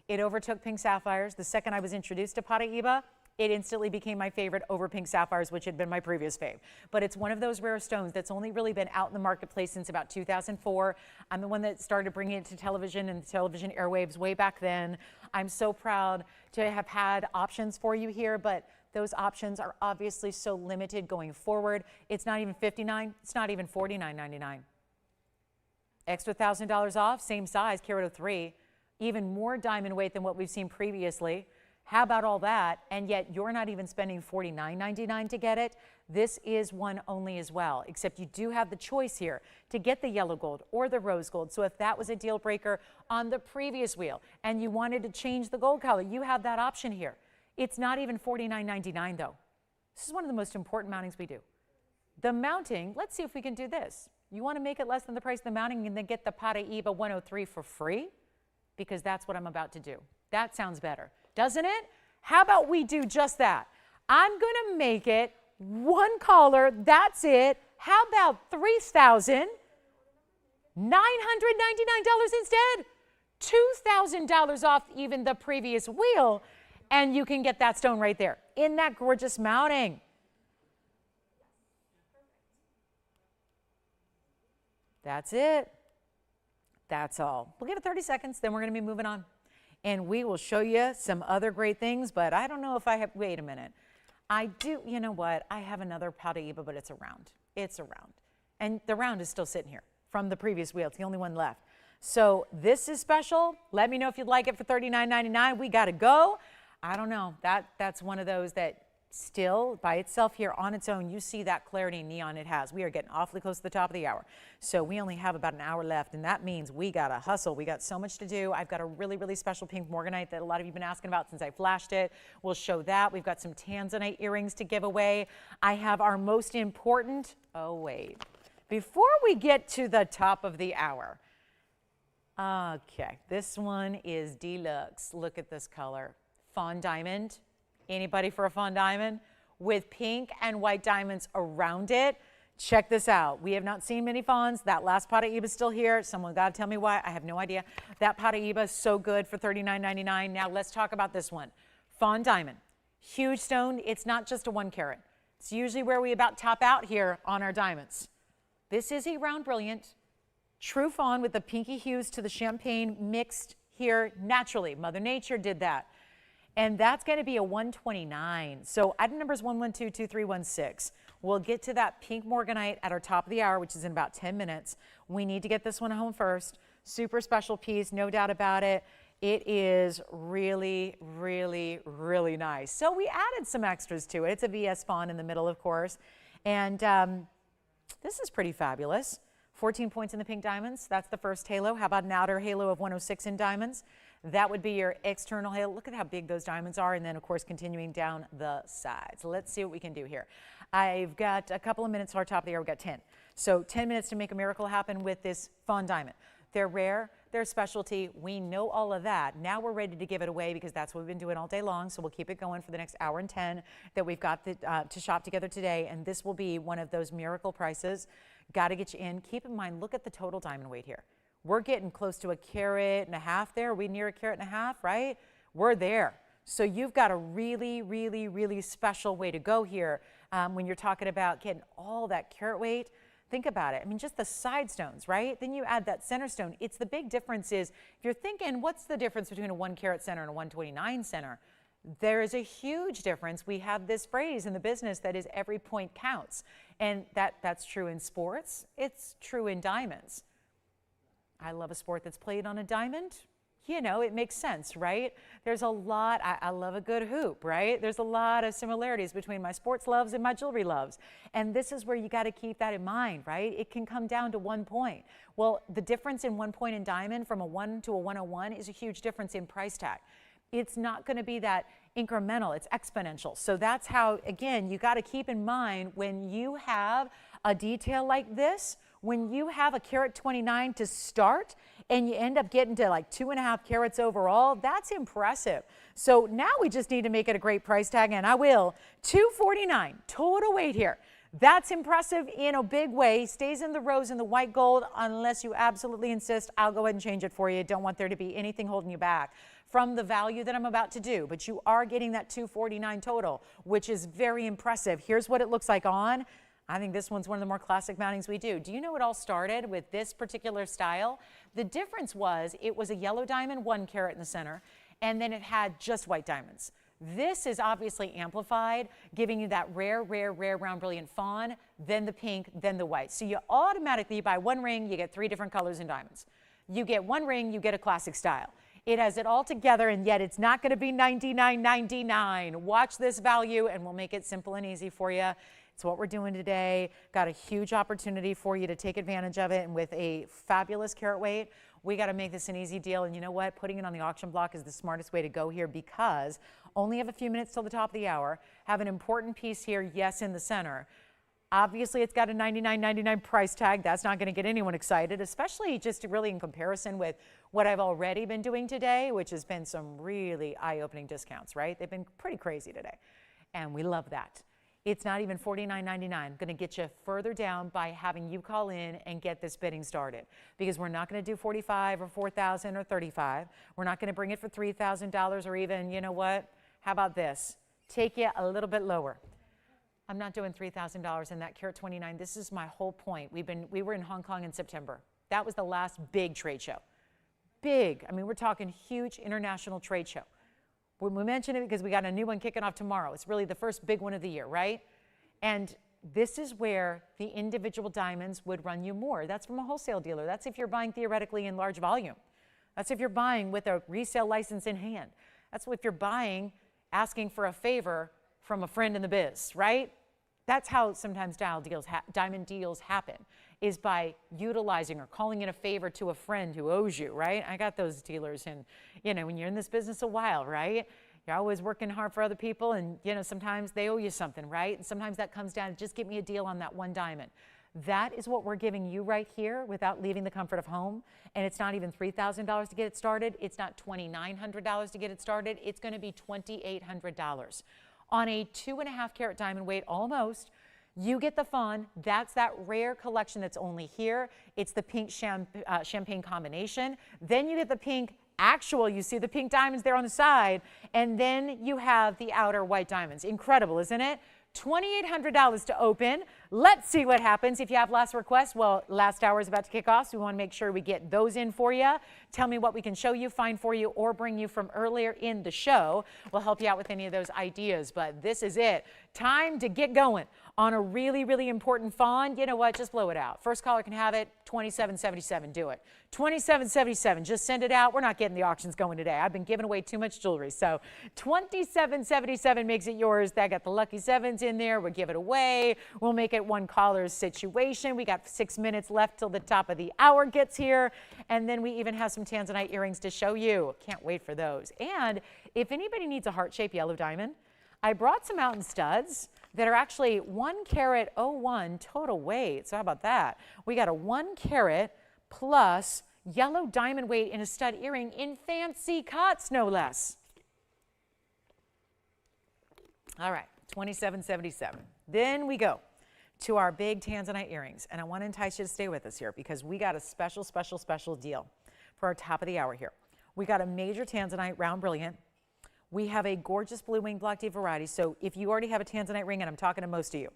It overtook pink sapphires. The second I was introduced to Paraiba, it instantly became my favorite over pink sapphires, which had been my previous fave. But it's one of those rare stones that's only really been out in the marketplace since about 2004. I'm the one that started bringing it to television and the television airwaves way back then. I'm so proud to have had options for you here, but those options are obviously so limited going forward. It's not even $59, it's not even $49.99. Extra $1,000 off, same size, carat 03. Even more diamond weight than what we've seen previously. How about all that? And yet you're not even spending $49.99 to get it. This is one only as well, except you do have the choice here to get the yellow gold or the rose gold. So if that was a deal breaker on the previous wheel and you wanted to change the gold color, you have that option here. It's not even $49.99 though. This is one of the most important mountings we do. The mounting, let's see if we can do this. You want to make it less than the price of the mounting and then get the Paraiba 103 for free? Because that's what I'm about to do. That sounds better, doesn't it? How about we do just that? I'm going to make it one color. That's it. How about $3,999 instead? $2,000 off even the previous wheel, and you can get that stone right there in that gorgeous mounting. That's it. That's all. We'll give it 30 seconds, then we're going to be moving on. And we will show you some other great things, but I don't know if I have, wait a minute. I do, you know what? I have another Paraiba, but it's a round. It's a round. And the round is still sitting here from the previous wheel. It's the only one left. So this is special. Let me know if you'd like it for $39.99. We got to go. I don't know. That's one of those that still by itself here on its own, you see that clarity and neon it has. We are getting awfully close to the top of the hour. So we only have about an hour left, and that means we got to hustle. We got so much to do. I've got a really, really special pink Morganite that a lot of you have been asking about since I flashed it. We'll show that. We've got some Tanzanite earrings to give away. I have our most important, oh wait, before we get to the top of the hour, okay, this one is deluxe. Look at this color. Fawn diamond. Anybody for a fawn diamond? With pink and white diamonds around it. Check this out. We have not seen many fawns. That last Paraiba is still here. Someone got to tell me why. I have no idea. That Paraiba is so good for $39.99. Now let's talk about this one. Fawn diamond. Huge stone. It's not just a 1 carat. It's usually where we about top out here on our diamonds. This is a round brilliant. True fawn with the pinky hues to the champagne mixed here naturally. Mother Nature did that. And that's going to be a 129. So item number is 1122316. We'll get to that pink Morganite at our top of the hour, which is in about 10 minutes. We need to get this one home first. Super special piece, no doubt about it. It is really, really, really nice. So we added some extras to it. It's a VS Fawn in the middle, of course. And this is pretty fabulous. 14 points in the pink diamonds. That's the first halo. How about an outer halo of 106 in diamonds? That would be your external halo. Look at how big those diamonds are, and then, of course, continuing down the sides. Let's see what we can do here. I've got a couple of minutes to our top of the hour. We've got 10. So 10 minutes to make a miracle happen with this fawn diamond. They're rare. They're specialty. We know all of that. Now we're ready to give it away because that's what we've been doing all day long. So we'll keep it going for the next hour and 10 that we've got to shop together today. And this will be one of those miracle prices. Got to get you in. Keep in mind, look at the total diamond weight here. We're getting close to 1.5 carats there. Are we near 1.5 carats, right? We're there. So you've got a really, really, really special way to go here when you're talking about getting all that carat weight. Think about it. I mean, just the side stones, right? Then you add that center stone. It's the big difference is, if you're thinking, what's the difference between a 1 carat center and a 129 center? There is a huge difference. We have this phrase in the business that is every point counts. And that's true in sports. It's true in diamonds. I love a sport that's played on a diamond. You know, it makes sense, right? There's a lot, I love a good hoop, right? There's a lot of similarities between my sports loves and my jewelry loves. And this is where you got to keep that in mind, right? It can come down to 1 point. Well, the difference in 1 point in diamond from a 1 to a 101 is a huge difference in price tag. It's not going to be that incremental, it's exponential. So that's how, again, you got to keep in mind when you have a detail like this, when you have 1.29 carat to start and you end up getting to like 2.5 carats overall, that's impressive. So now we just need to make it a great price tag, and I will. $249 total weight here. That's impressive in a big way. Stays in the rose and the white gold unless you absolutely insist. I'll go ahead and change it for you. Don't want there to be anything holding you back from the value that I'm about to do. But you are getting that $249 total, which is very impressive. Here's what it looks like on. I think this one's one of the more classic mountings we do. Do you know it all started with this particular style? The difference was it was a yellow diamond, 1 carat in the center, and then it had just white diamonds. This is obviously amplified, giving you that rare, rare, rare round brilliant fawn, then the pink, then the white. So you automatically buy 1 ring, you get 3 different colors in diamonds. You get 1 ring, you get a classic style. It has it all together, and yet it's not going to be $99.99. Watch this value, and we'll make it simple and easy for you. It's what we're doing today. Got a huge opportunity for you to take advantage of it, and with a fabulous carat weight, we got to make this an easy deal. And you know what? Putting it on the auction block is the smartest way to go here because only have a few minutes till the top of the hour. Have an important piece here, yes, in the center. Obviously, it's got a $99.99 price tag. That's not going to get anyone excited, especially just really in comparison with what I've already been doing today, which has been some really eye-opening discounts, right? They've been pretty crazy today, and we love that. It's not even $49.99. I'm going to get you further down by having you call in and get this bidding started, because we're not going to do $45,000 or $4,000 or $35,000. We're not going to bring it for $3,000 or even, you know what? How about this? Take you a little bit lower. I'm not doing $3,000 in that carat 29. This is my whole point. We were in Hong Kong in September. That was the last big trade show. Big. I mean, we're talking huge international trade show. We mention it because we got a new one kicking off tomorrow. It's really the first big one of the year, right? And this is where the individual diamonds would run you more. That's from a wholesale dealer. That's if you're buying theoretically in large volume. That's if you're buying with a resale license in hand. That's if you're buying asking for a favor from a friend in the biz, right? That's how sometimes diamond deals happen, is by utilizing or calling in a favor to a friend who owes you, right? I got those dealers, and when you're in this business a while, right? You're always working hard for other people, and sometimes they owe you something, right? And sometimes that comes down to just get me a deal on that one diamond. That is what we're giving you right here without leaving the comfort of home. And it's not even $3,000 to get it started. It's not $2,900 to get it started. It's going to be $2,800. On a 2.5 carat diamond weight, almost, you get the Fawn. That's that rare collection that's only here. It's the pink champagne combination. Then you get the pink actual. You see the pink diamonds there on the side. And then you have the outer white diamonds. Incredible, isn't it? $2,800 to open. Let's see what happens. If you have last requests, well, last hour is about to kick off, so we want to make sure we get those in for you. Tell me what we can show you, find for you, or bring you from earlier in the show. We'll help you out with any of those ideas, but this is it. Time to get going on a really, really important Fawn. You know what? Just blow it out. First caller can have it. $27.77. Do it. $27.77. Just send it out. We're not getting the auctions going today. I've been giving away too much jewelry. So $27.77 makes it yours. That got the lucky sevens in there. We'll give it away. We'll make it one caller's situation. We got 6 minutes left till the top of the hour gets here. And then we even have some Tanzanite earrings to show you. Can't wait for those. And if anybody needs a heart-shaped yellow diamond, I brought some mountain studs that are actually 1 carat 01 total weight. So how about that? We got a 1 carat plus yellow diamond weight in a stud earring in fancy cuts, no less. All right, $27.77. Then we go to our big Tanzanite earrings. And I want to entice you to stay with us here because we got a special, special, special deal for our top of the hour here. We got a major Tanzanite round brilliant. We have a gorgeous blue wing block D variety. So if you already have a Tanzanite ring, and I'm talking to most of you,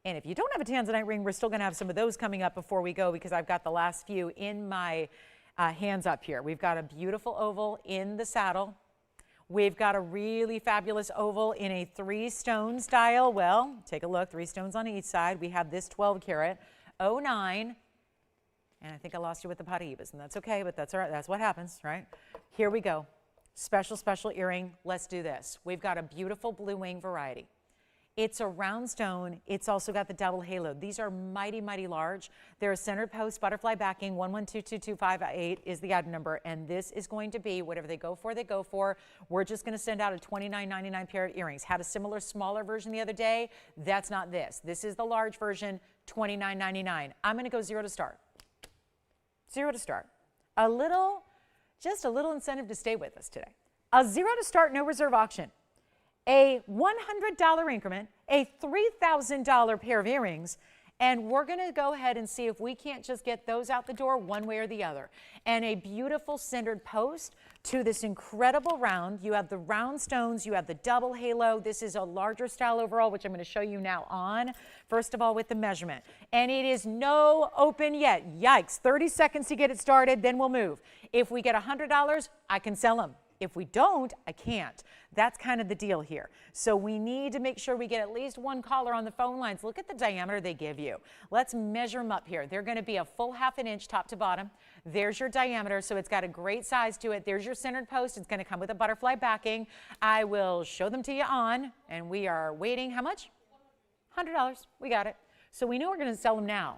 and if you don't have a Tanzanite ring, we're still going to have some of those coming up before we go because I've got the last few in my hands up here. We've got a beautiful oval in the saddle. We've got a really fabulous oval in a 3-stone style. Well, take a look, 3 stones on each side. We have this 12 carat 09. And I think I lost you with the Paraibas, and that's okay, but that's all right. That's what happens, right? Here we go. Special, special earring. Let's do this. We've got a beautiful blue wing variety. It's a round stone. It's also got the double halo. These are mighty, mighty large. They're a centered post butterfly backing. 1122258 is the item number, and this is going to be whatever they go for, they go for. We're just going to send out a $29.99 pair of earrings. Had a similar, smaller version the other day. That's not this. This is the large version, $29.99. I'm going to go 0 to start. 0 to start. Just a little incentive to stay with us today. A 0 to start, no reserve auction. A $100 increment, a $3,000 pair of earrings, and we're going to go ahead and see if we can't just get those out the door one way or the other. And a beautiful centered post to this incredible round. You have the round stones, you have the double halo. This is a larger style overall, which I'm going to show you now on. First of all, with the measurement. And it is no open yet. Yikes. 30 seconds to get it started, then we'll move. If we get $100, I can sell them. If we don't, I can't. That's kind of the deal here. So we need to make sure we get at least one caller on the phone lines. Look at the diameter they give you. Let's measure them up here. They're going to be a full 1/2 inch top to bottom. There's your diameter, so it's got a great size to it. There's your centered post. It's going to come with a butterfly backing. I will show them to you on, and we are waiting. How much? $100. We got it. So we know we're going to sell them now.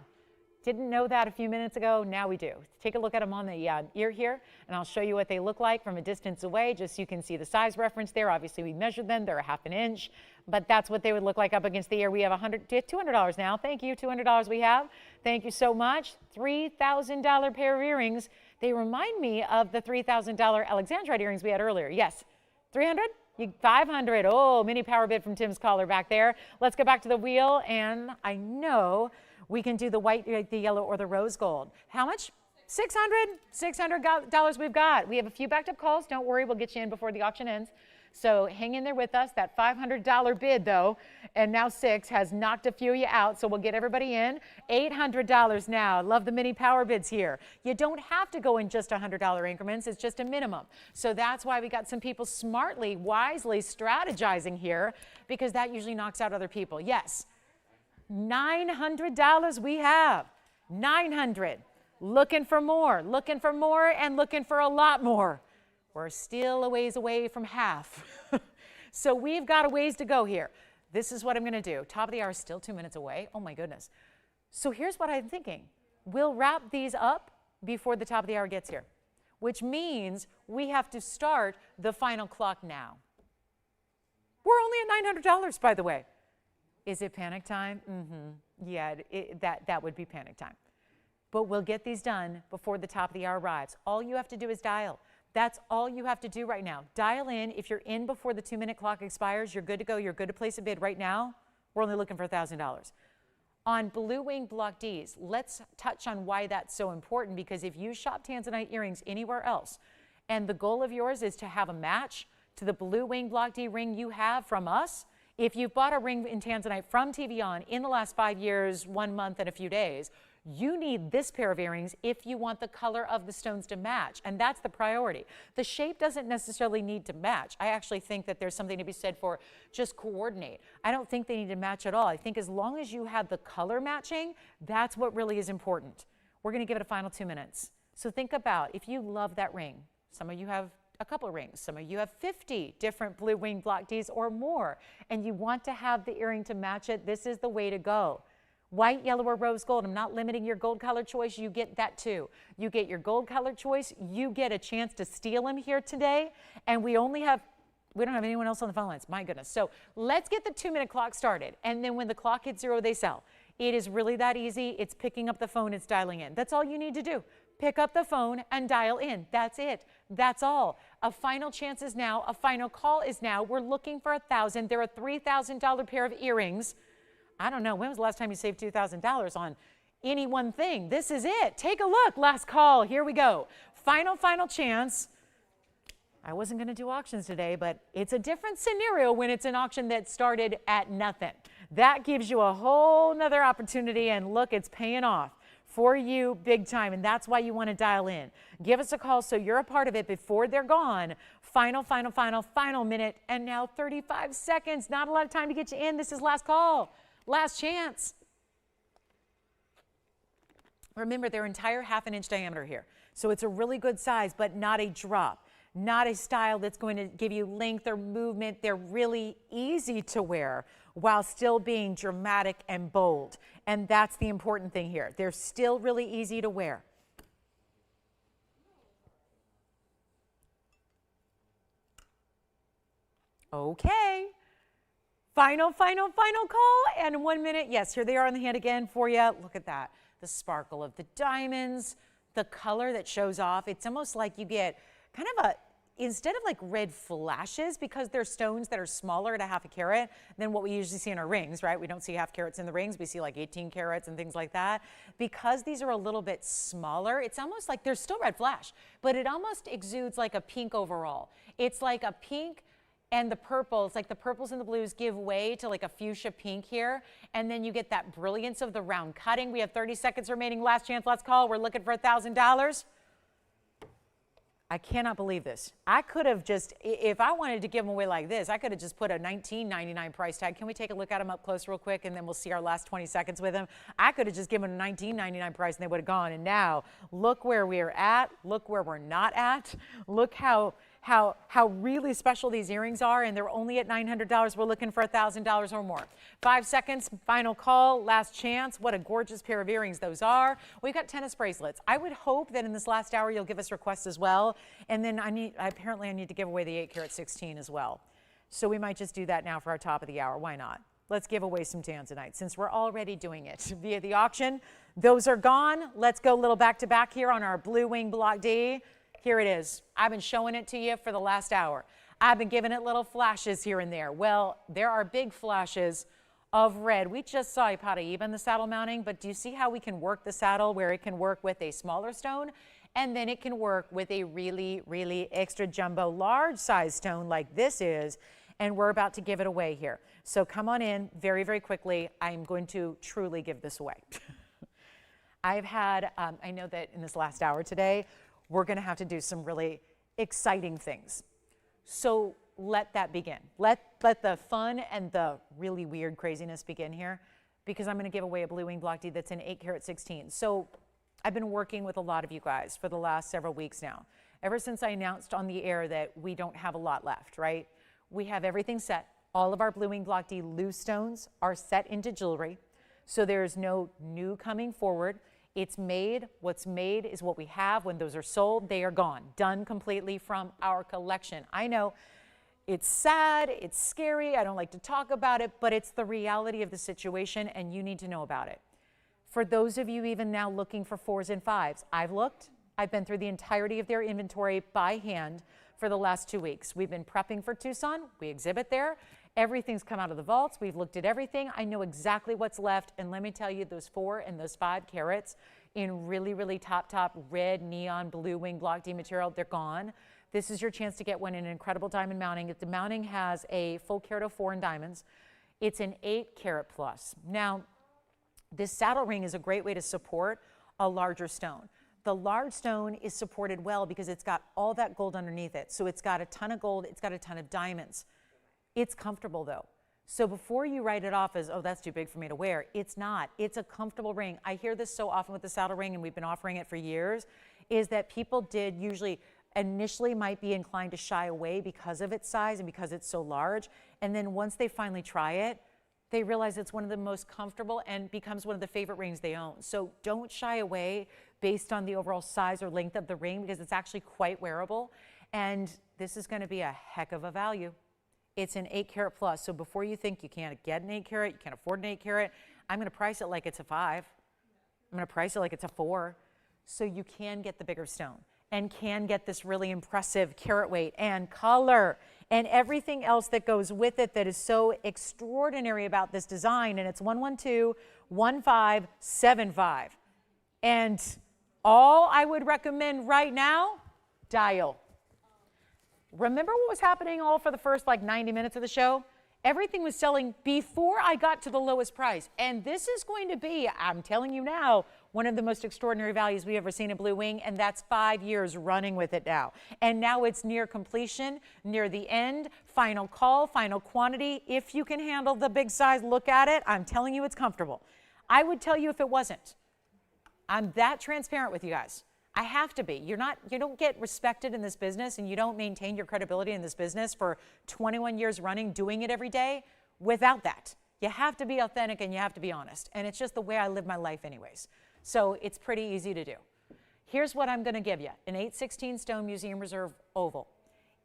Didn't know that a few minutes ago. Now we do. Take a look at them on the ear here, and I'll show you what they look like from a distance away, just so you can see the size reference there. Obviously, we measured them. They're a 1/2 inch, but that's what they would look like up against the ear. We have $200 now. Thank you. $200 we have. Thank you so much. $3,000 pair of earrings. They remind me of the $3,000 Alexandrite earrings we had earlier. Yes. 300? 500. Oh, mini power bid from Tim's caller back there. Let's go back to the wheel, and I know we can do the white, the yellow, or the rose gold. How much? $600 we've got. We have a few backed up calls. Don't worry, we'll get you in before the auction ends. So hang in there with us. That $500 bid, though, and now 6 has knocked a few of you out, so we'll get everybody in. $800 now. Love the mini power bids here. You don't have to go in just $100 increments. It's just a minimum. So that's why we got some people smartly, wisely strategizing here, because that usually knocks out other people. Yes. $900 we have. 900. Looking for more, and looking for a lot more. We're still a ways away from half. So we've got a ways to go here. This is what I'm going to do. Top of the hour is still 2 minutes away. Oh my goodness. So here's what I'm thinking. We'll wrap these up before the top of the hour gets here, which means we have to start the final clock now. We're only at $900, by the way. Is it panic time? Yeah, that would be panic time. But we'll get these done before the top of the hour arrives. All you have to do is dial. That's all you have to do right now. Dial in. If you're in before the 2-minute clock expires, you're good to go. You're good to place a bid right now. We're only looking for $1,000. On Blue Wing Block Ds, let's touch on why that's so important, because if you shop Tanzanite earrings anywhere else, and the goal of yours is to have a match to the Blue Wing Block D ring you have from us, if you've bought a ring in Tanzanite from TVON in the last 5 years, 1 month, and a few days, you need this pair of earrings if you want the color of the stones to match, and that's the priority. The shape doesn't necessarily need to match. I actually think that there's something to be said for just coordinate. I don't think they need to match at all. I think as long as you have the color matching, that's what really is important. We're going to give it a final 2 minutes. So think about if you love that ring. Some of you have a couple of rings. Some of you have 50 different Blue Wing Block Ds or more, and you want to have the earring to match it. This is the way to go. White, yellow, or rose gold. I'm not limiting your gold color choice. You get that too. You get your gold color choice. You get a chance to steal them here today. And we don't have anyone else on the phone lines. My goodness. So let's get the 2-minute clock started. And then when the clock hits 0, they sell. It is really that easy. It's picking up the phone. It's dialing in. That's all you need to do. Pick up the phone and dial in. That's it. That's all. A final chance is now. A final call is now. We're looking for $1,000. They're a $3,000 pair of earrings. I don't know, when was the last time you saved $2,000 on any one thing? This is it. Take a look. Last call. Here we go. Final chance. I wasn't going to do auctions today, but it's a different scenario when it's an auction that started at nothing. That gives you a whole nother opportunity, and look, it's paying off for you big time, and that's why you want to dial in. Give us a call so you're a part of it before they're gone. Final minute, and now 35 seconds. Not a lot of time to get you in. This is last call. Last chance. Remember, their entire 1/2 inch diameter here. So it's a really good size, but not a drop. Not a style that's going to give you length or movement. They're really easy to wear while still being dramatic and bold. And that's the important thing here. They're still really easy to wear. Okay. Final call, and 1 minute. Yes, here they are on the hand again for you. Look at that. The sparkle of the diamonds, the color that shows off. It's almost like you get kind of a, instead of like red flashes, because they're stones that are smaller at a 1/2 carat than what we usually see in our rings, right? We don't see 1/2 carats in the rings. We see like 18 carats and things like that. Because these are a little bit smaller, it's almost like there's still red flash, but it almost exudes like a pink overall. It's like a pink, and the purples, like the purples and the blues, give way to like a fuchsia pink here. And then you get that brilliance of the round cutting. We have 30 seconds remaining. Last chance, last call. We're looking for $1,000. I cannot believe this. I could have just, if I wanted to give them away like this, I could have just put a $19.99 price tag. Can we take a look at them up close real quick, and then we'll see our last 20 seconds with them? I could have just given them a $19.99 price and they would have gone. And now look where we're at. Look where we're not at. Look how really special these earrings are, and they're only at $900. We're looking for $1,000 or more. 5 seconds, final call, last chance. What a gorgeous pair of earrings those are. We've got tennis bracelets. I would hope that in this last hour you'll give us requests as well. And then apparently I need to give away the 8 carat 16 as well. So we might just do that now for our top of the hour. Why not? Let's give away some Tanzanite since we're already doing it via the auction. Those are gone. Let's go a little back to back here on our Blue Wing Block D. Here it is. I've been showing it to you for the last hour. I've been giving it little flashes here and there. Well, there are big flashes of red. We just saw a Paraiba in the saddle mounting, but do you see how we can work the saddle where it can work with a smaller stone, and then it can work with a really, really extra jumbo large size stone like this is, and we're about to give it away here. So come on in very, very quickly. I'm going to truly give this away. I've had, I know that in this last hour today, we're going to have to do some really exciting things. So let that begin. Let the fun and the really weird craziness begin here, because I'm going to give away a Blue Wing Block D that's an 8 carat 16. So I've been working with a lot of you guys for the last several weeks now, ever since I announced on the air that we don't have a lot left, right? We have everything set. All of our Blue Wing Block D loose stones are set into jewelry. So there's no new coming forward. It's made. What's made is what we have. When those are sold, they are gone. Done completely from our collection. I know it's sad, it's scary, I don't like to talk about it, but it's the reality of the situation and you need to know about it. For those of you even now looking for 4s and 5s, I've looked. I've been through the entirety of their inventory by hand for the last 2 weeks. We've been prepping for Tucson. We exhibit there. Everything's come out of the vaults. We've looked at everything. I know exactly what's left. And let me tell you, those 4 and those 5 carats in really, really top red neon Blue Wing Block D material, they're gone. This is your chance to get one in an incredible diamond mounting. If the mounting has a full carat of 4 in diamonds, it's an 8 carat plus. Now, this saddle ring is a great way to support a larger stone. The large stone is supported well because it's got all that gold underneath it. So it's got a ton of gold, it's got a ton of diamonds. It's comfortable though. So before you write it off as, oh, that's too big for me to wear, it's not. It's a comfortable ring. I hear this so often with the saddle ring, and we've been offering it for years, is that people did usually initially might be inclined to shy away because of its size and because it's so large. And then once they finally try it, they realize it's one of the most comfortable and becomes one of the favorite rings they own. So don't shy away based on the overall size or length of the ring because it's actually quite wearable. And this is going to be a heck of a value. It's an 8 carat plus. So before you think you can't get an 8 carat, you can't afford an 8 carat, I'm going to price it like it's a 5. I'm going to price it like it's a 4. So you can get the bigger stone and can get this really impressive carat weight and color and everything else that goes with it that is so extraordinary about this design. And it's 112-1575. And all I would recommend right now, dial. Remember what was happening all for the first like 90 minutes of the show? Everything was selling before I got to the lowest price. And this is going to be, I'm telling you now, one of the most extraordinary values we've ever seen in Blue Wing, and that's 5 years running with it now. And now it's near completion, near the end, final call, final quantity. If you can handle the big size, look at it. I'm telling you it's comfortable. I would tell you if it wasn't. I'm that transparent with you guys. I have to be. You don't get respected in this business and you don't maintain your credibility in this business for 21 years running, doing it every day without that. You have to be authentic and you have to be honest. And it's just the way I live my life anyways. So it's pretty easy to do. Here's what I'm going to give you. An 8/16 stone Museum Reserve oval.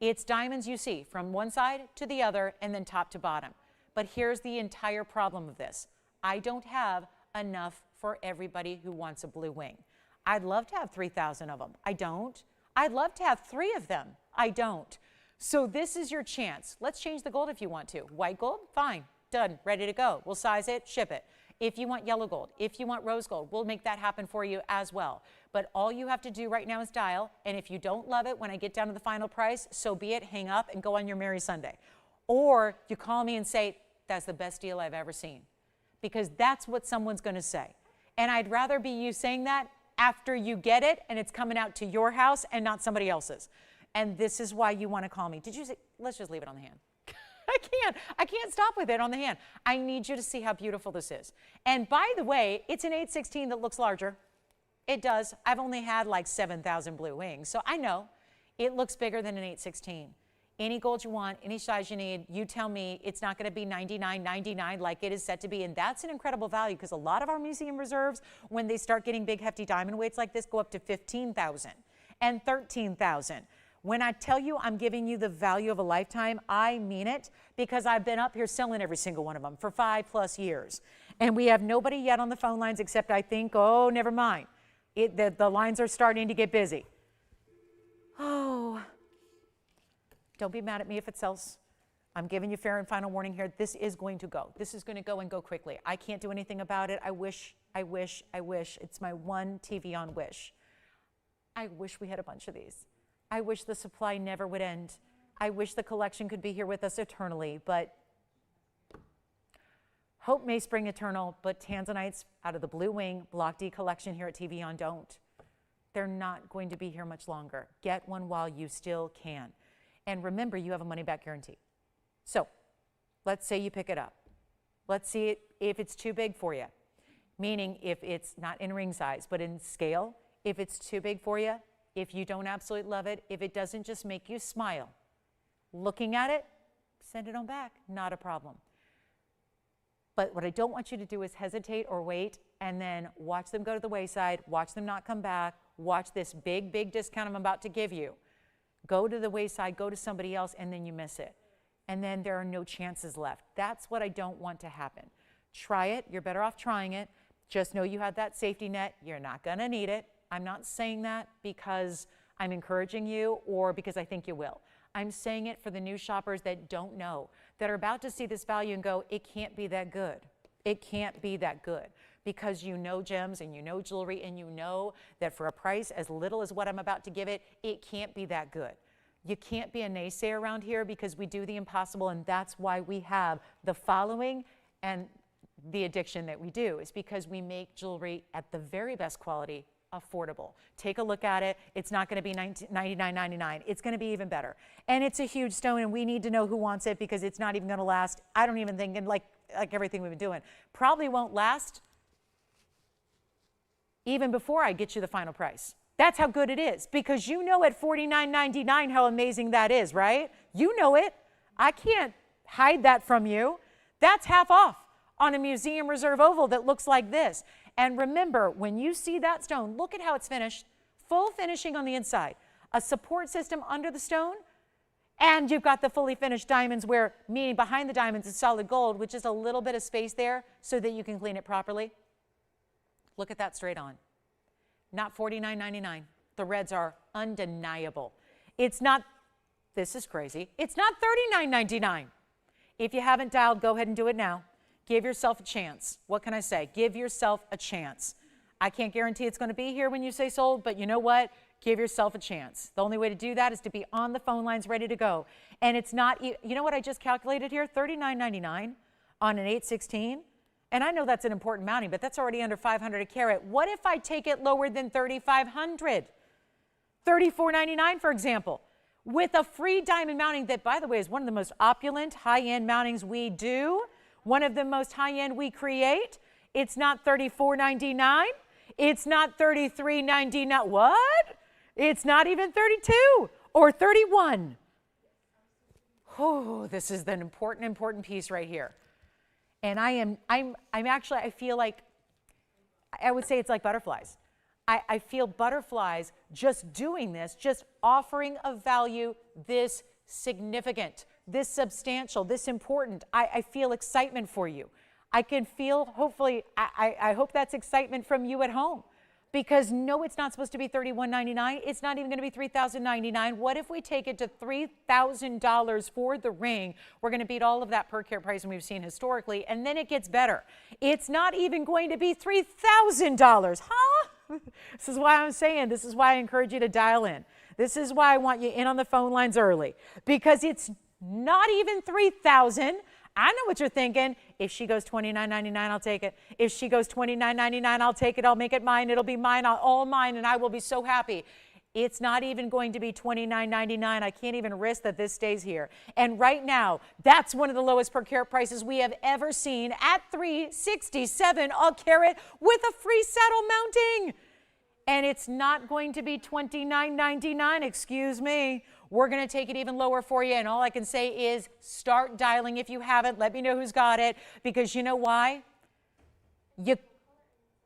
It's diamonds you see from one side to the other and then top to bottom. But here's the entire problem of this. I don't have enough for everybody who wants a Blue Wing. I'd love to have 3,000 of them. I don't. I'd love to have 3 of them. I don't. So this is your chance. Let's change the gold if you want to. White gold? Fine. Done. Ready to go. We'll size it, ship it. If you want yellow gold, if you want rose gold, we'll make that happen for you as well. But all you have to do right now is dial. And if you don't love it when I get down to the final price, so be it. Hang up and go on your merry Sunday. Or you call me and say, that's the best deal I've ever seen. Because that's what someone's going to say. And I'd rather be you saying that after you get it and it's coming out to your house and not somebody else's. And this is why you want to call me. Did you say, let's just leave it on the hand. I can't stop with it on the hand. I need you to see how beautiful this is. And by the way, it's an 8/16 that looks larger. It does. I've only had like 7,000 Blue Wings. So I know it looks bigger than an 8/16. Any gold you want, any size you need, you tell me. It's not going to be $99.99 like it is set to be. And that's an incredible value because a lot of our museum reserves, when they start getting big, hefty diamond weights like this, go up to $15,000 and $13,000. When I tell you I'm giving you the value of a lifetime, I mean it because I've been up here selling every single one of them for 5+ years. And we have nobody yet on the phone lines except I think, oh, never mind. The lines are starting to get busy. Oh. Don't be mad at me if it sells. I'm giving you fair and final warning here. This is going to go. This is going to go and go quickly. I can't do anything about it. I wish. It's my one TVON wish. I wish we had a bunch of these. I wish the supply never would end. I wish the collection could be here with us eternally, but hope may spring eternal, but Tanzanites out of the Blue Wing Block D collection here at TVON don't. They're not going to be here much longer. Get one while you still can. And remember, you have a money-back guarantee. So let's say you pick it up. Let's see if it's too big for you, meaning if it's not in ring size, but in scale, if it's too big for you, if you don't absolutely love it, if it doesn't just make you smile, looking at it, send it on back, not a problem. But what I don't want you to do is hesitate or wait and then watch them go to the wayside, watch them not come back, watch this big, big discount I'm about to give you. Go to the wayside, go to somebody else, and then you miss it. And then there are no chances left. That's what I don't want to happen. Try it. You're better off trying it. Just know you have that safety net. You're not going to need it. I'm not saying that because I'm encouraging you or because I think you will. I'm saying it for the new shoppers that don't know, that are about to see this value and go, it can't be that good. It can't be that good, because you know gems and you know jewelry and you know that for a price as little as what I'm about to give it, it can't be that good. You can't be a naysayer around here, because we do the impossible, and that's why we have the following and the addiction that we do, is because we make jewelry at the very best quality, affordable. Take a look at it. It's not going to be $99.99. It's going to be even better. And it's a huge stone, and we need to know who wants it, because it's not even going to last. I don't even think, and like everything we've been doing, probably won't last even before I get you the final price. That's how good it is, because you know at $49.99 how amazing that is, right? You know it. I can't hide that from you. That's half off on a museum reserve oval that looks like this. And remember, when you see that stone, look at how it's finished. Full finishing on the inside. A support system under the stone, and you've got the fully finished diamonds where, meaning behind the diamonds is solid gold, with just a little bit of space there so that you can clean it properly. Look at that straight on. Not $49.99. The reds are undeniable. It's not, this is crazy, it's not $39.99. If you haven't dialed, go ahead and do it now. Give yourself a chance. What can I say? Give yourself a chance. I can't guarantee it's going to be here when you say sold, but you know what? Give yourself a chance. The only way to do that is to be on the phone lines ready to go. And it's not, you know what I just calculated here? $39.99 on an 816. And I know that's an important mounting, but that's already under $500 a carat. What if I take it lower than $3,500? $34.99, for example, with a free diamond mounting that, by the way, is one of the most opulent, high-end mountings we do, one of the most high-end we create. It's not $34.99. It's not $33.99. What? It's not even $32 or $31. Oh, this is an important piece right here. And I'm actually, I feel like, I would say it's like butterflies. I feel butterflies just doing this, just offering a value this significant, this substantial, this important. I feel excitement for you. I can feel, hopefully, I hope that's excitement from you at home. Because no, it's not supposed to be $31.99. It's not even going to be $3,099. What if we take it to $3,000 for the ring? We're going to beat all of that per carat pricing we've seen historically, and then it gets better. It's not even going to be $3,000, huh? This is why I'm saying, this is why I encourage you to dial in. This is why I want you in on the phone lines early, because it's not even $3,000. I know what you're thinking. If she goes $29.99, I'll take it. If she goes $29.99, I'll take it. I'll make it mine. It'll be mine, all mine, and I will be so happy. It's not even going to be $29.99. I can't even risk that this stays here. And right now, that's one of the lowest per carat prices we have ever seen at $367 a carat with a free saddle mounting. And it's not going to be $29.99, excuse me. We're going to take it even lower for you, and all I can say is start dialing if you haven't. Let me know who's got it, because you know why?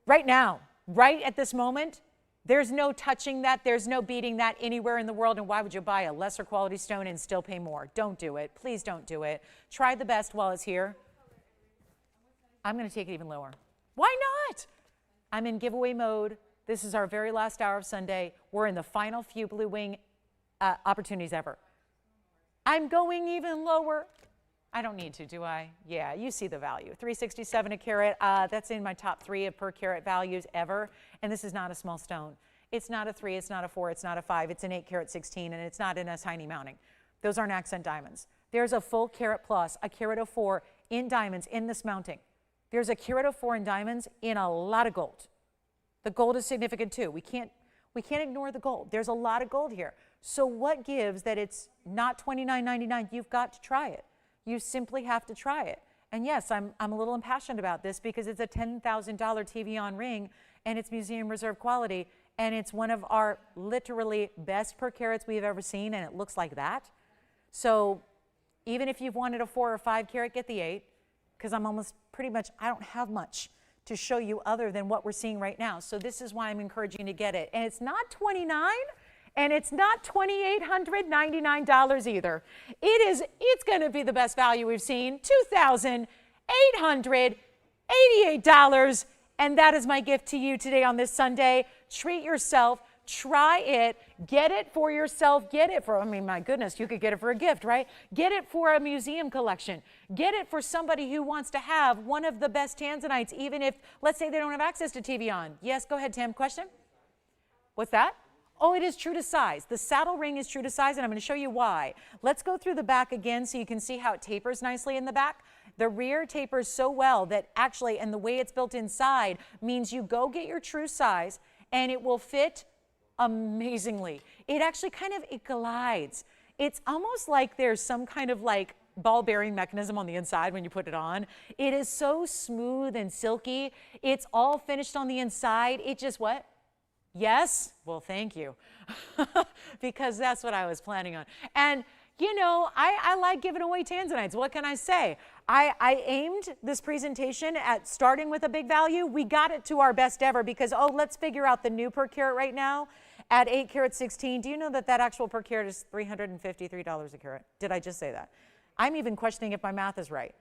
Right now, right at this moment, there's no touching that. There's no beating that anywhere in the world, and why would you buy a lesser quality stone and still pay more? Don't do it. Please don't do it. Try the best while it's here. I'm going to take it even lower. Why not? I'm in giveaway mode. This is our very last hour of Sunday. We're in the final few Blue Wing opportunities ever. I'm going even lower. I don't need to, do I? Yeah, you see the value. $367 a carat. That's in my top 3 of per carat values ever. And this is not a small stone. It's not a 3, it's not a 4, it's not a 5. It's an 8 carat 16, and it's not in a tiny mounting. Those aren't accent diamonds. There's a full carat plus, a carat of 4 in diamonds in this mounting. There's a carat of 4 in diamonds in a lot of gold. The gold is significant too. We can't ignore the gold. There's a lot of gold here. So what gives that it's not $29.99? You've got to try it. You simply have to try it. And yes, I'm a little impassioned about this because it's a $10,000 TVON ring, and it's museum reserve quality, and it's one of our literally best per carats we've ever seen, and it looks like that. So Even if you've wanted a 4 or 5 carat, get the 8, because I'm almost pretty much, I don't have much to show you other than what we're seeing right now. So this is why I'm encouraging you to get it. And it's not $29, and it's not $2,899 either. It's going to be the best value we've seen, $2,888. And that is my gift to you today on this Sunday. Treat yourself. Try it. Get it for yourself. Get it for, I mean, my goodness, you could get it for a gift, right? Get it for a museum collection. Get it for somebody who wants to have one of the best Tanzanites, even if, let's say, they don't have access to TVON. Yes, go ahead, Tim. Question? What's that? Oh, it is true to size. The saddle ring is true to size, and I'm going to show you why. Let's go through the back again so you can see how it tapers nicely in the back. The rear tapers so well that actually, and the way it's built inside means you go get your true size, and it will fit amazingly. It actually it glides. It's almost like there's some kind of like ball bearing mechanism on the inside when you put it on. It is so smooth and silky. It's all finished on the inside. It just what? Yes? Well, thank you. Because that's what I was planning on. And you know, I like giving away Tanzanites. What can I say? I aimed this presentation at starting with a big value. We got it to our best ever because, oh, let's figure out the new per carat right now at 8 carat 16. Do you know that that actual per carat is $353 a carat? Did I just say that? I'm even questioning if my math is right.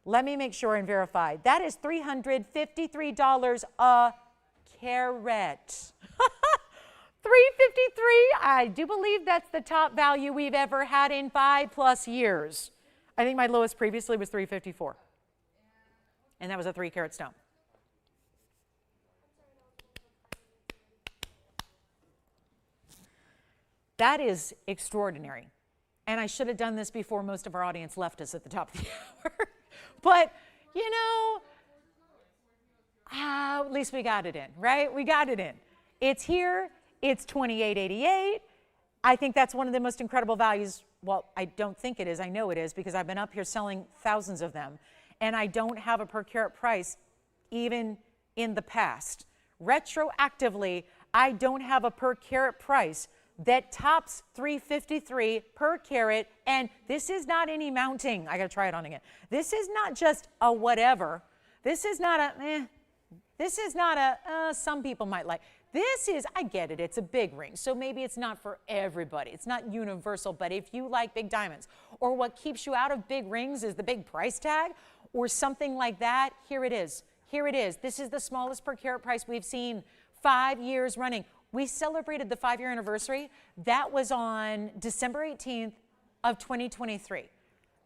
Let me make sure and verify. That is $353 a carat. 353, I do believe that's the top value we've ever had in 5+ years. I think my lowest previously was 354. And that was a 3 carat stone. That is extraordinary. And I should have done this before most of our audience left us at the top of the hour. But, you know, at least we got it in, right? We got it in. It's here. It's $28.88. I think that's one of the most incredible values. Well, I don't think it is. I know it is because I've been up here selling thousands of them. And I don't have a per carat price even in the past. Retroactively, I don't have a per carat price that tops $353 per carat. And this is not any mounting. I got to try it on again. This is not just a whatever. This is not a, This is not a, some people might like. This is, I get it, it's a big ring, so maybe it's not for everybody. It's not universal, but if you like big diamonds, or what keeps you out of big rings is the big price tag, or something like that, here it is. Here it is. This is the smallest per carat price we've seen 5 years running. We celebrated the 5-year anniversary. That was on December 18th of 2023.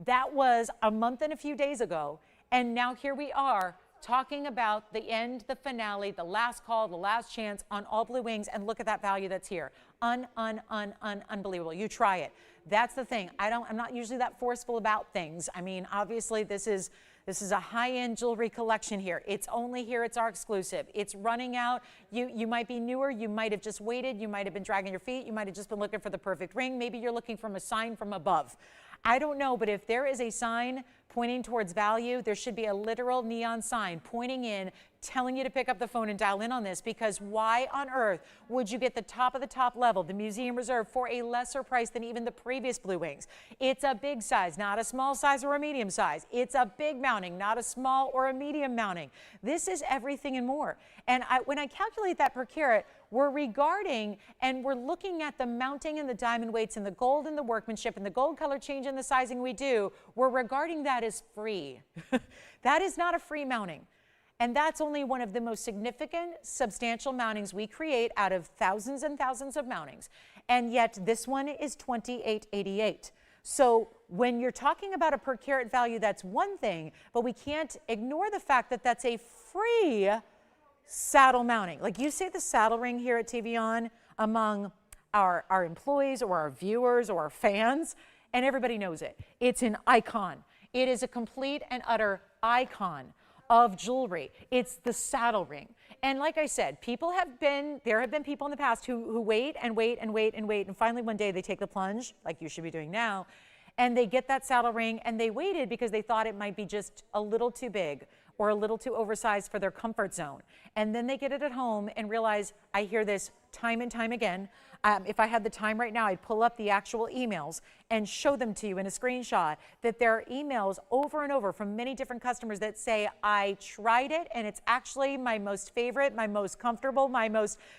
That was a month and a few days ago, and now here we are, talking about the end, the finale, the last call, the last chance on all blue wings, and look at that value that's here. Unbelievable. You try it. That's the thing. I'm not usually that forceful about things. I mean, obviously this is a high-end jewelry collection here. It's only here. It's our exclusive. It's running out. You might be newer. You might have just waited. You might have been dragging your feet. You might have just been looking for the perfect ring. Maybe you're looking for a sign from above. I don't know, but if there is a sign pointing towards value, there should be a literal neon sign pointing in, telling you to pick up the phone and dial in on this, because why on earth would you get the top of the top level, the museum reserve, for a lesser price than even the previous blue wings? It's a big size, not a small size or a medium size. It's a big mounting, not a small or a medium mounting. This is everything and more. And when I calculate that per carat, we're regarding and we're looking at the mounting and the diamond weights and the gold and the workmanship and the gold color change and the sizing we do. We're regarding that as free. That is not a free mounting. And that's only one of the most significant, substantial mountings we create out of thousands and thousands of mountings. And yet this one is $28.88. So when you're talking about a per carat value, that's one thing, but we can't ignore the fact that that's a free saddle mounting. Like you say the saddle ring here at TVON among our employees or our viewers or our fans, and everybody knows it. It's an icon. It is a complete and utter icon of jewelry. It's the saddle ring. And like I said, there have been people in the past who wait and wait and wait and wait, and finally one day they take the plunge, like you should be doing now, and they get that saddle ring, and they waited because they thought it might be just a little too big or a little too oversized for their comfort zone. And then they get it at home and realize, I hear this time and time again. If I had the time right now, I'd pull up the actual emails and show them to you in a screenshot, that there are emails over and over from many different customers that say, I tried it and it's actually my most favorite, my most comfortable,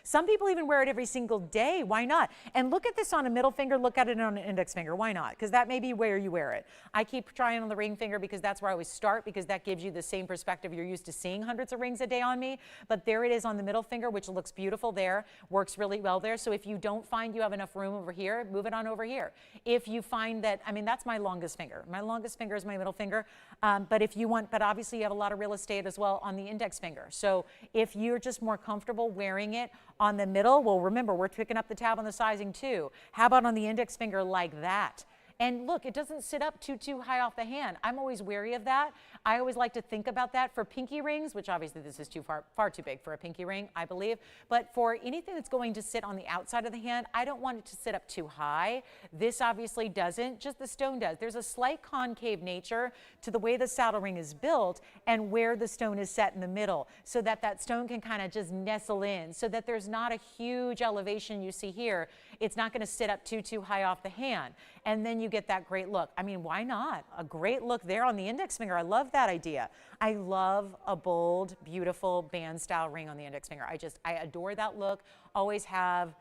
some people even wear it every single day. Why not? And look at this on a middle finger, look at it on an index finger. Why not? Because that may be where you wear it. I keep trying on the ring finger because that's where I always start, because that gives you the same perspective. You're used to seeing hundreds of rings a day on me, but there it is on the middle finger, which looks beautiful there, works really well there. So if you don't find you have enough room over here, move it on over here. If you find that, I mean, that's my longest finger. My longest finger is my middle finger. But if you want, but obviously you have a lot of real estate as well on the index finger. So if you're just more comfortable wearing it on the middle, well, remember, we're picking up the tab on the sizing too. How about on the index finger like that? And look, it doesn't sit up too high off the hand. I'm always wary of that. I always like to think about that for pinky rings, which obviously this is far too big for a pinky ring, I believe. But for anything that's going to sit on the outside of the hand, I don't want it to sit up too high. This obviously doesn't, just the stone does. There's a slight concave nature to the way the saddle ring is built and where the stone is set in the middle, so that that stone can kind of just nestle in, so that there's not a huge elevation you see here. It's not going to sit up too high off the hand. And then you get that great look. I mean, why not? A great look there on the index finger. I love that idea. I love a bold, beautiful band style ring on the index finger. I adore that look. Always have.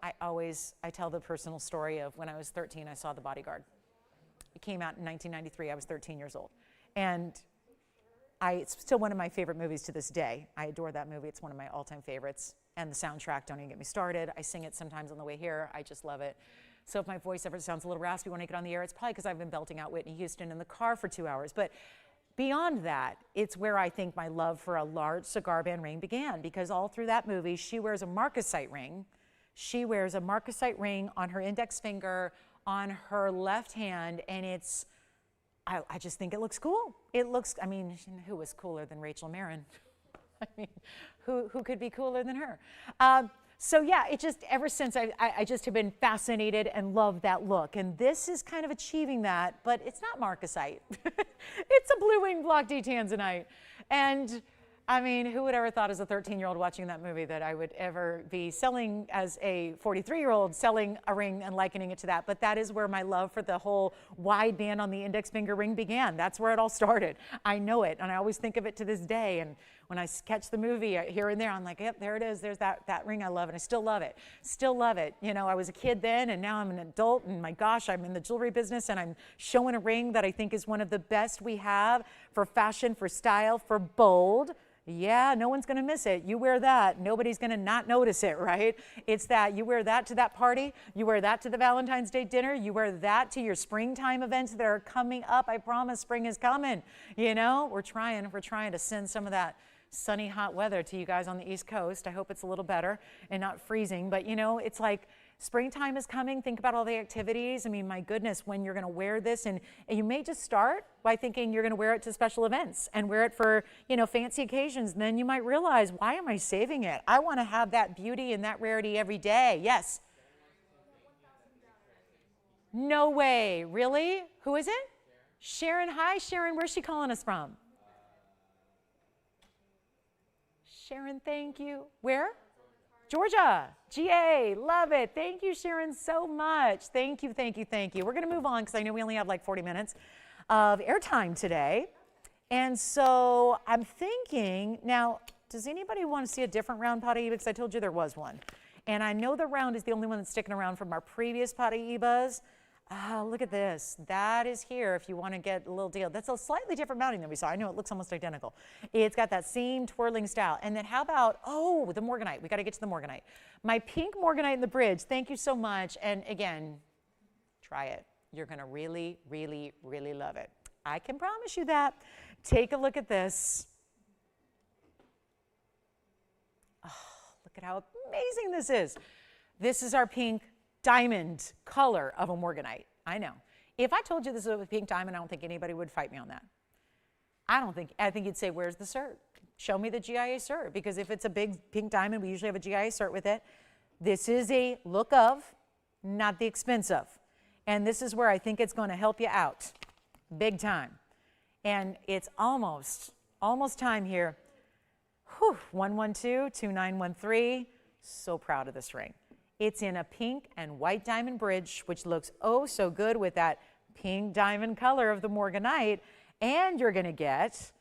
I tell the personal story of when I was 13, I saw The Bodyguard. It came out in 1993. I was 13 years old. And it's still one of my favorite movies to this day. I adore that movie. It's one of my all-time favorites. And the soundtrack, don't even get me started. I sing it sometimes on the way here. I just love it. So if my voice ever sounds a little raspy when I get on the air, it's probably because I've been belting out Whitney Houston in the car for 2 hours. But beyond that, it's where I think my love for a large cigar band ring began, because all through that movie, she wears a marcasite ring. She wears a marcasite ring on her index finger, on her left hand, and it's, I just think it looks cool. It looks, I mean, who was cooler than Rachel Marin? I mean, who could be cooler than her? So yeah, it just, ever since I just have been fascinated and loved that look. And this is kind of achieving that, but it's not marcasite. It's a blue wing block D Tanzanite. And I mean, who would ever thought as a 13-year-old watching that movie that I would ever be selling, as a 43-year-old, selling a ring and likening it to that? But that is where my love for the whole wide band on the index finger ring began. That's where it all started. I know it, and I always think of it to this day. And when I catch the movie here and there, I'm like, yep, there it is. There's that ring I love, and I still love it. Still love it. You know, I was a kid then, and now I'm an adult, and my gosh, I'm in the jewelry business, and I'm showing a ring that I think is one of the best we have for fashion, for style, for bold. Yeah, no one's going to miss it. You wear that, nobody's going to not notice it, right? It's that you wear that to that party, you wear that to the Valentine's Day dinner, you wear that to your springtime events that are coming up. I promise spring is coming. You know, we're trying to send some of that sunny, hot weather to you guys on the East Coast. I hope it's a little better and not freezing, but you know, it's like springtime is coming. Think about all the activities. I mean, my goodness, when you're going to wear this, and you may just start by thinking you're going to wear it to special events and wear it for, you know, fancy occasions. And then you might realize, why am I saving it? I want to have that beauty and that rarity every day. Yes. No way. Really? Who is it? Sharon. Hi, Sharon. Where's she calling us from? Sharon, thank you. Where? Georgia, GA, love it. Thank you, Sharon, so much. Thank you, thank you, thank you. We're going to move on because I know we only have like 40 minutes of airtime today. And so I'm thinking, now, does anybody want to see a different round Paraiba? Because I told you there was one. And I know the round is the only one that's sticking around from our previous Paraibas. Look at this. That is here if you want to get a little deal. That's a slightly different mounting than we saw. I know it looks almost identical. It's got that same twirling style. And then how about, oh, the Morganite. We got to get to the Morganite. My pink Morganite in the bridge. Thank you so much. And again, try it. You're going to really, really, really love it. I can promise you that. Take a look at this. Oh, look at how amazing this is. This is our pink diamond color of a Morganite. I know. If I told you this was a pink diamond, I don't think anybody would fight me on that. I think you'd say, where's the cert? Show me the GIA cert, because if it's a big pink diamond, we usually have a GIA cert with it. This is a look of, not the expense of. And this is where I think it's going to help you out big time. And it's almost time here. Whew, 112-2913. So proud of this ring. It's in a pink and white diamond bridge, which looks oh so good with that pink diamond color of the Morganite. And you're going to get,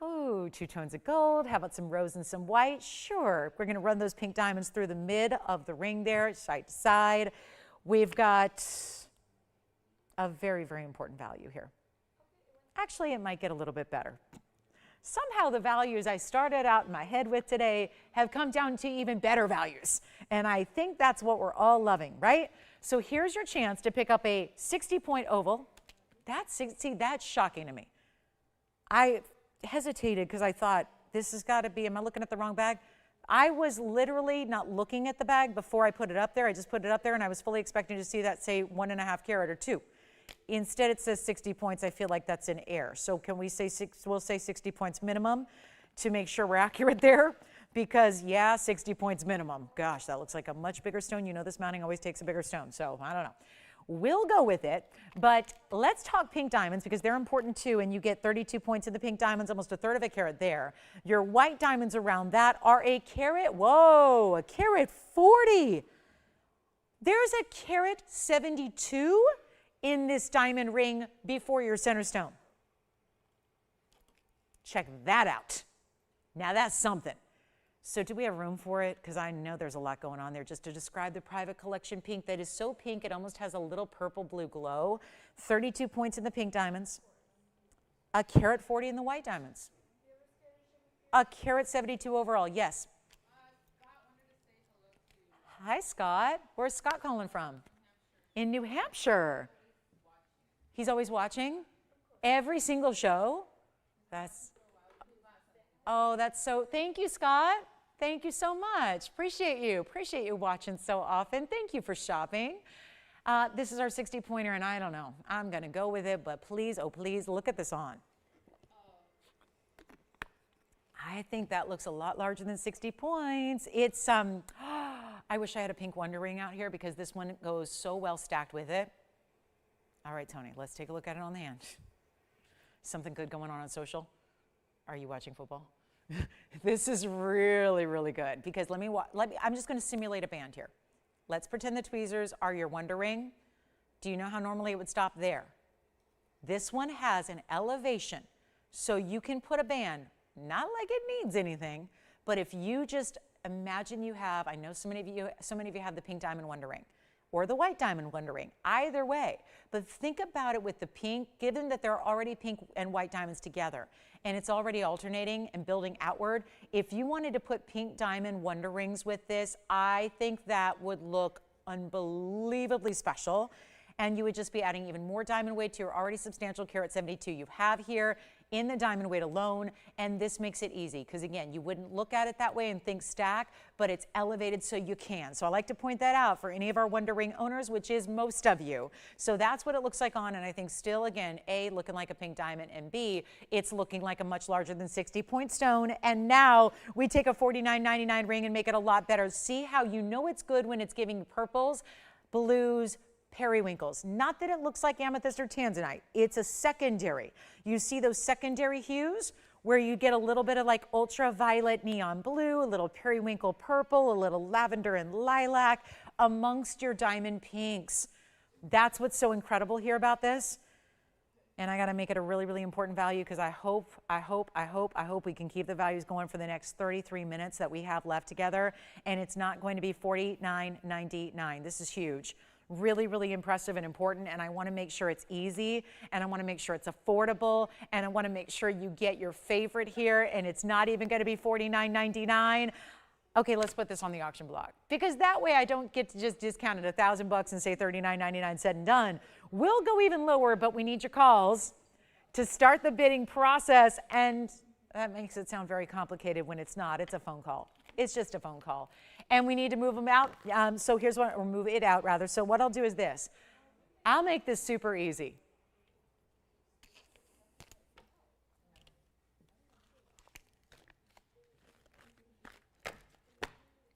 ooh, 2 tones of gold. How about some rose and some white? Sure. We're going to run those pink diamonds through the mid of the ring there, side to side. We've got a very, very important value here. Actually, it might get a little bit better. Somehow the values I started out in my head with today have come down to even better values. And I think that's what we're all loving, right? So here's your chance to pick up a 60-point oval. See, that's shocking to me. I hesitated because I thought, this has got to be, am I looking at the wrong bag? I was literally not looking at the bag before I put it up there. I just put it up there and I was fully expecting to see that say 1.5 carat or 2. Instead, it says 60 points. I feel like that's in error. So can we say we'll say 60 points minimum to make sure we're accurate there? Because, yeah, 60 points minimum. Gosh, that looks like a much bigger stone. You know this mounting always takes a bigger stone, so I don't know. We'll go with it, but let's talk pink diamonds because they're important too, and you get 32 points in the pink diamonds, almost 1/3 of a carat there. Your white diamonds around that are a carat, whoa, a carat 40. There's a carat 72 in this diamond ring before your center stone. Check that out. Now that's something. So do we have room for it? Because I know there's a lot going on there. Just to describe the private collection pink that is so pink it almost has a little purple blue glow. 32 points in the pink diamonds. A carat 40 in the white diamonds. A carat 72 overall, yes. Hi, Scott. Where's Scott calling from? In New Hampshire. He's always watching? Every single show? Oh, that's so, thank you, Scott. Thank you so much. Appreciate you. Appreciate you watching so often. Thank you for shopping. This is our 60-pointer, and I don't know. I'm going to go with it, but please, oh, please, look at this on. I think that looks a lot larger than 60 points. It's, I wish I had a pink Wonder Ring out here because this one goes so well stacked with it. All right, Tony, let's take a look at it on the hand. Something good going on social? Are you watching football? This is really, really good because I'm just going to simulate a band here. Let's pretend the tweezers are your Wonder Ring. Do you know how normally it would stop there? This one has an elevation, so you can put a band, not like it needs anything, but if you just imagine you have, I know so many of you have the pink diamond Wonder Ring or the white diamond Wonder Ring, either way. But think about it with the pink, given that there are already pink and white diamonds together, and it's already alternating and building outward. If you wanted to put pink diamond Wonder Rings with this, I think that would look unbelievably special, and you would just be adding even more diamond weight to your already substantial carat 72 you have here in the diamond weight alone, and this makes it easy because again, you wouldn't look at it that way and think stack, but it's elevated so you can. So I like to point that out for any of our Wonder Ring owners, which is most of you. So that's what it looks like on, and I think still again, A, looking like a pink diamond, and B, it's looking like a much larger than 60-point stone. And now we take a $49.99 ring and make it a lot better. See how you know it's good when it's giving purples, blues, periwinkles. Not that it looks like amethyst or tanzanite. It's a secondary. You see those secondary hues where you get a little bit of like ultraviolet neon blue, a little periwinkle purple, a little lavender and lilac amongst your diamond pinks. That's what's so incredible here about this. And I got to make it a really, really important value because I hope we can keep the values going for the next 33 minutes that we have left together. And it's not going to be $49.99. This is huge. Really, really impressive and important, and I want to make sure it's easy, and I want to make sure it's affordable, and I want to make sure you get your favorite here, and it's not even going to be $49.99. Okay, let's put this on the auction block, because that way I don't get to just discount it $1,000 and say $39.99 said and done. We'll go even lower, but we need your calls to start the bidding process, and that makes it sound very complicated when it's not. It's a phone call. It's just a phone call. And we need to move them out. So here's what, or move it out rather. So what I'll do is this. I'll make this super easy.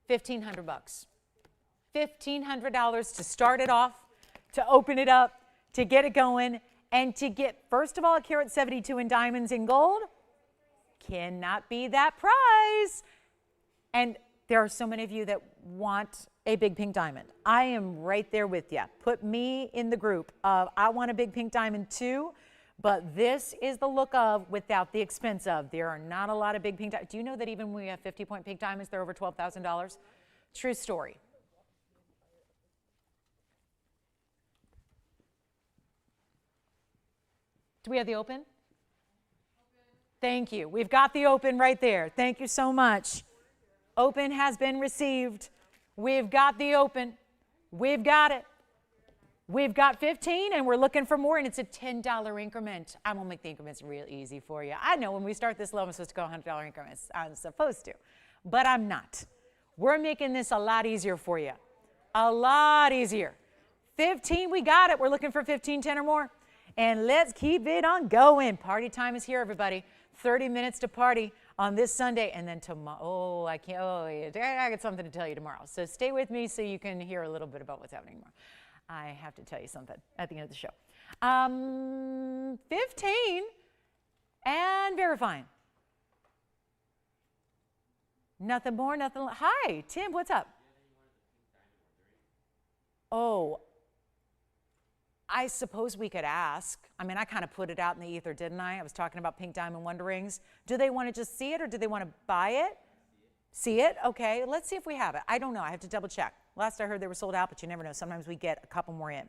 $1,500. $1,500 to start it off, to open it up, to get it going, and to get, first of all, a carat 72 in diamonds and gold. cannot be that price. And there are so many of you that want a big pink diamond. I am right there with you. Put me in the group of I want a big pink diamond too, but this is the look of without the expense of. There are not a lot of big pink diamonds. Do you know that even when we have 50-point pink diamonds, they're over $12,000? True story. Do we have the open? Thank you. We've got the open right there. Thank you so much. Open has been received. We've got the open. We've got it. We've got 15 and we're looking for more, and it's a $10 increment. I'm going to make the increments real easy for you. I know when we start this low, I'm supposed to go $100 increments. I'm supposed to, but I'm not. We're making this a lot easier for you. A lot easier. 15, we got it. We're looking for 15, 10 or more. And let's keep it on going. Party time is here, everybody. 30 minutes to party on this Sunday. And then tomorrow, oh, I can't, oh, yeah, I got something to tell you tomorrow. So stay with me so you can hear a little bit about what's happening tomorrow. I have to tell you something at the end of the show. 15 and verifying. Nothing more, nothing. Hi, Tim, what's up? Oh, I suppose we could ask. I mean, I kind of put it out in the ether, didn't I? I was talking about pink diamond wonder rings. Do they want to just see it or do they want to buy it? See it? Okay, let's see if we have it. I don't know. I have to double check. Last I heard they were sold out, but you never know. Sometimes we get a couple more in.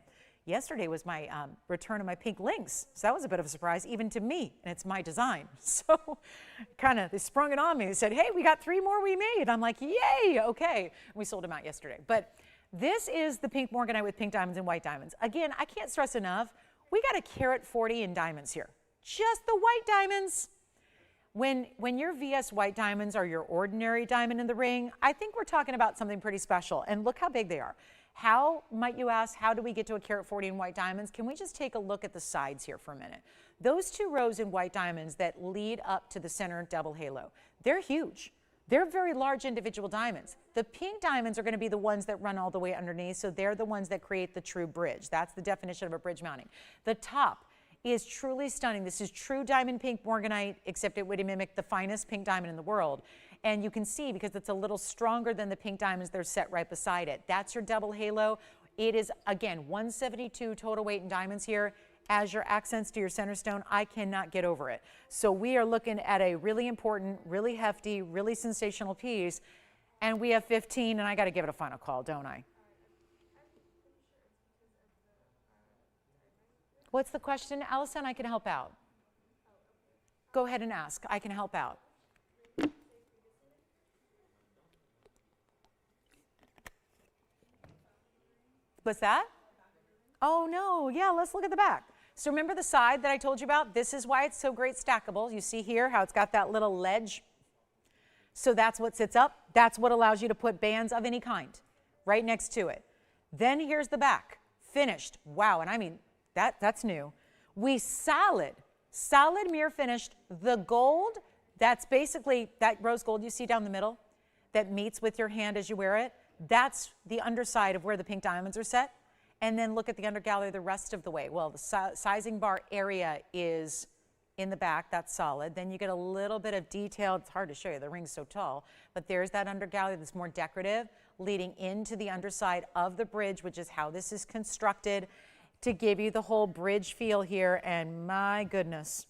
Yesterday was my return of my pink links, so that was a bit of a surprise, even to me, and it's my design. So kind of, they sprung it on me. They said, hey, we got 3 more we made. I'm like, yay, okay. We sold them out yesterday. But this is the pink Morganite with pink diamonds and white diamonds. Again, I can't stress enough, we got a carat 40 in diamonds here. Just the white diamonds. When your VS white diamonds are your ordinary diamond in the ring, I think we're talking about something pretty special. And look how big they are. How, might you ask, how do we get to a carat 40 in white diamonds? Can we just take a look at the sides here for a minute? Those 2 rows in white diamonds that lead up to the center double halo, they're huge. They're very large individual diamonds. The pink diamonds are going to be the ones that run all the way underneath, so they're the ones that create the true bridge. That's the definition of a bridge mounting. The top is truly stunning. This is true diamond pink Morganite, except it would mimic the finest pink diamond in the world. And you can see, because it's a little stronger than the pink diamonds, they're set right beside it. That's your double halo. It is, again, 172 total weight in diamonds here as your accents to your center stone. I cannot get over it. So we are looking at a really important, really hefty, really sensational piece. And we have 15, and I got to give it a final call, don't I? What's the question, Allison? I can help out. Go ahead and ask. I can help out. What's that? Oh, no. Yeah, let's look at the back. So remember the side that I told you about? This is why it's so great stackable. You see here how it's got that little ledge. So that's what sits up. That's what allows you to put bands of any kind right next to it. Then here's the back. Finished. Wow. And I mean, that's new. We solid mirror finished. The gold, that's basically that rose gold you see down the middle that meets with your hand as you wear it. That's the underside of where the pink diamonds are set. And then look at the undergallery the rest of the way. Well, the sizing bar area is in the back. That's solid. Then you get a little bit of detail. It's hard to show you. The ring's so tall. But there's that undergallery that's more decorative leading into the underside of the bridge, which is how this is constructed to give you the whole bridge feel here. And my goodness,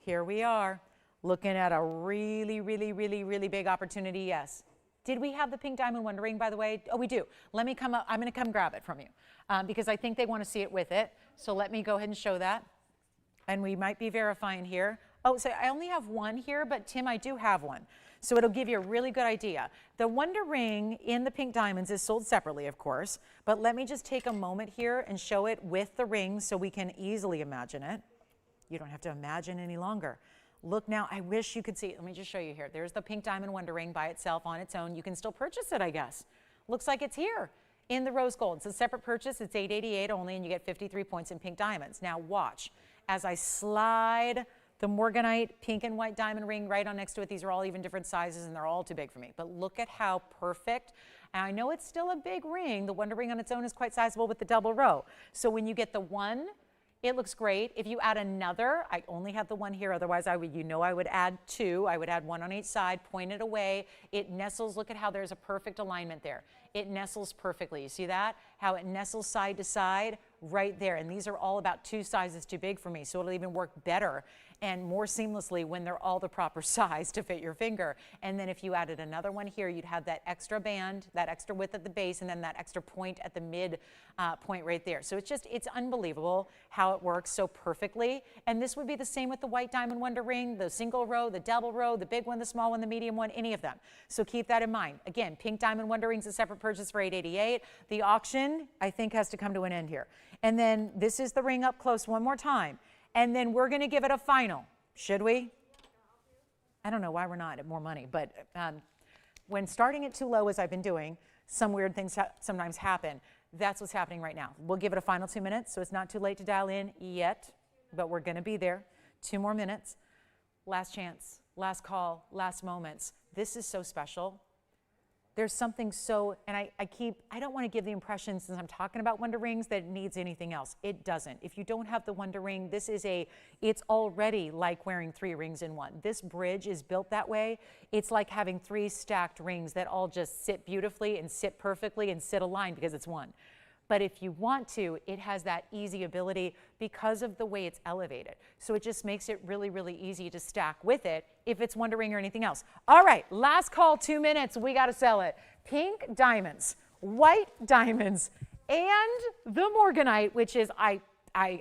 here we are looking at a really, really, really, really big opportunity. Yes. Did we have the pink diamond wonder ring, by the way? Oh, we do. Let me come up. I'm going to come grab it from you because I think they want to see it with it. So let me go ahead and show that. And we might be verifying here. Oh, so I only have one here, but Tim, I do have one. So it'll give you a really good idea. The wonder ring in the pink diamonds is sold separately, of course. But let me just take a moment here and show it with the ring so we can easily imagine it. You don't have to imagine any longer. Look now, I wish you could see it. Let me just show you here. There's the pink diamond wonder ring by itself on its own. You can still purchase it, I guess. Looks like it's here in the rose gold. It's a separate purchase. It's $888 only, and you get 53 points in pink diamonds. Now watch as I slide the Morganite pink and white diamond ring right on next to it. These are all even different sizes, and they're all too big for me. But look at how perfect. And I know it's still a big ring. The wonder ring on its own is quite sizable with the double row. So when you get the one It looks great. If you add another, I only have the one here, otherwise I would, I would add two. I would add one on each side, point it away. It nestles, look at how there's a perfect alignment there. It nestles perfectly. You see that? How it nestles side to side right there. And these are all about 2 sizes too big for me, so it'll even work better and more seamlessly when they're all the proper size to fit your finger. And then if you added another one here, you'd have that extra band, that extra width at the base, and then that extra point at the mid point right there. So it's unbelievable how it works so perfectly. And this would be the same with the white diamond wonder ring, the single row, the double row, the big one, the small one, the medium one, any of them. So keep that in mind. Again, pink diamond wonder rings, a separate purchase for $888. The auction, I think, has to come to an end here. And then this is the ring up close one more time. And then we're going to give it a final. Should we? I don't know why we're not at more money, but when starting it too low, as I've been doing, some weird things sometimes happen. That's what's happening right now. We'll give it a final 2 minutes, so it's not too late to dial in yet, but we're going to be there. 2 more minutes. Last chance, last call, last moments. This is so special. There's something so, and I don't want to give the impression since I'm talking about wonder rings that it needs anything else. It doesn't. If you don't have the wonder ring, it's already like wearing 3 rings in one. This bridge is built that way. It's like having 3 stacked rings that all just sit beautifully and sit perfectly and sit aligned because it's one. But if you want to, it has that easy ability because of the way it's elevated. So it just makes it really, really easy to stack with it if it's wonder ring or anything else. All right, last call, 2 minutes. We got to sell it. Pink diamonds, white diamonds, and the Morganite, which is, I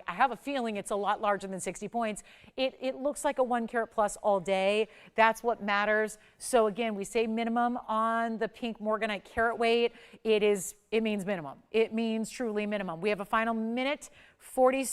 have a feeling it's a lot larger than 60 points. It looks like a 1 carat plus all day. That's what matters. So again, we say minimum on the pink Morganite carat weight. It means minimum. It means truly minimum. We have a final minute 40,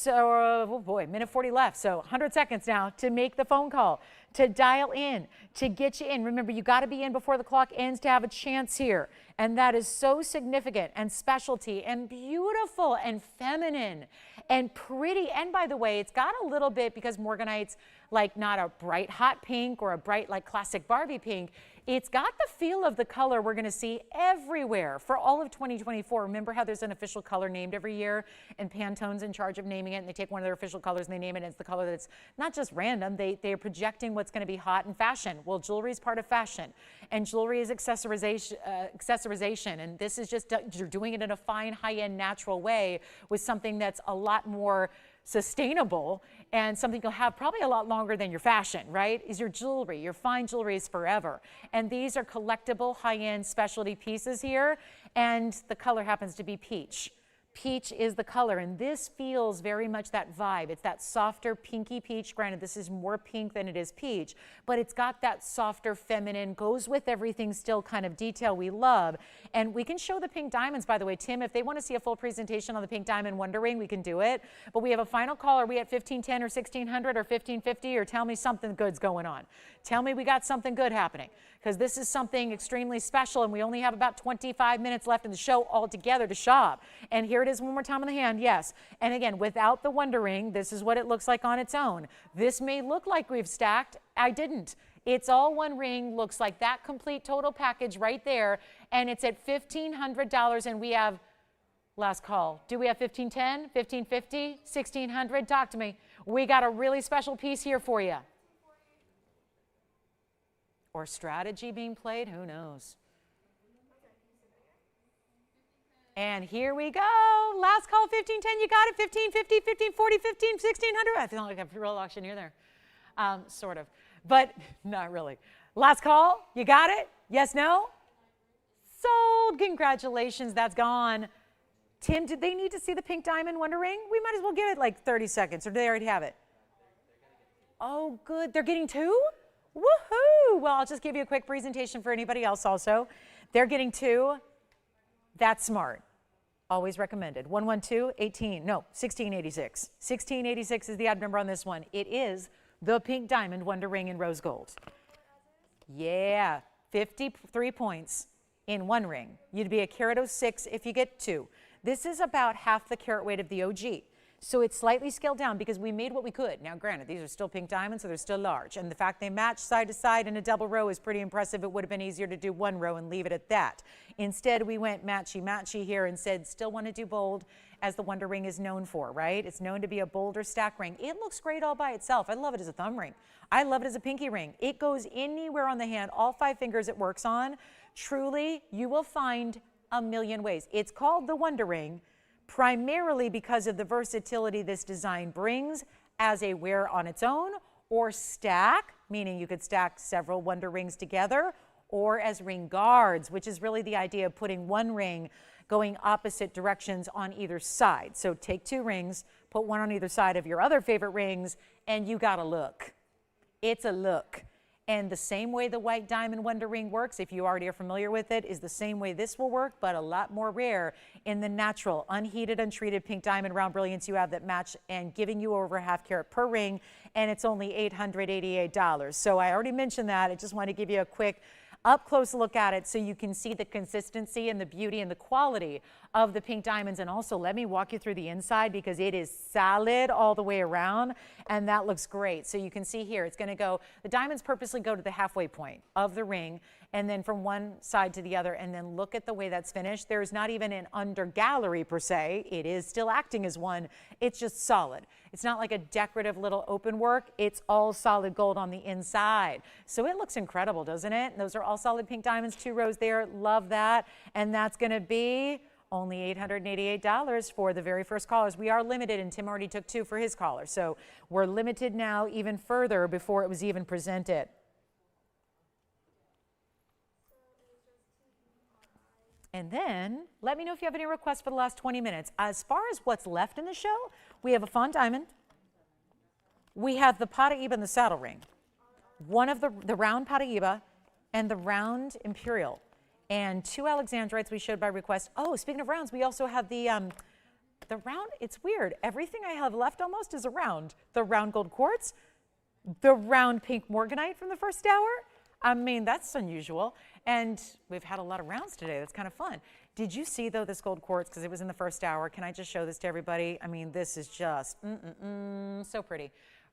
minute 40 left. So 100 seconds now to make the phone call, to dial in, to get you in. Remember, you got to be in before the clock ends to have a chance here. And that is so significant and specialty and beautiful and feminine and pretty. And by the way, it's got a little bit, because Morganite's like not a bright hot pink or a bright like classic Barbie pink. It's got the feel of the color we're going to see everywhere for all of 2024. Remember how there's an official color named every year, and Pantone's in charge of naming it, and they take one of their official colors and they name it, and it's the color that's not just random. They are projecting what's going to be hot in fashion. Well, jewelry is part of fashion, and jewelry is accessorization, and this is just, you're doing it in a fine, high-end, natural way with something that's a lot more sustainable and something you'll have probably a lot longer than your fashion, right? Is your jewelry. Your fine jewelry is forever. And these are collectible, high-end specialty pieces here, and the color happens to be peach. Peach is the color, and this feels very much that vibe. It's that softer pinky peach. Granted, this is more pink than it is peach, but it's got that softer feminine, goes with everything still kind of detail we love. And we can show the pink diamonds, by the way. Tim, if they want to see a full presentation on the pink diamond wonder ring, we can do it. But we have a final call. Are we at 1510 or 1600 or 1550? Or tell me something good's going on. Tell me we got something good happening, because this is something extremely special, and we only have about 25 minutes left in the show altogether to shop. And here it is one more time on the hand, yes. And again, without the wonder ring, this is what it looks like on its own. This may look like we've stacked. I didn't. It's all one ring, looks like that complete total package right there, and it's at $1,500, and we have, last call, do we have 1510, 1550, 1600? Talk to me. We got a really special piece here for you. Or strategy being played, who knows? And here we go. Last call, 1510, you got it. 1550, 1540, 1600. I feel like I'm a real auctioneer there. Sort of, but not really. Last call, you got it? Yes, no? Sold. Congratulations, that's gone. Tim, did they need to see the pink diamond wonder ring? We might as well give it like 30 seconds, or do they already have it? Oh, good. They're getting 2? Woohoo! Well, I'll just give you a quick presentation for anybody else also. They're getting 2. That's smart. Always recommended. 1686. 1686 is the odd number on this one. It is the pink diamond wonder ring in rose gold. Yeah, 53 points in one ring. You'd be a carat 06 if you get 2. This is about half the carat weight of the OG. So it's slightly scaled down because we made what we could. Now, granted, these are still pink diamonds, so they're still large. And the fact they match side to side in a double row is pretty impressive. It would have been easier to do one row and leave it at that. Instead, we went matchy-matchy here and said, still want to do bold, as the Wonder Ring is known for, right? It's known to be a bolder stack ring. It looks great all by itself. I love it as a thumb ring. I love it as a pinky ring. It goes anywhere on the hand, all 5 fingers it works on. Truly, you will find a million ways. It's called the Wonder Ring, primarily because of the versatility this design brings as a wear on its own, or stack, meaning you could stack several Wonder Rings together, or as ring guards, which is really the idea of putting one ring going opposite directions on either side. So take 2 rings, put one on either side of your other favorite rings, and you got a look. It's a look. And the same way the white diamond Wonder Ring works, if you already are familiar with it, is the same way this will work, but a lot more rare in the natural, unheated, untreated pink diamond round brilliance you have that match and giving you over ½ carat per ring, and it's only $888. So I already mentioned that. I just want to give you a quick up-close look at it so you can see the consistency and the beauty and the quality of the pink diamonds. And also, let me walk you through the inside because it is solid all the way around, and that looks great. So you can see here, it's going to go, the diamonds purposely go to the halfway point of the ring, and then from one side to the other, and then look at the way that's finished. There's not even an under gallery per se. It is still acting as one. It's just solid. It's not like a decorative little open work. It's all solid gold on the inside. So it looks incredible, doesn't it? And those are all solid pink diamonds, 2 rows there. Love that. And that's going to be only $888 for the very first callers. We are limited, and Tim already took 2 for his caller. So we're limited now even further before it was even presented. And then let me know if you have any requests for the last 20 minutes. As far as what's left in the show, we have a Fawn diamond. We have the Paraiba and the saddle ring. One of the round Paraiba and the round Imperial. And 2 Alexandrites we showed by request. Oh, speaking of rounds, we also have the round. It's weird. Everything I have left almost is a round. The round gold quartz, the round pink Morganite from the first hour. I mean, that's unusual. And we've had a lot of rounds today. That's kind of fun. Did you see, though, this gold quartz? Because it was in the first hour. Can I just show this to everybody? I mean, this is just so pretty.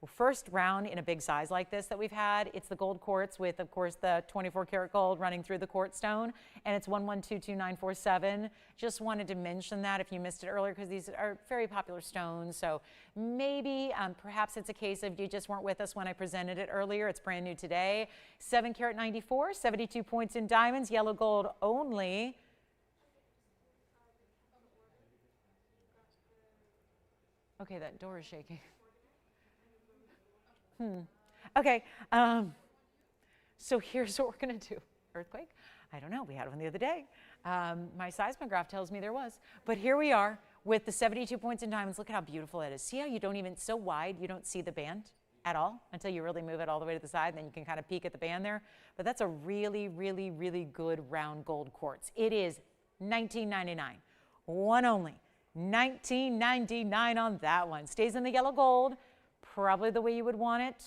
First round in a big size like this that we've had. It's the gold quartz with, of course, the 24 karat gold running through the quartz stone. And it's 1122,947. Just wanted to mention that if you missed it earlier, because these are very popular stones. So maybe, perhaps it's a case of you just weren't with us when I presented it earlier. It's brand new today. 7 karat 94, 72 points in diamonds, yellow gold only. Okay, that door is shaking. Okay, so here's what we're going to do. Earthquake? I don't know. We had one the other day. My seismograph tells me there was. But here we are with the 72 points in diamonds. Look at how beautiful it is. See how you don't even, so wide, you don't see the band at all until you really move it all the way to the side, and then you can kind of peek at the band there. But that's a really, really, really good round gold quartz. It is $19.99. One only. $19.99 on that one. Stays in the yellow gold. Probably the way you would want it,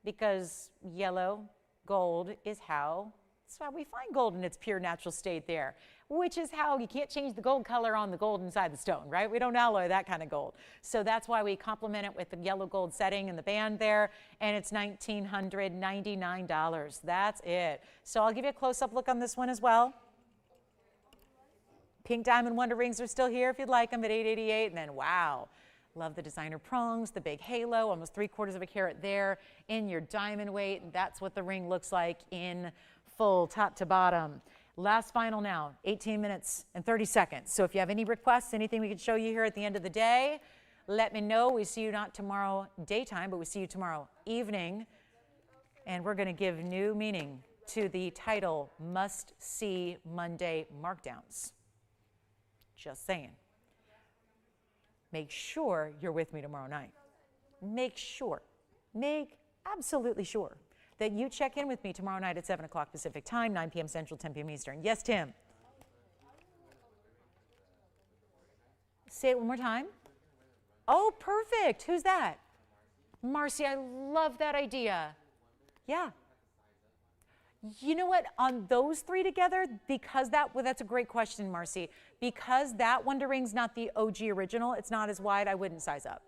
because yellow gold is that's how we find gold in its pure natural state there, which is how you can't change the gold color on the gold inside the stone, right? We don't alloy that kind of gold. So that's why we complement it with the yellow gold setting and the band there, and it's $1,999. That's it. So I'll give you a close-up look on this one as well. Pink diamond Wonder Rings are still here if you'd like them at $888, and then wow. Love the designer prongs, the big halo, almost 3/4 carat there in your diamond weight. That's what the ring looks like in full, top to bottom. Last final now, 18 minutes and 30 seconds. So if you have any requests, anything we can show you here at the end of the day, let me know. We see you not tomorrow daytime, but we see you tomorrow evening. And we're going to give new meaning to the title, Must See Monday Markdowns. Just saying. Make sure you're with me tomorrow night. Make absolutely sure that you check in with me tomorrow night at 7 o'clock Pacific time, 9 p.m. Central, 10 p.m. Eastern. Yes, Tim? Say it one more time. Oh, perfect. Who's that? Marcy, I love that idea. Yeah. You know what, on those three together, because well, that's a great question, Marcy. Because that Wonder Ring's not the OG original, it's not as wide, I wouldn't size up.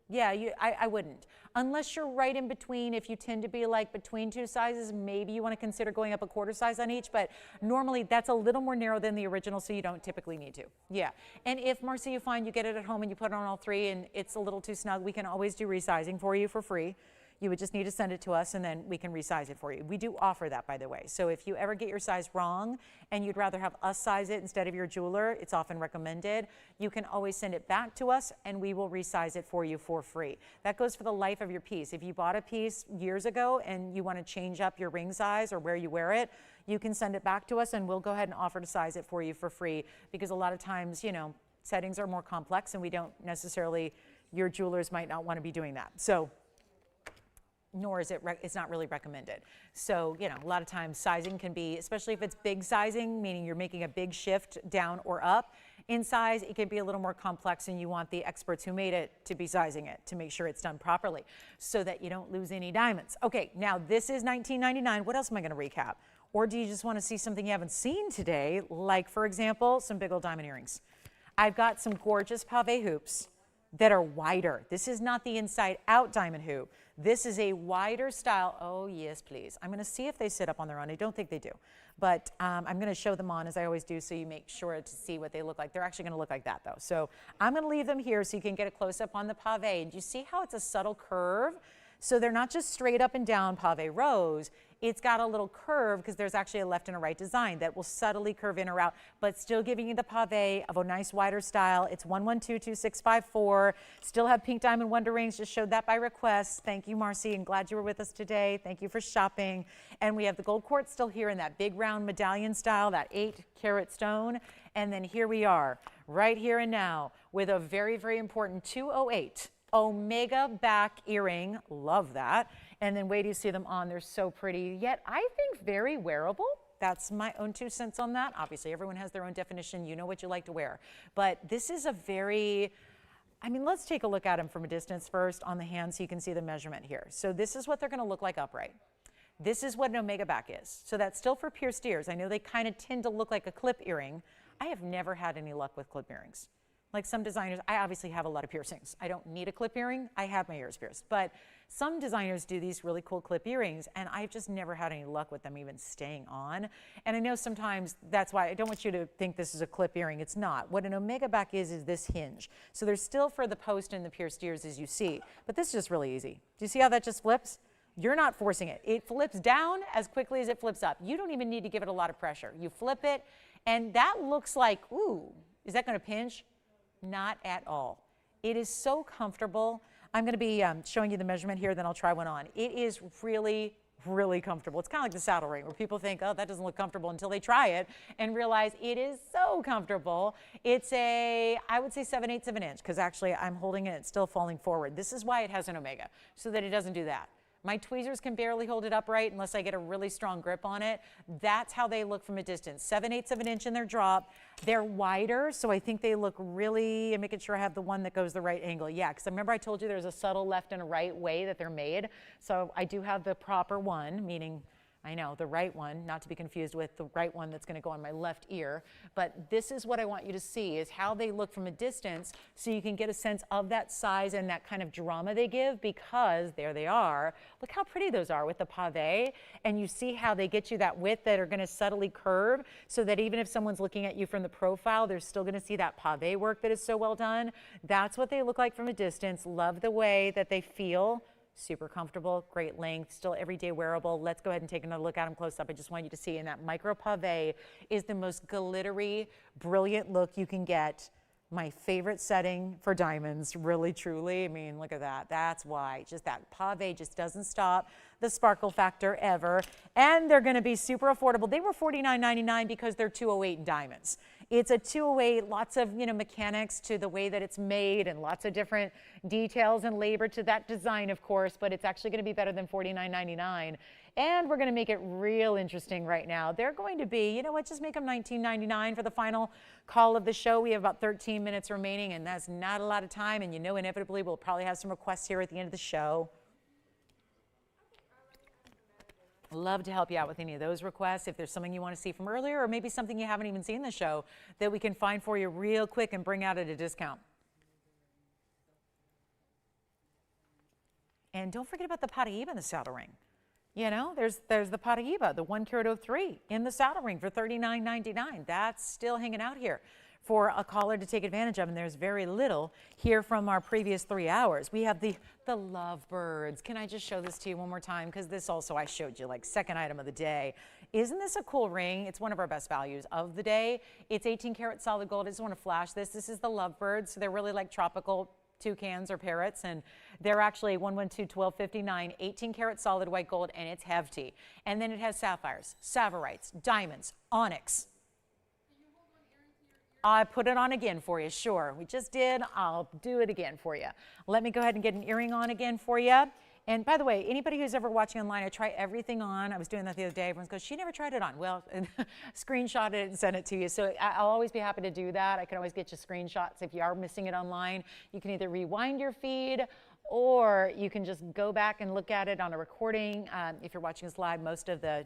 Yeah, I wouldn't. Unless you're right in between, if you tend to be like between two sizes, maybe you want to consider going up a quarter size on each, but normally that's a little more narrow than the original, so you don't typically need to. Yeah, and if, Marcy, you find you get it at home and you put it on all three and it's a little too snug, we can always do resizing for you for free. You would just need to send it to us and then we can resize it for you. We do offer that, by the way. So if you ever get your size wrong and you'd rather have us size it instead of your jeweler, it's often recommended. You can always send it back to us and we will resize it for you for free. That goes for the life of your piece. If you bought a piece years ago and you want to change up your ring size or where you wear it, you can send it back to us and we'll go ahead and offer to size it for you for free, because a lot of times, you know, settings are more complex and we don't necessarily, your jewelers might not want to be doing that. So, nor is it's not really recommended. So, you know, a lot of times sizing can be, especially if it's big sizing, meaning you're making a big shift down or up in size, it can be a little more complex and you want the experts who made it to be sizing it to make sure it's done properly so that you don't lose any diamonds. Okay, now this is $19.99. What else am I going to recap? Or do you just want to see something you haven't seen today, like, for example, some big old diamond earrings? I've got some gorgeous pavé hoops that are wider. This is not the inside out diamond hoop. This is a wider style. Oh, yes, please. I'm going to see if they sit up on their own. I don't think they do. But I'm going to show them on, as I always do, so you make sure to see what they look like. They're actually going to look like that, though. So I'm going to leave them here so you can get a close-up on the pavé. And you see how it's a subtle curve? So they're not just straight up and down pavé rows. It's got a little curve because there's actually a left and a right design that will subtly curve in or out, but still giving you the pavé of a nice wider style. It's 1122654. Still have pink diamond Wonder Rings. Just showed that by request. Thank you, Marcy, and glad you were with us today. Thank you for shopping. And we have the gold quartz still here in that big round medallion style, that 8-carat stone. And then here we are, right here and now, with a very, very important 208 Omega back earring. Love that. And then wait till you see them on. They're so pretty, yet I think very wearable. That's my own 2 cents on that. Obviously, everyone has their own definition. You know what you like to wear. But this is a very, I mean, let's take a look at them from a distance first on the hand so you can see the measurement here. So this is what they're going to look like upright. This is what an Omega back is. So that's still for pierced ears. I know they kind of tend to look like a clip earring. I have never had any luck with clip earrings. Like some designers, I obviously have a lot of piercings. I don't need a clip earring. I have my ears pierced. But some designers do these really cool clip earrings, and I've just never had any luck with them even staying on. And I know sometimes that's why I don't want you to think this is a clip earring. It's not. What an Omega back is this hinge. So there's still for the post and the pierced ears, as you see. But this is just really easy. Do you see how that just flips? You're not forcing it. It flips down as quickly as it flips up. You don't even need to give it a lot of pressure. You flip it, and that looks like, ooh, is that going to pinch? Not at all. It is so comfortable. I'm going to be showing you the measurement here, then I'll try one on. It is really, really comfortable. It's kind of like the saddle ring where people think, oh, that doesn't look comfortable until they try it and realize it is so comfortable. It's a, I would say 7/8 of an inch, because actually I'm holding it, it's still falling forward. This is why it has an Omega, so that it doesn't do that. My tweezers can barely hold it upright unless I get a really strong grip on it. That's how they look from a distance. 7/8 of an inch in their drop. They're wider, so I think they look really, I'm making sure I have the one that goes the right angle. Yeah, because remember I told you there's a subtle left and a right way that they're made. So I do have the proper one, meaning I know, the right one, not to be confused with the right one that's going to go on my left ear. But this is what I want you to see, is how they look from a distance so you can get a sense of that size and that kind of drama they give, because there they are. Look how pretty those are with the pavé. And you see how they get you that width that are going to subtly curve so that even if someone's looking at you from the profile, they're still going to see that pavé work that is so well done. That's what they look like from a distance. Love the way that they feel. Super comfortable, great length, still everyday wearable. Let's go ahead and take another look at them close up. I just want you to see, and that micro pavé is the most glittery, brilliant look you can get. My favorite setting for diamonds, really, truly. I mean, look at that. That's why. Just that pavé just doesn't stop the sparkle factor ever. And they're going to be super affordable. They were $49.99 because they're 208 diamonds. It's a 208, lots of, mechanics to the way that it's made and lots of different details and labor to that design, of course, but it's actually going to be better than $49.99. And we're going to make it real interesting right now. They're going to be, you know what, just make them $19.99 for the final call of the show. We have about 13 minutes remaining, and that's not a lot of time. And inevitably we'll probably have some requests here at the end of the show. Love to help you out with any of those requests. If there's something you want to see from earlier, or maybe something you haven't even seen in the show that we can find for you real quick and bring out at a discount. And don't forget about the Paraiba in the saddle ring. You know, there's the Paraiba, the 1 carat 03 in the saddle ring for $39.99. That's still hanging out here for a caller to take advantage of, and there's very little here from our previous 3 hours. We have the lovebirds. Can I just show this to you one more time? Because this also I showed you, like, second item of the day. Isn't this a cool ring? It's one of our best values of the day. It's 18 karat solid gold. I just want to flash this. This is the lovebirds. So they're really like tropical toucans or parrots, and they're actually 112-1259, 18 karat solid white gold, and it's hefty. And then it has sapphires, savarites, diamonds, onyx. I put it on again for you, sure. We just did. I'll do it again for you. Let me go ahead and get an earring on again for you. And by the way, anybody who's ever watching online, I try everything on. I was doing that the other day. Everyone goes, she never tried it on. Well, screenshot it and send it to you. So I'll always be happy to do that. I can always get you screenshots. If you are missing it online, you can either rewind your feed or you can just go back and look at it on a recording. If you're watching us live, most of the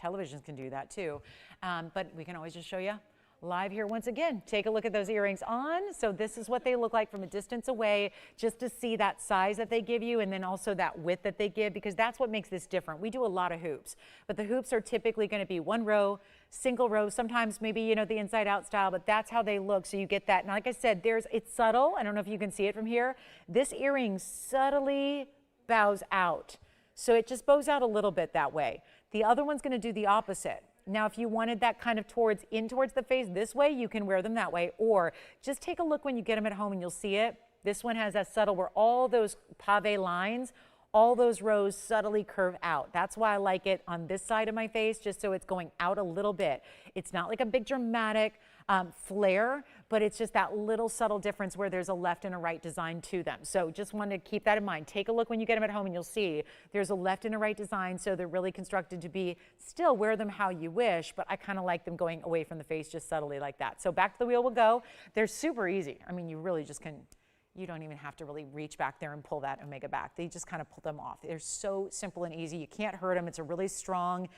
televisions can do that too. But we can always just show you live here once again. Take a look at those earrings on. So this is what they look like from a distance away, just to see that size that they give you, and then also that width that they give, because that's what makes this different. We do a lot of hoops, but the hoops are typically going to be one row, single row, sometimes maybe, you know, the inside out style, but that's how they look. So you get that. And like I said, it's subtle. I don't know if you can see it from here. This earring subtly bows out. So it just bows out a little bit that way. The other one's going to do the opposite. Now, if you wanted that kind of towards the face this way, you can wear them that way, or just take a look when you get them at home and you'll see it. This one has that subtle where all those pavé lines, all those rows subtly curve out. That's why I like it on this side of my face, just so it's going out a little bit. It's not like a big dramatic flare, but it's just that little subtle difference where there's a left and a right design to them. So just wanted to keep that in mind. Take a look when you get them at home and you'll see there's a left and a right design, so they're really constructed to be, still wear them how you wish, but I kind of like them going away from the face just subtly like that. So back to the wheel we'll go. They're super easy. I mean, you really just can, you don't even have to really reach back there and pull that Omega back. They just kind of pull them off. They're so simple and easy. You can't hurt them. It's a really strong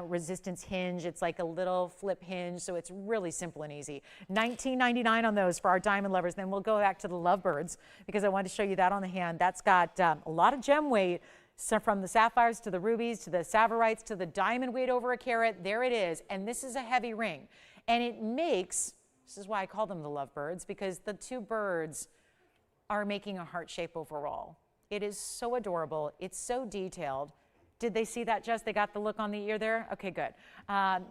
resistance hinge. It's like a little flip hinge, so it's really simple and easy. $19.99 on those for our diamond lovers. Then we'll go back to the lovebirds because I wanted to show you that on the hand. That's got a lot of gem weight. So from the sapphires to the rubies to the savarites to the diamond weight over a carat, there it is. And this is a heavy ring. And it makes, this is why I call them the lovebirds, because the two birds are making a heart shape overall. It is so adorable. It's so detailed. Did they see that, Jess? They got the look on the ear there? Okay, good.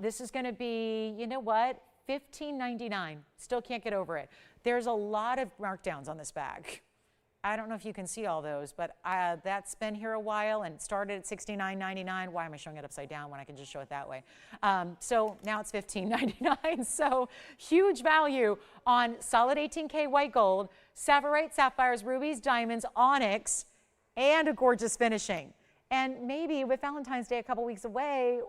This is going to be, you know what, $15.99. Still can't get over it. There's a lot of markdowns on this bag. I don't know if you can see all those, but that's been here a while, and it started at $69.99. Why am I showing it upside down when I can just show it that way? So now it's $15.99. So huge value on solid 18K white gold, savarite, sapphires, rubies, diamonds, onyx, and a gorgeous finishing. And maybe with Valentine's Day a couple weeks away,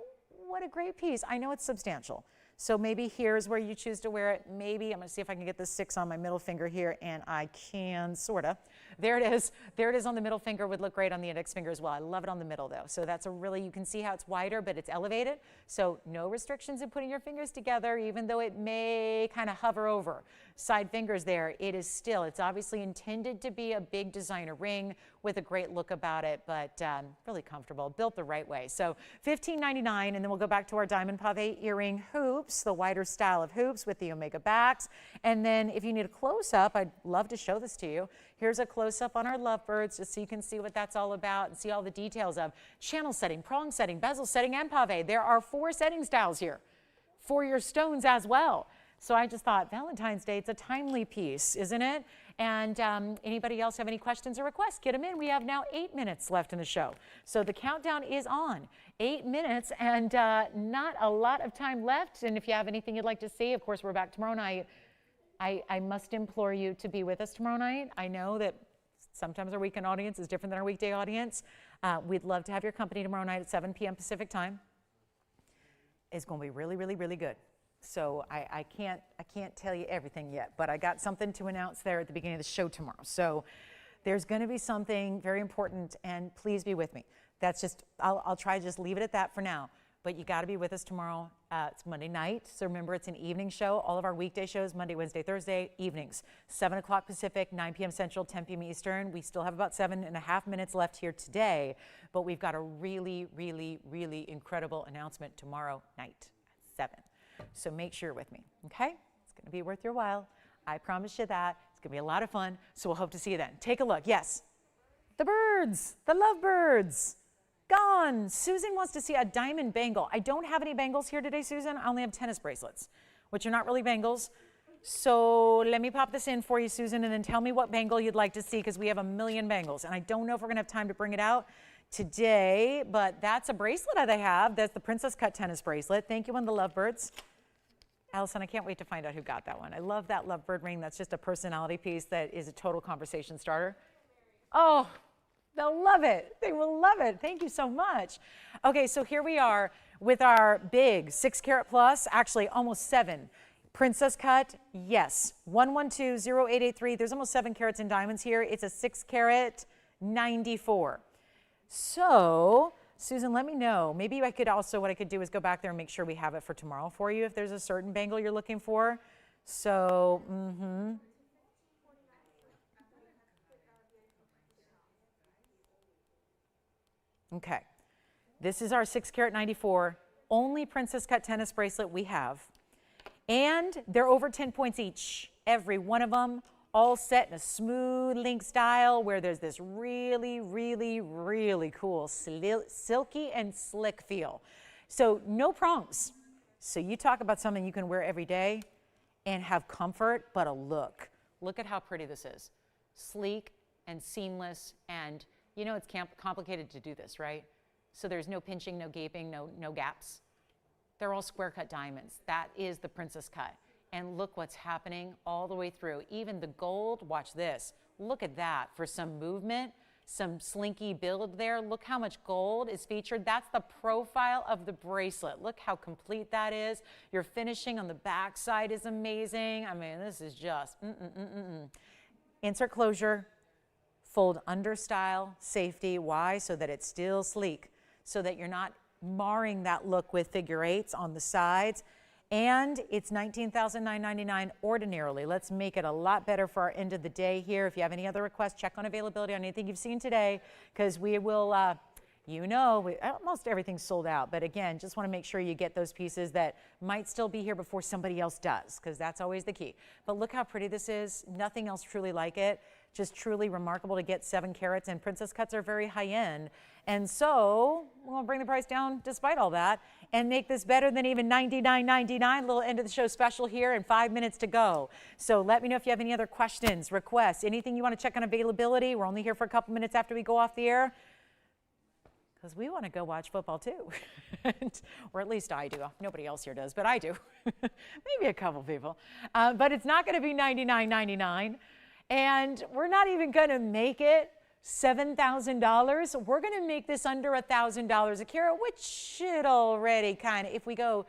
what a great piece. I know it's substantial. So maybe here's where you choose to wear it. Maybe, I'm gonna see if I can get this 6 on my middle finger here, and I can, sorta. There it is. There it is on the middle finger. Would look great on the index finger as well. I love it on the middle though. So that's a really, you can see how it's wider, but it's elevated. So no restrictions in putting your fingers together, even though it may kind of hover over side fingers there. It is still, it's obviously intended to be a big designer ring with a great look about it, but really comfortable, built the right way. So $15.99, and then we'll go back to our diamond pavé earring hoops, the wider style of hoops with the Omega backs. And then if you need a close-up, I'd love to show this to you. Here's a close-up on our lovebirds, just so you can see what that's all about and see all the details of channel setting, prong setting, bezel setting, and pavé. There are 4 setting styles here for your stones as well. So I just thought Valentine's Day, it's a timely piece, isn't it? And anybody else have any questions or requests? Get them in. We have now 8 minutes left in the show. So the countdown is on. 8 minutes and not a lot of time left. And if you have anything you'd like to see, of course, we're back tomorrow night. I must implore you to be with us tomorrow night. I know that sometimes our weekend audience is different than our weekday audience. We'd love to have your company tomorrow night at 7 p.m. Pacific time. It's going to be really, really, really good. So I can't tell you everything yet, but I got something to announce there at the beginning of the show tomorrow. So there's going to be something very important, and please be with me. That's just, I'll try to just leave it at that for now. But you got to be with us tomorrow. It's Monday night, so remember it's an evening show. All of our weekday shows, Monday, Wednesday, Thursday, evenings. 7 o'clock Pacific, 9 p.m. Central, 10 p.m. Eastern. We still have about 7.5 minutes left here today, but we've got a really, really, really incredible announcement tomorrow night at 7. So make sure you're with me, okay? It's going to be worth your while. I promise you that. It's going to be a lot of fun, so we'll hope to see you then. Take a look. Yes. The birds, the lovebirds. Gone. Susan wants to see a diamond bangle. I don't have any bangles here today, Susan. I only have tennis bracelets, which are not really bangles. So let me pop this in for you, Susan, and then tell me what bangle you'd like to see, because we have a million bangles. And I don't know if we're going to have time to bring it out today, but that's a bracelet that I have. That's the Princess Cut tennis bracelet. Thank you, one of the lovebirds. Allison, I can't wait to find out who got that one. I love that lovebird ring. That's just a personality piece that is a total conversation starter. Oh, they'll love it. They will love it. Thank you so much. Okay, so here we are with our big 6 carat plus, actually almost 7. Princess cut, yes. 1120883. There's almost 7 carats in diamonds here. It's a 6 carat 94. So, Susan, let me know. Maybe I could also, what I could do is go back there and make sure we have it for tomorrow for you if there's a certain bangle you're looking for. So, Okay, this is our 6 carat 94, only princess cut tennis bracelet we have. And they're over 10 points each, every one of them, all set in a smooth link style where there's this really, really, really cool silky and slick feel. So no prongs. So you talk about something you can wear every day and have comfort, but a look. Look at how pretty this is. Sleek and seamless, and you know it's complicated to do this, right? So there's no pinching, no gaping, no gaps. They're all square cut diamonds. That is the princess cut. And look what's happening all the way through. Even the gold, watch this. Look at that for some movement, some slinky build there. Look how much gold is featured. That's the profile of the bracelet. Look how complete that is. Your finishing on the back side is amazing. I mean, this is just Insert closure, fold under style, safety. Why? So that it's still sleek, so that you're not marring that look with figure eights on the sides. And it's $19,999 ordinarily. Let's make it a lot better for our end of the day here. If you have any other requests, check on availability on anything you've seen today, because we will, almost everything's sold out. But again, just want to make sure you get those pieces that might still be here before somebody else does, because that's always the key. But look how pretty this is. Nothing else truly like it. Just truly remarkable to get 7 carats, and princess cuts are very high end. And so we're going to bring the price down despite all that and make this better than even $99.99. Little end of the show special here and 5 minutes to go. So let me know if you have any other questions, requests, anything you want to check on availability. We're only here for a couple minutes after we go off the air, because we want to go watch football too. Or at least I do. Nobody else here does, but I do. Maybe a couple people. But it's not going to be $99.99. And we're not even going to make it $7,000. We're going to make this under $1,000 a carat, which should already kind of, if we go,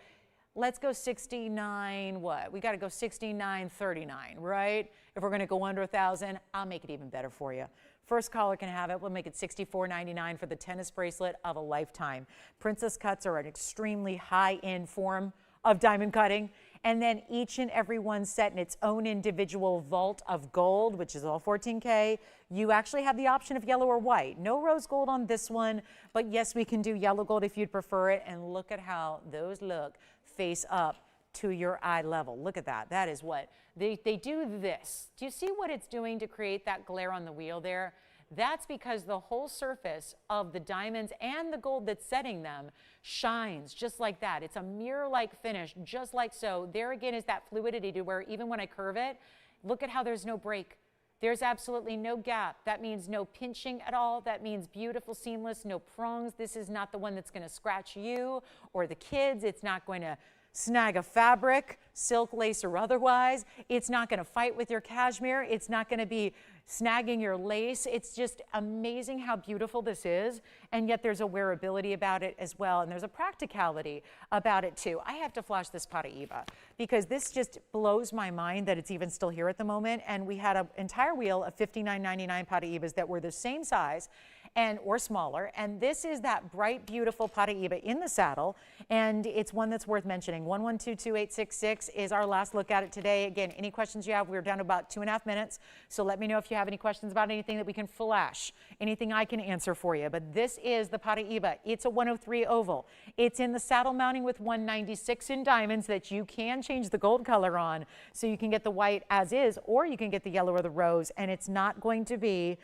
let's go 69, what? We got to go 69.39, right? If we're going to go under 1,000, I'll make it even better for you. First caller can have it. We'll make it $64.99 for the tennis bracelet of a lifetime. Princess cuts are an extremely high-end form of diamond cutting. And then each and every one set in its own individual vault of gold, which is all 14K. You actually have the option of yellow or white. No rose gold on this one, but yes, we can do yellow gold if you'd prefer it. And look at how those look face up to your eye level. Look at that. That is what they do this. Do you see what it's doing to create that glare on the wheel there? That's because the whole surface of the diamonds and the gold that's setting them shines just like that. It's a mirror-like finish, just like so. There again is that fluidity to where even when I curve it, look at how there's no break. There's absolutely no gap. That means no pinching at all. That means beautiful, seamless, no prongs. This is not the one that's going to scratch you or the kids. It's not going to snag a fabric, silk, lace, or otherwise. It's not going to fight with your cashmere. It's not going to be snagging your lace. It's just amazing how beautiful this is, and yet there's a wearability about it as well, and there's a practicality about it too. I have to flash this Paraiba because this just blows my mind that it's even still here at the moment, and we had an entire wheel of $59.99 Paraibas that were the same size or smaller. And this is that bright, beautiful Paraiba in the saddle. And it's one that's worth mentioning. 1122866 is our last look at it today. Again, any questions you have, we're down to about 2.5 minutes. So let me know if you have any questions about anything that we can flash, anything I can answer for you. But this is the Paraiba. It's a 103 oval. It's in the saddle mounting with 196 in diamonds that you can change the gold color on. So you can get the white as is, or you can get the yellow or the rose. And it's not going to be,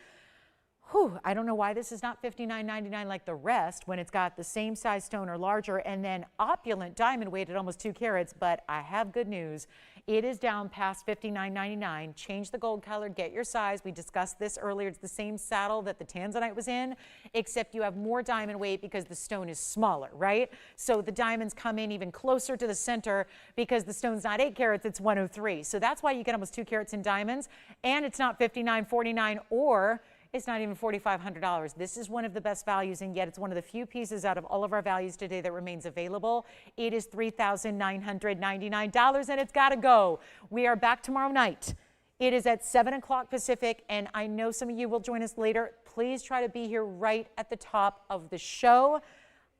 I don't know why this is not $59.99 like the rest when it's got the same size stone or larger, and then opulent diamond weight at almost 2 carats. But I have good news. It is down past $59.99. Change the gold color, get your size. We discussed this earlier. It's the same saddle that the Tanzanite was in, except you have more diamond weight because the stone is smaller, right? So the diamonds come in even closer to the center because the stone's not 8 carats, it's 103. So that's why you get almost 2 carats in diamonds, and it's not $59.49 or it's not even $4,500. This is one of the best values, and yet it's one of the few pieces out of all of our values today that remains available. It is $3,999, and it's got to go. We are back tomorrow night. It is at 7 o'clock Pacific, and I know some of you will join us later. Please try to be here right at the top of the show.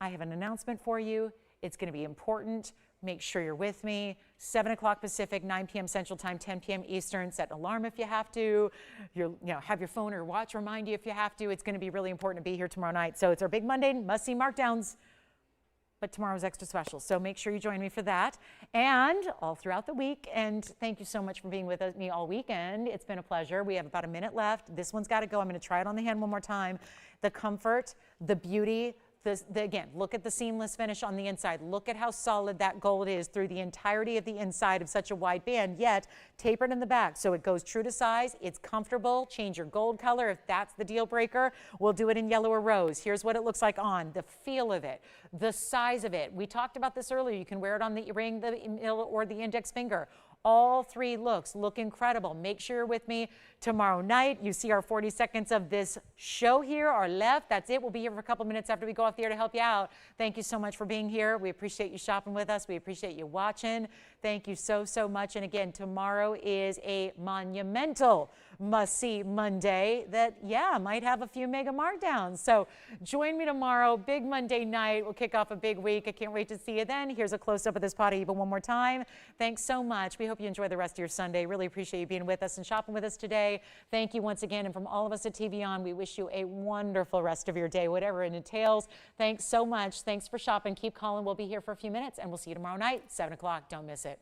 I have an announcement for you. It's going to be important. Make sure you're with me. 7 o'clock Pacific, 9 p.m. Central Time, 10 p.m. Eastern. Set an alarm if you have to. Have your phone or watch remind you if you have to. It's going to be really important to be here tomorrow night. So it's our big Monday must-see markdowns, but tomorrow's extra special. So make sure you join me for that and all throughout the week. And thank you so much for being with me all weekend. It's been a pleasure. We have about a minute left. This one's got to go. I'm going to try it on the hand one more time. The comfort, the beauty. Again, look at the seamless finish on the inside. Look at how solid that gold is through the entirety of the inside of such a wide band, yet tapered in the back. So it goes true to size. It's comfortable. Change your gold color if that's the deal breaker. We'll do it in yellow or rose. Here's what it looks like on. The feel of it, the size of it. We talked about this earlier. You can wear it on the ring, the middle, or the index finger. All 3 looks look incredible. Make sure you're with me tomorrow night. You see our 40 seconds of this show here are left. That's it. We'll be here for a couple minutes after we go off the air to help you out. Thank you so much for being here. We appreciate you shopping with us. We appreciate you watching. Thank you so, so much. And again, tomorrow is a monumental must-see Monday that, might have a few mega markdowns. So join me tomorrow, big Monday night. We'll kick off a big week. I can't wait to see you then. Here's a close-up of this Paraiba one more time. Thanks so much. We hope you enjoy the rest of your Sunday. Really appreciate you being with us and shopping with us today. Thank you once again. And from all of us at TVON, we wish you a wonderful rest of your day, whatever it entails. Thanks so much. Thanks for shopping. Keep calling. We'll be here for a few minutes, and we'll see you tomorrow night, 7 o'clock. Don't miss it.